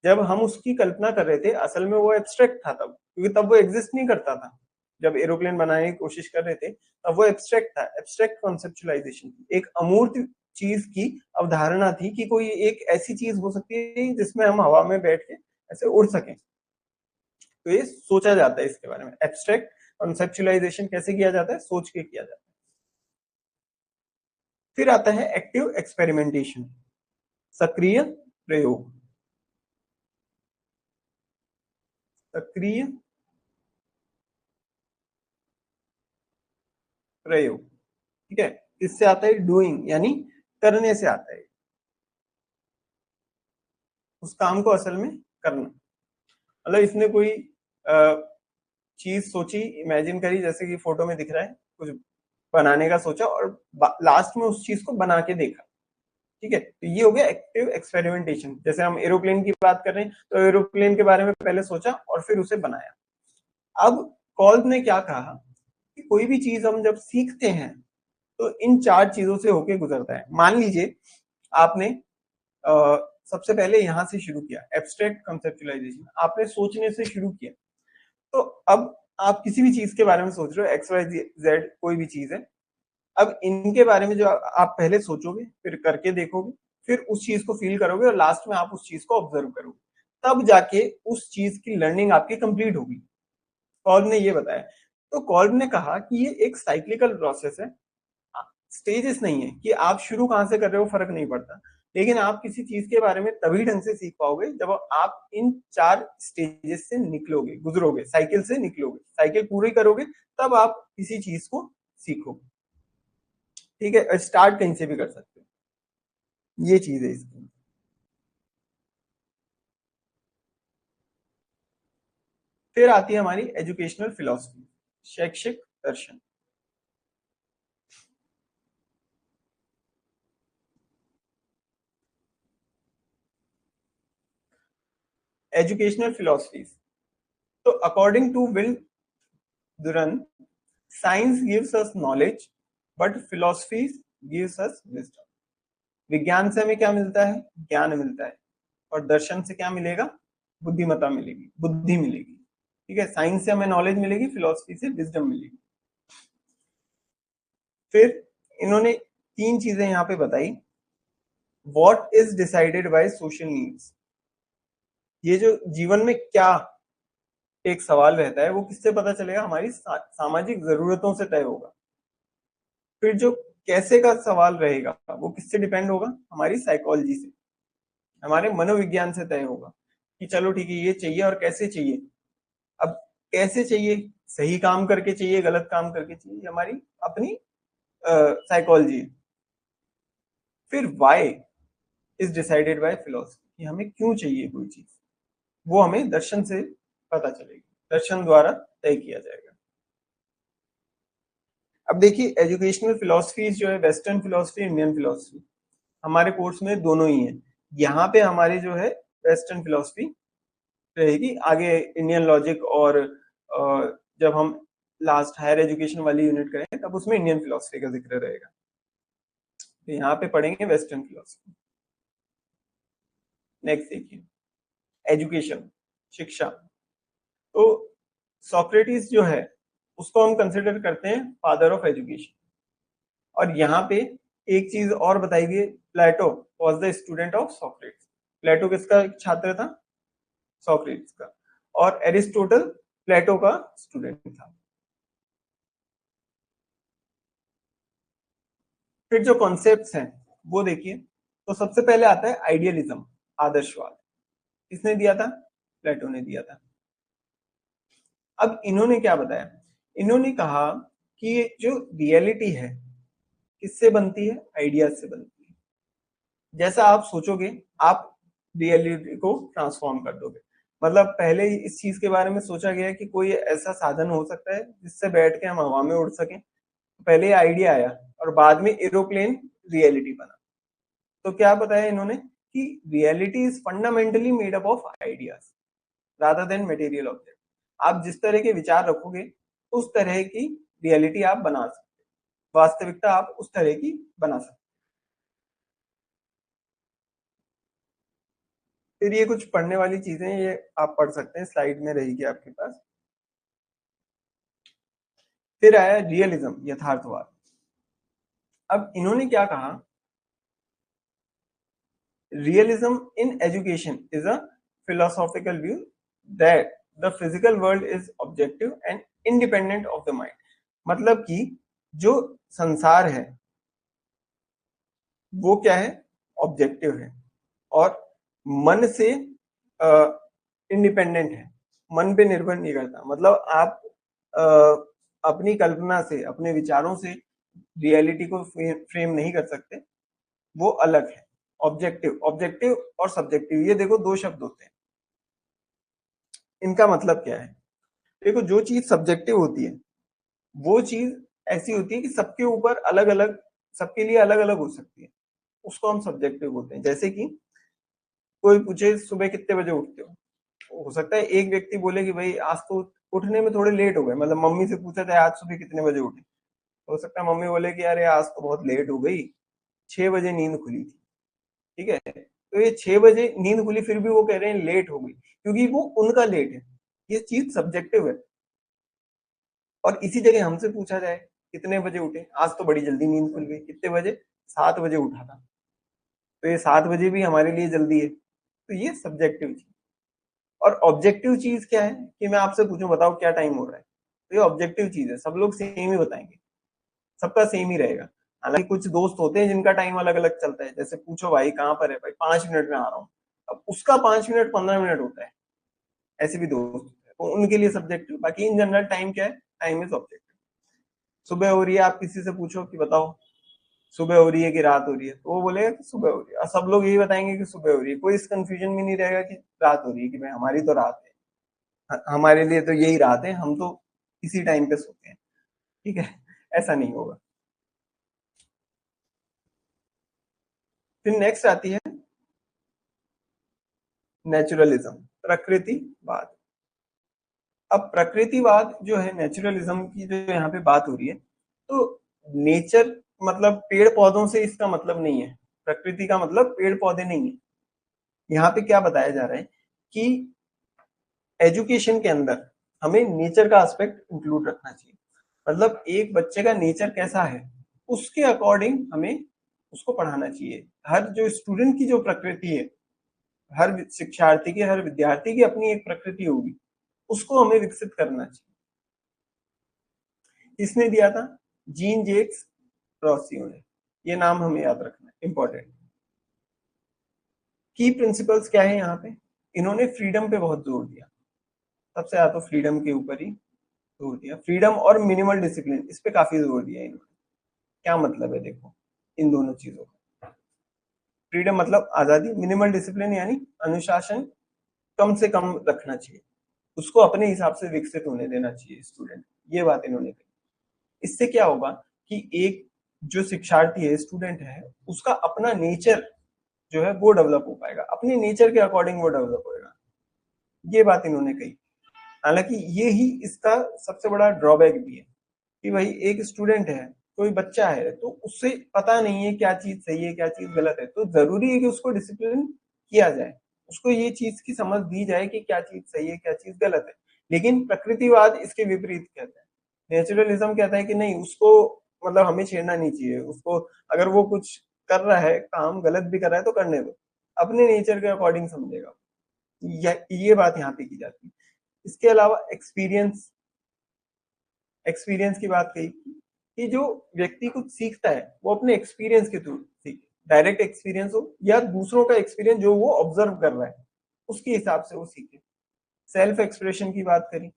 जब हम उसकी कल्पना कर रहे थे, असल में वो एब्स्ट्रैक्ट था तब, क्योंकि तब वो एग्जिस्ट नहीं करता था। जब एरोप्लेन बनाने की कोशिश कर रहे थे तब वो एब्स्ट्रैक्ट था, एब्स्ट्रैक्ट कॉन्सेप्चुलाइजेशन, एक अमूर्त चीज की अवधारणा थी कि कोई एक ऐसी चीज हो सकती है जिसमें हम हवा में बैठ के ऐसे उड़ सकें। तो ये सोचा जाता है इसके बारे में, एब्स्ट्रैक्ट कॉन्सेप्चुलाइजेशन कैसे किया जाता है, सोच के किया जाता है। फिर आता है एक्टिव एक्सपेरिमेंटेशन, सक्रिय प्रयोग। सक्रिय प्रयोग, ठीक है। इससे आता है डूइंग, यानी करने से आता है, उस काम को असल में करना। मतलब इसने कोई चीज सोची, इमेजिन करी, जैसे कि फोटो में दिख रहा है, कुछ बनाने का सोचा और लास्ट में उस चीज को बना के देखा, ठीक है। तो ये हो गया एक्टिव एक्सपेरिमेंटेशन। जैसे हम एरोप्लेन की बात कर रहे हैं, तो एरोप्लेन के बारे में पहले सोचा और फिर उसे बनाया। अब कॉल्ब ने क्या कहा कि कोई भी चीज हम जब सीखते हैं तो इन चार चीजों से होके गुजरता है। मान लीजिए आपने सबसे पहले यहां से शुरू किया, एब्स्ट्रैक्ट कंसेप्चुलाइजेशन, आपने सोचने से शुरू किया। तो अब आप किसी भी चीज के बारे में सोच रहे हो, एक्स वाई जेड कोई भी चीज है, अब इनके बारे में जो आप पहले सोचोगे, फिर करके देखोगे, फिर उस चीज को फील करोगे और लास्ट में आप उस चीज को ऑब्जर्व करोगे, तब जाके उस चीज की लर्निंग आपकी कंप्लीट होगी। कॉल्ब ने ये बताया। तो कॉल्ब ने कहा कि ये एक साइक्लिकल प्रोसेस है, स्टेजेस नहीं है कि आप शुरू कहां से कर रहे हो फर्क नहीं पड़ता, लेकिन आप किसी चीज के बारे में तभी ढंग से सीख पाओगे जब आप इन चार स्टेजेस से निकलोगे, गुजरोगे, साइकिल से निकलोगे, साइकिल पूरी करोगे, तब आप किसी चीज को सीखोगे, ठीक है। स्टार्ट कहीं से भी कर सकते हो, ये चीज है इसकी। फिर आती है हमारी एजुकेशनल फिलॉसफी, शैक्षिक दर्शन। एजुकेशनल फिलॉसफीज, तो according to Will Durant, science gives us knowledge but philosophy gives us wisdom. विज्ञान से हमें क्या मिलता है, ज्ञान मिलता है, और दर्शन से क्या मिलेगा, बुद्धिमत्ता मिलेगी, बुद्धि मिलेगी, ठीक है। साइंस से हमें नॉलेज मिलेगी, फिलॉसफी से विजडम मिलेगी। फिर इन्होंने तीन चीजें यहाँ पे बताई। What is decided by social needs, ये जो जीवन में क्या एक सवाल रहता है वो किससे पता चलेगा, हमारी सामाजिक जरूरतों से तय होगा। फिर जो कैसे का सवाल रहेगा वो किससे डिपेंड होगा, हमारी साइकोलॉजी से, हमारे मनोविज्ञान से तय होगा कि चलो ठीक है ये चाहिए और कैसे चाहिए। अब कैसे चाहिए, सही काम करके चाहिए, गलत काम करके चाहिए, हमारी अपनी साइकोलॉजी। फिर why is decided by philosophy, कि हमें क्यों चाहिए कोई चीज, वो हमें दर्शन से पता चलेगी, दर्शन द्वारा तय किया जाएगा। अब देखिए एजुकेशनल फिलोसफी जो है, वेस्टर्न फिलोसफी, इंडियन फिलोसफी, हमारे कोर्स में दोनों ही है। यहाँ पे हमारे जो है वेस्टर्न फिलोसफी रहेगी, आगे इंडियन लॉजिक और जब हम लास्ट हायर एजुकेशन वाली यूनिट करें तब उसमें इंडियन फिलोसफी का जिक्र रहेगा। तो यहाँ पे पढ़ेंगे वेस्टर्न फिलोसफी। नेक्स्ट देखिए, एजुकेशन, शिक्षा। तो सोक्रेटिस जो है उसको हम कंसिडर करते हैं फादर ऑफ एजुकेशन। और यहाँ पे एक चीज और बताई गई, Plato was the student of Socrates. Plato किसका छात्र था, सोक्रेटिस का। और एरिस्टोटल प्लेटो का स्टूडेंट था। फिर जो कॉन्सेप्ट्स हैं वो देखिए, तो सबसे पहले आता है आइडियलिज्म, आदर्शवाद। किसने दिया था, प्लेटो ने दिया था। अब इन्होंने क्या बताया, इन्होंने कहा कि जो रियलिटी है किससे बनती है, आइडियाज से बनती है। जैसा आप सोचोगे, आप रियलिटी को ट्रांसफॉर्म कर दोगे। मतलब पहले इस चीज के बारे में सोचा गया कि कोई ऐसा साधन हो सकता है जिससे बैठ के हम हवा में उड़ सकें। पहले ये आइडिया आया और बाद में एरोप्लेन रियलिटी बना। तो क्या बताया इन्होंने कि reality is fundamentally made up of ideas rather than material object. आप जिस तरह के विचार रखोगे उस तरह की रियलिटी आप बना सकते, वास्तविकता आप उस तरह की बना सकते। फिर ये कुछ पढ़ने वाली चीजें, ये आप पढ़ सकते हैं, स्लाइड में रहेगी आपके पास। फिर आया रियलिज्म, यथार्थवाद। अब इन्होंने क्या कहा, realism in education is a philosophical view that the physical world is objective and independent of the mind। मतलब कि जो संसार है वो क्या है, ऑब्जेक्टिव है और मन से इंडिपेंडेंट है, मन पे निर्भर नहीं करता। मतलब आप अपनी कल्पना से, अपने विचारों से रियलिटी को फ्रेम नहीं कर सकते, वो अलग है। ऑब्जेक्टिव, ऑब्जेक्टिव और सब्जेक्टिव, ये देखो दो शब्द होते हैं, इनका मतलब क्या है। देखो जो चीज सब्जेक्टिव होती है वो चीज ऐसी होती है कि सबके ऊपर अलग अलग, सबके लिए अलग अलग हो सकती है, उसको हम सब्जेक्टिव बोलते हैं। जैसे कि कोई पूछे सुबह कितने बजे उठते हो सकता है एक व्यक्ति बोले कि भाई आज तो उठने में थोड़े लेट हो गए, मतलब मम्मी से पूछा था आज सुबह कितने बजे उठे, हो सकता है मम्मी बोले कि अरे आज तो बहुत लेट हो गई, 6 बजे नींद खुली थी। ठीक है, तो ये 6 बजे नींद खुली, फिर भी वो कह रहे हैं लेट हो गई, क्योंकि वो उनका लेट है, ये चीज सब्जेक्टिव है। और इसी जगह हमसे पूछा जाए कितने बजे उठे, आज तो बड़ी जल्दी नींद खुल गई, कितने बजे, 7 बजे उठा था, तो ये 7 बजे भी हमारे लिए जल्दी है, तो ये सब्जेक्टिव चीज। और ऑब्जेक्टिव चीज क्या है कि मैं आपसे पूछूं बताओ क्या टाइम हो रहा है, तो ये ऑब्जेक्टिव चीज है, सब लोग सेम ही बताएंगे, सबका सेम ही रहेगा। हालांकि कुछ दोस्त होते हैं जिनका टाइम अलग अलग चलता है, जैसे पूछो भाई कहाँ पर है, भाई 5 मिनट में आ रहा हूँ, अब उसका 5 मिनट 15 मिनट होता है, ऐसे भी दोस्त होते हैं, तो उनके लिए सब्जेक्टिव। बाकी इन जनरल टाइम क्या है, टाइम इज ऑब्जेक्टिव। सुबह हो रही है, आप किसी से पूछो कि बताओ सुबह हो रही है कि रात हो रही है, तो वो बोलेगा कि सुबह हो रही है, और सब लोग यही बताएंगे कि सुबह हो रही है, कोई इस कंफ्यूजन में नहीं रहेगा कि रात हो रही है, कि भाई हमारी तो रात है, हमारे लिए तो यही रात है, हम तो इसी टाइम पे सोते हैं। ठीक है, ऐसा नहीं होगा। फिर नेक्स्ट आती है नेचुरलिज्म, प्रकृतिवाद। अब प्रकृतिवाद जो है, नेचुरलिज्म की जो यहाँ पे बात हो रही है, तो नेचर मतलब पेड़ पौधों से इसका मतलब नहीं है, प्रकृति का मतलब पेड़ पौधे नहीं है। यहाँ पे क्या बताया जा रहा है कि एजुकेशन के अंदर हमें नेचर का एस्पेक्ट इंक्लूड रखना चाहिए। मतलब एक बच्चे का नेचर कैसा है उसके अकॉर्डिंग हमें उसको पढ़ाना चाहिए। हर जो स्टूडेंट की जो प्रकृति है, हर शिक्षार्थी की, हर विद्यार्थी की अपनी एक प्रकृति होगी, उसको हमें विकसित करना चाहिए। किसने दिया था, जीन जेक्स रॉसियो ने, ये नाम हमें याद रखना है, इंपॉर्टेंट। की प्रिंसिपल्स क्या है यहाँ पे, इन्होंने फ्रीडम पे बहुत जोर दिया, सबसे ज्यादा तो फ्रीडम के ऊपर ही जोर दिया, फ्रीडम और मिनिमल डिसिप्लिन, इस पे काफी जोर दिया इन्होंने। क्या मतलब है देखो इन दोनों चीजों का, फ्रीडम मतलब आजादी, मिनिमल डिसिप्लिन यानी अनुशासन कम से कम रखना चाहिए, उसको अपने हिसाब से विकसित होने देना चाहिए स्टूडेंट, ये बात इन्होंने कही। इससे क्या होगा कि एक जो शिक्षार्थी है, स्टूडेंट है, उसका अपना नेचर जो है वो डेवलप हो पाएगा, अपने नेचर के अकॉर्डिंग वो डेवलप होएगा, ये बात इन्होंने कही। हालांकि ये ही इसका सबसे बड़ा ड्रॉबैक भी है कि भाई एक स्टूडेंट है, कोई बच्चा है, तो उससे पता नहीं है क्या चीज सही है क्या चीज गलत है, तो जरूरी है कि उसको डिसिप्लिन किया जाए, उसको ये चीज की समझ दी जाए कि क्या चीज सही है क्या चीज गलत है। लेकिन प्रकृतिवाद इसके विपरीत कहता है, नेचुरलिज्म कहता है कि नहीं, उसको मतलब हमें छेड़ना नहीं चाहिए उसको, अगर वो कुछ कर रहा है काम गलत भी कर रहा है तो करने दो, अपने नेचर के अकॉर्डिंग समझेगा, ये बात यहाँ पे की जाती है। इसके अलावा एक्सपीरियंस, एक्सपीरियंस की बात कही कि जो व्यक्ति कुछ सीखता है वो अपने एक्सपीरियंस के थ्रू सीखे, डायरेक्ट एक्सपीरियंस हो या दूसरों का एक्सपीरियंस जो वो ऑब्जर्व कर रहा है उसके हिसाब से वो सीखे। सेल्फ एक्सप्रेशन की बात करी,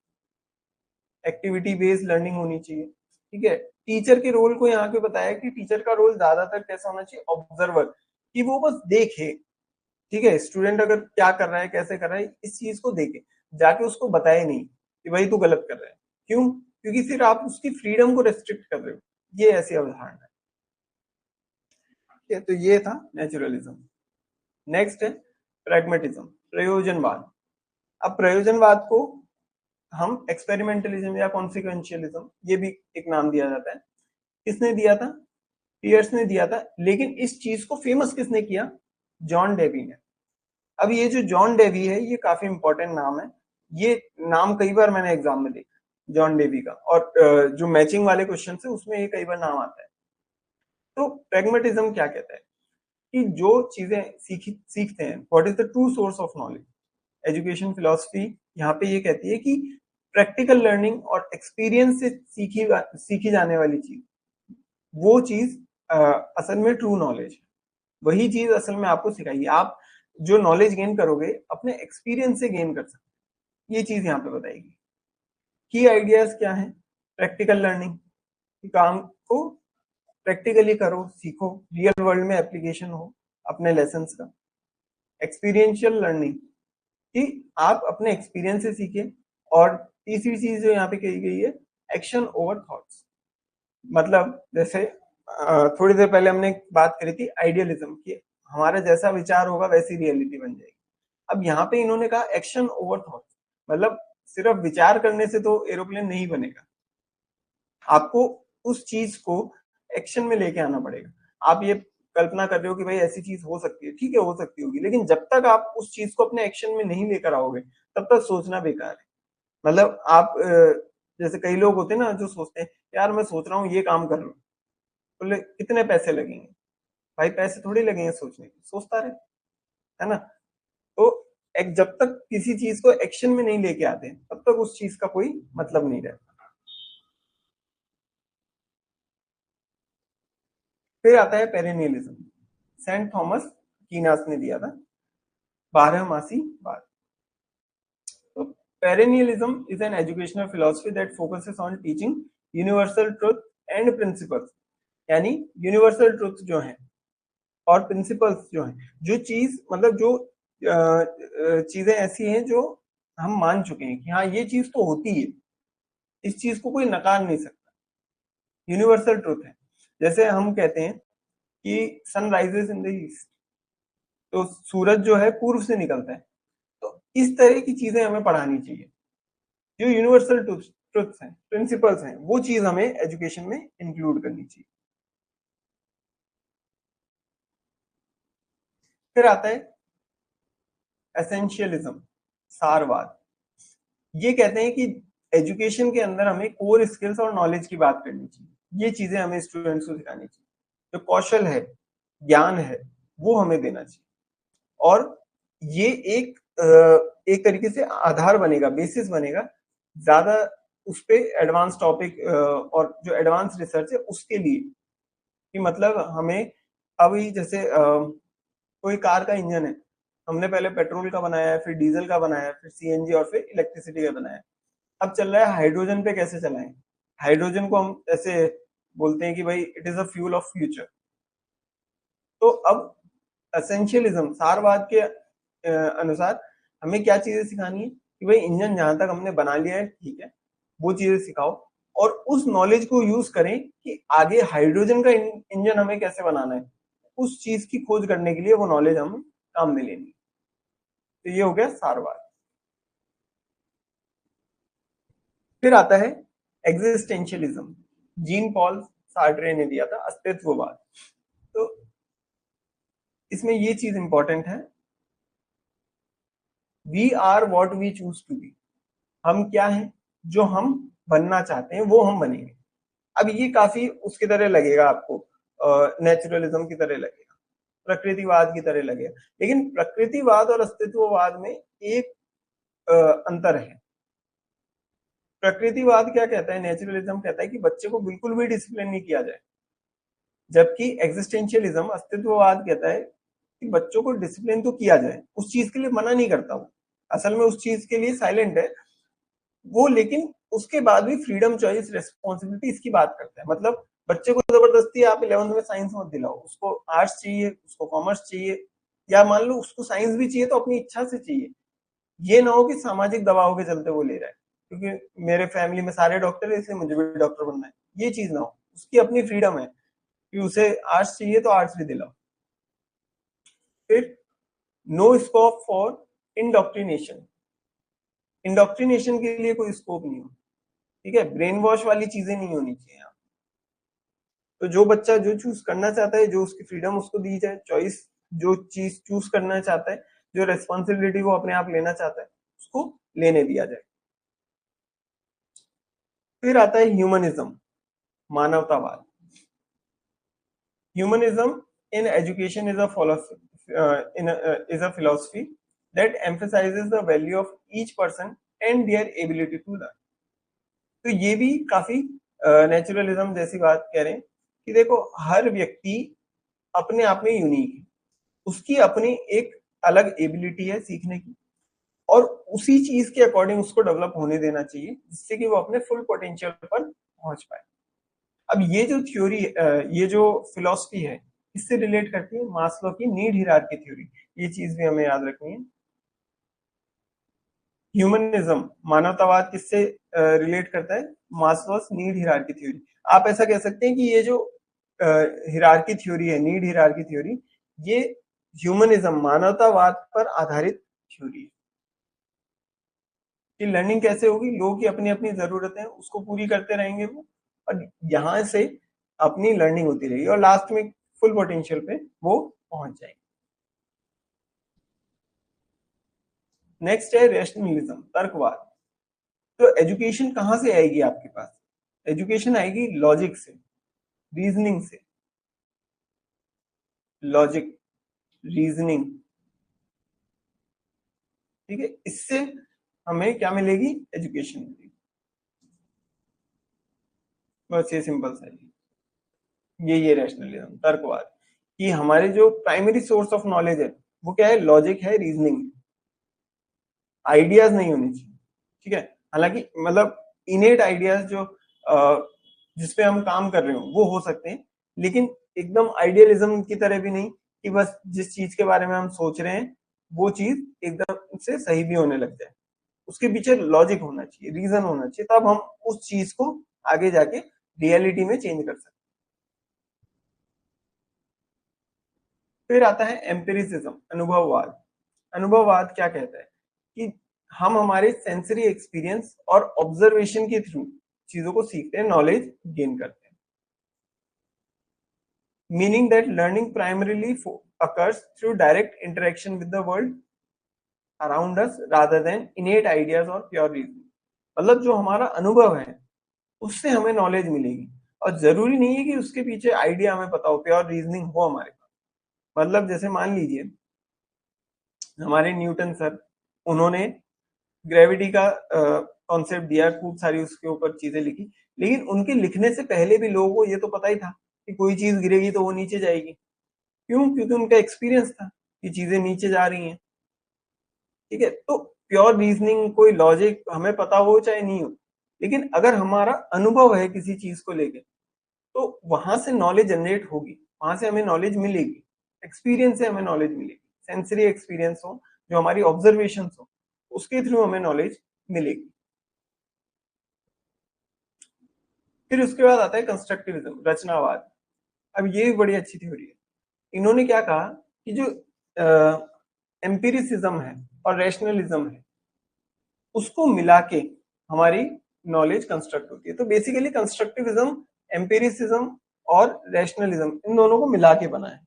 एक्टिविटी बेस्ड लर्निंग होनी चाहिए। ठीक है, टीचर के रोल को यहाँ पे बताया कि टीचर का रोल ज्यादातर कैसा होना चाहिए, ऑब्जर्वर, कि वो बस देखे, ठीक है, स्टूडेंट अगर क्या कर रहा है कैसे कर रहा है इस चीज को देखे, जाके उसको बताए नहीं कि भाई तू गलत कर रहा है। क्यों? क्योंकि फिर आप उसकी फ्रीडम को रेस्ट्रिक्ट कर रहे हो। ये ऐसी अवधारणा है। ठीक है, तो ये था नेचुरलिज्म। नेक्स्ट है प्रैग्मेटिज्म, प्रयोजनवाद। अब प्रयोजनवाद को हम एक्सपेरिमेंटलिज्म या कॉन्सिक्वेंशियलिज्म ये भी एक नाम दिया जाता है। किसने दिया था? पियर्स ने दिया था। लेकिन इस चीज को फेमस किसने किया? जॉन डेवी ने। अब ये जो जॉन डेवी है ये काफी इंपॉर्टेंट नाम है। ये नाम कई बार मैंने एग्जाम में देखा जॉन डेवी का, और जो मैचिंग वाले क्वेश्चन है उसमें ये कई बार नाम आता है। तो प्रैग्मेटिज्म क्या कहता है कि जो चीजें सीखते हैं, what is the true source of knowledge. Education philosophy यहाँ पे ये कहती है कि प्रैक्टिकल लर्निंग और एक्सपीरियंस से सीखी जाने वाली चीज, वो चीज असल में ट्रू नॉलेज है। वही चीज असल में आपको सिखाइए। आप जो नॉलेज गेन करोगे अपने एक्सपीरियंस से गेन कर सकते हैं, ये चीज यहाँ पे बताएगी। की आइडियाज क्या है? प्रैक्टिकल लर्निंग, काम को प्रैक्टिकली करो, सीखो, रियल वर्ल्ड में एप्लीकेशन हो अपने लेसन का। एक्सपीरियंशियल लर्निंग, कि आप अपने एक्सपीरियंस से सीखें। और तीसरी चीज जो यहाँ पे कही गई है, एक्शन ओवर थॉट्स। मतलब जैसे थोड़ी देर पहले हमने बात करी थी आइडियलिज्म की, हमारा जैसा विचार होगा वैसी रियलिटी बन जाएगी। अब यहाँ पे इन्होंने कहा एक्शन ओवर थॉट, मतलब सिर्फ विचार करने से तो एरोप्लेन नहीं बनेगा, आपको उस चीज को एक्शन में लेके आना पड़ेगा। आप ये कल्पना कर रहे हो कि भाई ऐसी चीज हो सकती है, ठीक है हो सकती होगी, लेकिन जब तक आप उस चीज को अपने एक्शन में नहीं लेकर आओगे तब तक सोचना बेकार है। मतलब आप जैसे कई लोग होते हैं ना जो सोचते हैं यार मैं सोच रहा हूँ ये काम कर लूं, बोले कितने पैसे लगेंगे? भाई पैसे थोड़ी लगेंगे सोचने के, सोचता रहे, है ना। तो एक जब तक किसी चीज को एक्शन में नहीं लेके आते तब तक उस चीज का कोई मतलब नहीं रहता। फिर आता है पेरेनियलिज्म, सेंट थॉमस कीनास ने दिया था, 12 मासी बात। तो perennialism is an educational philosophy that focuses on teaching universal truth and principles. यानी यूनिवर्सल ट्रुथ जो है और प्रिंसिपल्स जो है, जो चीज मतलब जो चीजें ऐसी हैं जो हम मान चुके हैं कि हाँ ये चीज तो होती है, इस चीज को कोई नकार नहीं सकता, यूनिवर्सल ट्रुथ है। जैसे हम कहते हैं कि sun rises in the east, तो सूरज जो है पूर्व से निकलता है। तो इस तरह की चीजें हमें पढ़ानी चाहिए, जो यूनिवर्सल ट्रुथ्स हैं, प्रिंसिपल्स हैं, वो चीज हमें एजुकेशन में इंक्लूड करनी चाहिए। फिर आता है एसेंशियलिज्म, सारवाद। ये कहते हैं कि एजुकेशन के अंदर हमें कोर स्किल्स और नॉलेज की बात करनी चाहिए, ये चीजें हमें स्टूडेंट्स को सिखानी चाहिए। जो कौशल है, ज्ञान है, वो हमें देना चाहिए। और ये एक तरीके से आधार बनेगा, बेसिस बनेगा ज्यादा उस पे एडवांस टॉपिक और जो एडवांस रिसर्च है उसके लिए। कि मतलब हमें अभी जैसे कोई कार का इंजन है, हमने पहले पेट्रोल का बनाया है, फिर डीजल का बनाया है, फिर सीएनजी और फिर इलेक्ट्रिसिटी का बनाया है। अब चल रहा है हाइड्रोजन पे कैसे चलाएं। हाइड्रोजन को हम ऐसे बोलते हैं कि भाई it is a fuel of future. तो अब एसेंशियलिज्म, सारवाद के अनुसार हमें क्या चीजें सिखानी है कि भाई इंजन जहां तक हमने बना लिया है ठीक है, वो चीजें सिखाओ। और उस नॉलेज को यूज करें कि आगे हाइड्रोजन का इंजन हमें कैसे बनाना है, उस चीज की खोज करने के लिए वो नॉलेज हम काम में लेनी। तो ये हो गया सारवाद। फिर आता है एग्जिस्टेंशियलिज्म, जीन पॉल सार्ट्रे ने दिया था, अस्तित्ववाद। तो इसमें ये चीज इंपॉर्टेंट है, we are what we choose to be. हम क्या हैं, जो हम बनना चाहते हैं वो हम बनेंगे। अब ये काफी उसकी तरह लगेगा आपको, नेचुरलिज्म की तरह लगेगा, प्रकृतिवाद की तरह लगेगा। लेकिन प्रकृतिवाद और अस्तित्ववाद में एक अंतर है। प्रकृतिवाद क्या कहता है, नेचुरलिज्म कहता है कि बच्चे को बिल्कुल भी डिसिप्लिन नहीं किया जाए, जबकि एग्जिस्टेंशियलिज्म, अस्तित्ववाद कहता है कि बच्चों को डिसिप्लिन तो किया जाए, उस चीज के लिए मना नहीं करता वो, असल में उस चीज के लिए साइलेंट है वो, लेकिन उसके बाद भी फ्रीडम, चॉइस, रेस्पॉन्सिबिलिटी इसकी बात करता है। मतलब बच्चे को जबरदस्ती आप 11th में साइंस मत दिलाओ, उसको आर्ट्स चाहिए, उसको कॉमर्स चाहिए, या मान लो उसको साइंस भी चाहिए तो अपनी इच्छा से चाहिए, ये ना हो कि सामाजिक दबाव के चलते वो ले रहा है क्योंकि मेरे फैमिली में सारे डॉक्टर है इसलिए मुझे भी डॉक्टर बनना है, ये चीज ना हो। उसकी अपनी फ्रीडम है कि उसे आर्ट्स चाहिए तो आर्ट्स भी दिलाओ। फिर no scope for indoctrination, indoctrination के लिए कोई स्कोप नहीं हो, ठीक है, ब्रेन वॉश वाली चीजें नहीं होनी चाहिए यहाँ। तो जो बच्चा जो चूज करना चाहता है, जो उसकी फ्रीडम उसको दी जाए, चॉइस जो चीज चूज करना चाहता है, जो रेस्पॉन्सिबिलिटी वो अपने आप लेना चाहता है उसको लेने दिया जाए। फिर आता है ह्यूमनिज्म, मानवतावाद। Humanism in education is a philosophy, is a philosophy that emphasizes the value of each person and their ability to learn. तो ये भी काफी नेचुरलिज्म जैसी बात कह रहे हैं कि देखो हर व्यक्ति अपने आप में यूनिक है, उसकी अपनी एक अलग एबिलिटी है सीखने की, और उसी चीज के अकॉर्डिंग उसको डेवलप होने देना चाहिए जिससे कि वो अपने फुल पोटेंशियल पर पहुंच पाए। अब ये जो थ्योरी, ये जो फिलॉसफी है, इससे रिलेट करती है मास्लो की नीड हिरार्की थ्योरी, ये चीज भी हमें याद रखनी है। ह्यूमनिज्म, मानवतावाद, किससे रिलेट करता है? मास्लोस नीड हिरार्की थ्योरी। आप ऐसा कह सकते हैं कि ये जो हिरार्की थ्योरी है, नीड हिरार्की थ्योरी, ये ह्यूमनिज्म, मानवतावाद पर आधारित थ्योरी है कि लर्निंग कैसे होगी, लोगों की अपनी अपनी जरूरतें उसको पूरी करते रहेंगे वो, और यहाँ से अपनी लर्निंग होती रहेगी और लास्ट में फुल पोटेंशियल पे वो पहुंच जाएंगे। नेक्स्ट है रेशनलिज्म, तर्कवाद। तो एजुकेशन कहाँ से आएगी आपके पास? एजुकेशन आएगी लॉजिक से, रीजनिंग से। लॉजिक, रीजनिंग, ठीक है, इससे हमें क्या मिलेगी? एजुकेशन मिलेगी। बस ये सिंपल सा है, ये रैशनलिज्म, तर्कवाद, कि हमारे जो प्राइमरी सोर्स ऑफ नॉलेज है वो क्या है? लॉजिक है, रीजनिंग, आइडियाज नहीं होने चाहिए, ठीक है। हालांकि मतलब इनेट आइडियाज जो जिसपे हम काम कर रहे हो वो हो सकते हैं, लेकिन एकदम आइडियलिज्म की तरह भी नहीं कि बस जिस चीज के बारे में हम सोच रहे हैं वो चीज एकदम से सही भी होने लग जाए। उसके पीछे लॉजिक होना चाहिए, रीजन होना चाहिए, तब हम उस चीज को आगे जाके रियलिटी में चेंज कर सकते हैं। फिर आता है एम्पिरिसिज्म, अनुभववाद। अनुभववाद क्या कहता है कि हम हमारे सेंसरी एक्सपीरियंस और ऑब्जर्वेशन के थ्रू चीजों को सीखते हैं, नॉलेज गेन करते हैं। Meaning that learning primarily occurs through direct interaction with the world around us rather than innate ideas or pure reasoning। मतलब जो हमारा अनुभव है उससे हमें नॉलेज मिलेगी, और जरूरी नहीं है कि उसके पीछे आइडिया हमें पता हो, प्योर रीजनिंग हो हमारे पास। मतलब जैसे मान लीजिए हमारे न्यूटन सर, उन्होंने ग्रेविटी का कॉन्सेप्ट दिया, खूब सारी उसके ऊपर चीजें लिखी, लेकिन उनके लिखने से पहले भी लोगों को ये तो पता ही था कि कोई चीज गिरेगी तो वो नीचे जाएगी। क्यों? क्योंकि उनका एक्सपीरियंस था कि चीजें नीचे जा रही हैं, ठीक है। तो प्योर रीजनिंग, कोई लॉजिक हमें पता हो चाहे नहीं हो, लेकिन अगर हमारा अनुभव है किसी चीज को लेके तो वहां से नॉलेज जनरेट होगी, वहां से हमें नॉलेज मिलेगी, एक्सपीरियंस से हमें नॉलेज मिलेगी, सेंसरी एक्सपीरियंस हो, जो हमारी ऑब्जर्वेशन हो, उसके थ्रू हमें नॉलेज मिलेगी। फिर उसके बाद आता है कंस्ट्रक्टिविज्म, रचनावाद। अब ये भी बड़ी अच्छी थ्योरी है। इन्होंने क्या कहा कि जो एम्पिरिसिज्म है और रैशनलिज्म है उसको मिला के हमारी नॉलेज कंस्ट्रक्ट होती है। तो बेसिकली कंस्ट्रक्टिविज्म एम्पिरिसिज्म और रैशनलिज्म इन दोनों को मिला के बना है।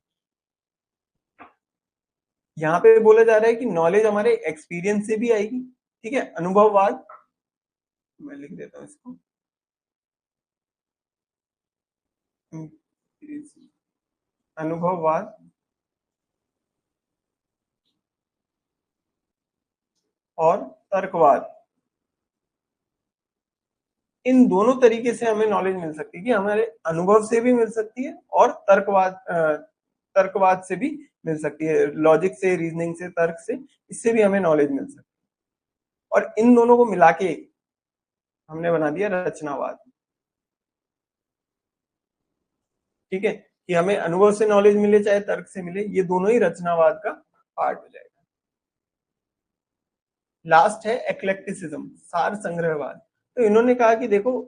यहाँ पे बोला जा रहा है कि नॉलेज हमारे एक्सपीरियंस से भी आएगी, ठीक है, अनुभववाद, मैं लिख देता हूँ इसको, अनुभववाद और तर्कवाद, इन दोनों तरीके से हमें नॉलेज मिल सकती है कि हमारे अनुभव से भी मिल सकती है और तर्कवाद से भी मिल सकती है, लॉजिक से, रीजनिंग से, तर्क से, इससे भी हमें नॉलेज मिल सकती है। और इन दोनों को मिला के हमने बना दिया रचनावाद, ठीक है, कि हमें अनुभव से नॉलेज मिले चाहे तर्क से मिले, ये दोनों ही रचनावाद का पार्ट हो जाएगा। लास्ट है एक्लेक्टिसिज्म, सार संग्रहवाद। तो इन्होंने कहा कि देखो,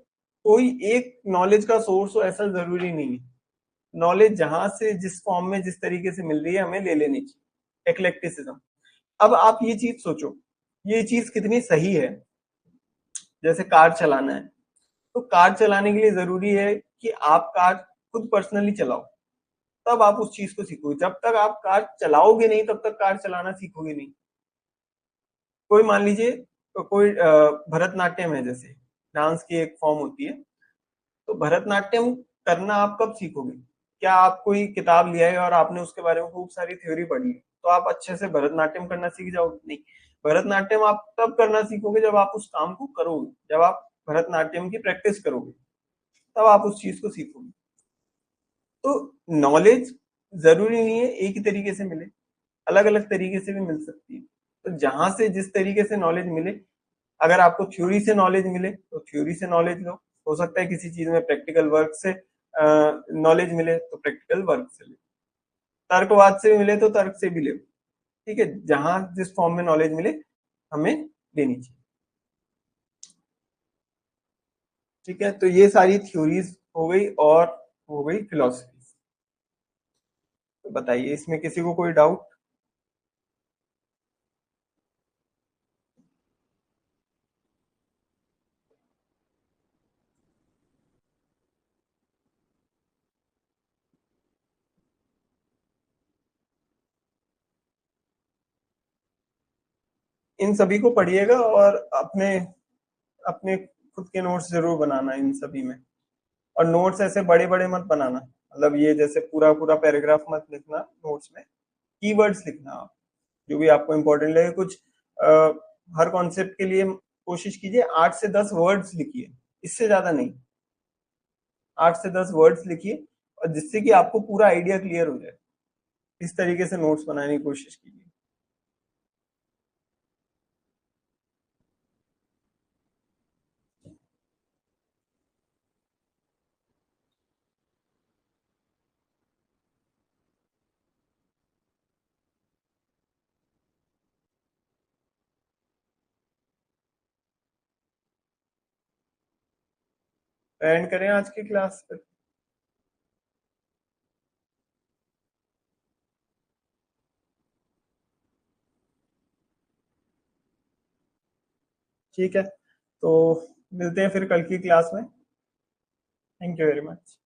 कोई एक नॉलेज का सोर्स हो ऐसा जरूरी नहीं है, नॉलेज जहां से जिस फॉर्म में जिस तरीके से मिल रही है हमें ले लेनी चाहिए, एक्लेक्टिसिज्म। अब आप ये चीज सोचो, ये चीज कितनी सही है। जैसे कार चलाना है, तो कार चलाने के लिए जरूरी है कि आप कार खुद पर्सनली चलाओ, तब आप उस चीज को सीखोगे। जब तक आप कार चलाओगे नहीं तब तक कार चलाना सीखोगे नहीं। कोई मान लीजिए, तो कोई भरतनाट्यम है, जैसे डांस की एक फॉर्म होती है, तो भरतनाट्यम करना आप कब सीखोगे? क्या आप कोई किताब लिया है और आपने उसके बारे में खूब सारी थ्योरी पढ़ी है तो आप अच्छे से भरतनाट्यम करना सीख जाओगे? नहीं। भरतनाट्यम आप तब करना सीखोगे जब आप उस काम को करोगे, जब आप भरतनाट्यम की प्रैक्टिस करोगे, तब आप उस चीज को सीखोगे। तो नॉलेज जरूरी नहीं है एक ही तरीके से मिले, अलग अलग तरीके से भी मिल सकती है। तो जहां से जिस तरीके से नॉलेज मिले, अगर आपको थ्योरी से नॉलेज मिले तो थ्योरी से नॉलेज लो, हो सकता है किसी चीज में प्रैक्टिकल वर्क से नॉलेज मिले तो प्रैक्टिकल वर्क से ले, तर्कवाद से मिले तो तर्क से भी ले। ठीक है, जहां जिस फॉर्म में नॉलेज मिले हमें लेनी चाहिए। ठीक है, तो ये सारी थ्योरीज हो गई और हो गई फिलोसफी। तो बताइए इसमें किसी को कोई डाउट? इन सभी को पढ़िएगा और अपने अपने खुद के नोट्स जरूर बनाना इन सभी में। और नोट्स ऐसे बड़े बड़े मत बनाना, मतलब ये जैसे पूरा पूरा पैराग्राफ मत लिखना नोट्स में, कीवर्ड्स लिखना आप, जो भी आपको इंपॉर्टेंट लगे। कुछ आ, हर कॉन्सेप्ट के लिए कोशिश कीजिए 8 से 10 वर्ड्स लिखिए, इससे ज्यादा नहीं। 8 से 10 वर्ड्स लिखिए, और जिससे कि आपको पूरा आइडिया क्लियर हो जाए। इस तरीके से नोट्स बनाने की कोशिश कीजिए। एंड करें आज की क्लास पर। ठीक है, तो मिलते हैं फिर कल की क्लास में। Thank you very much.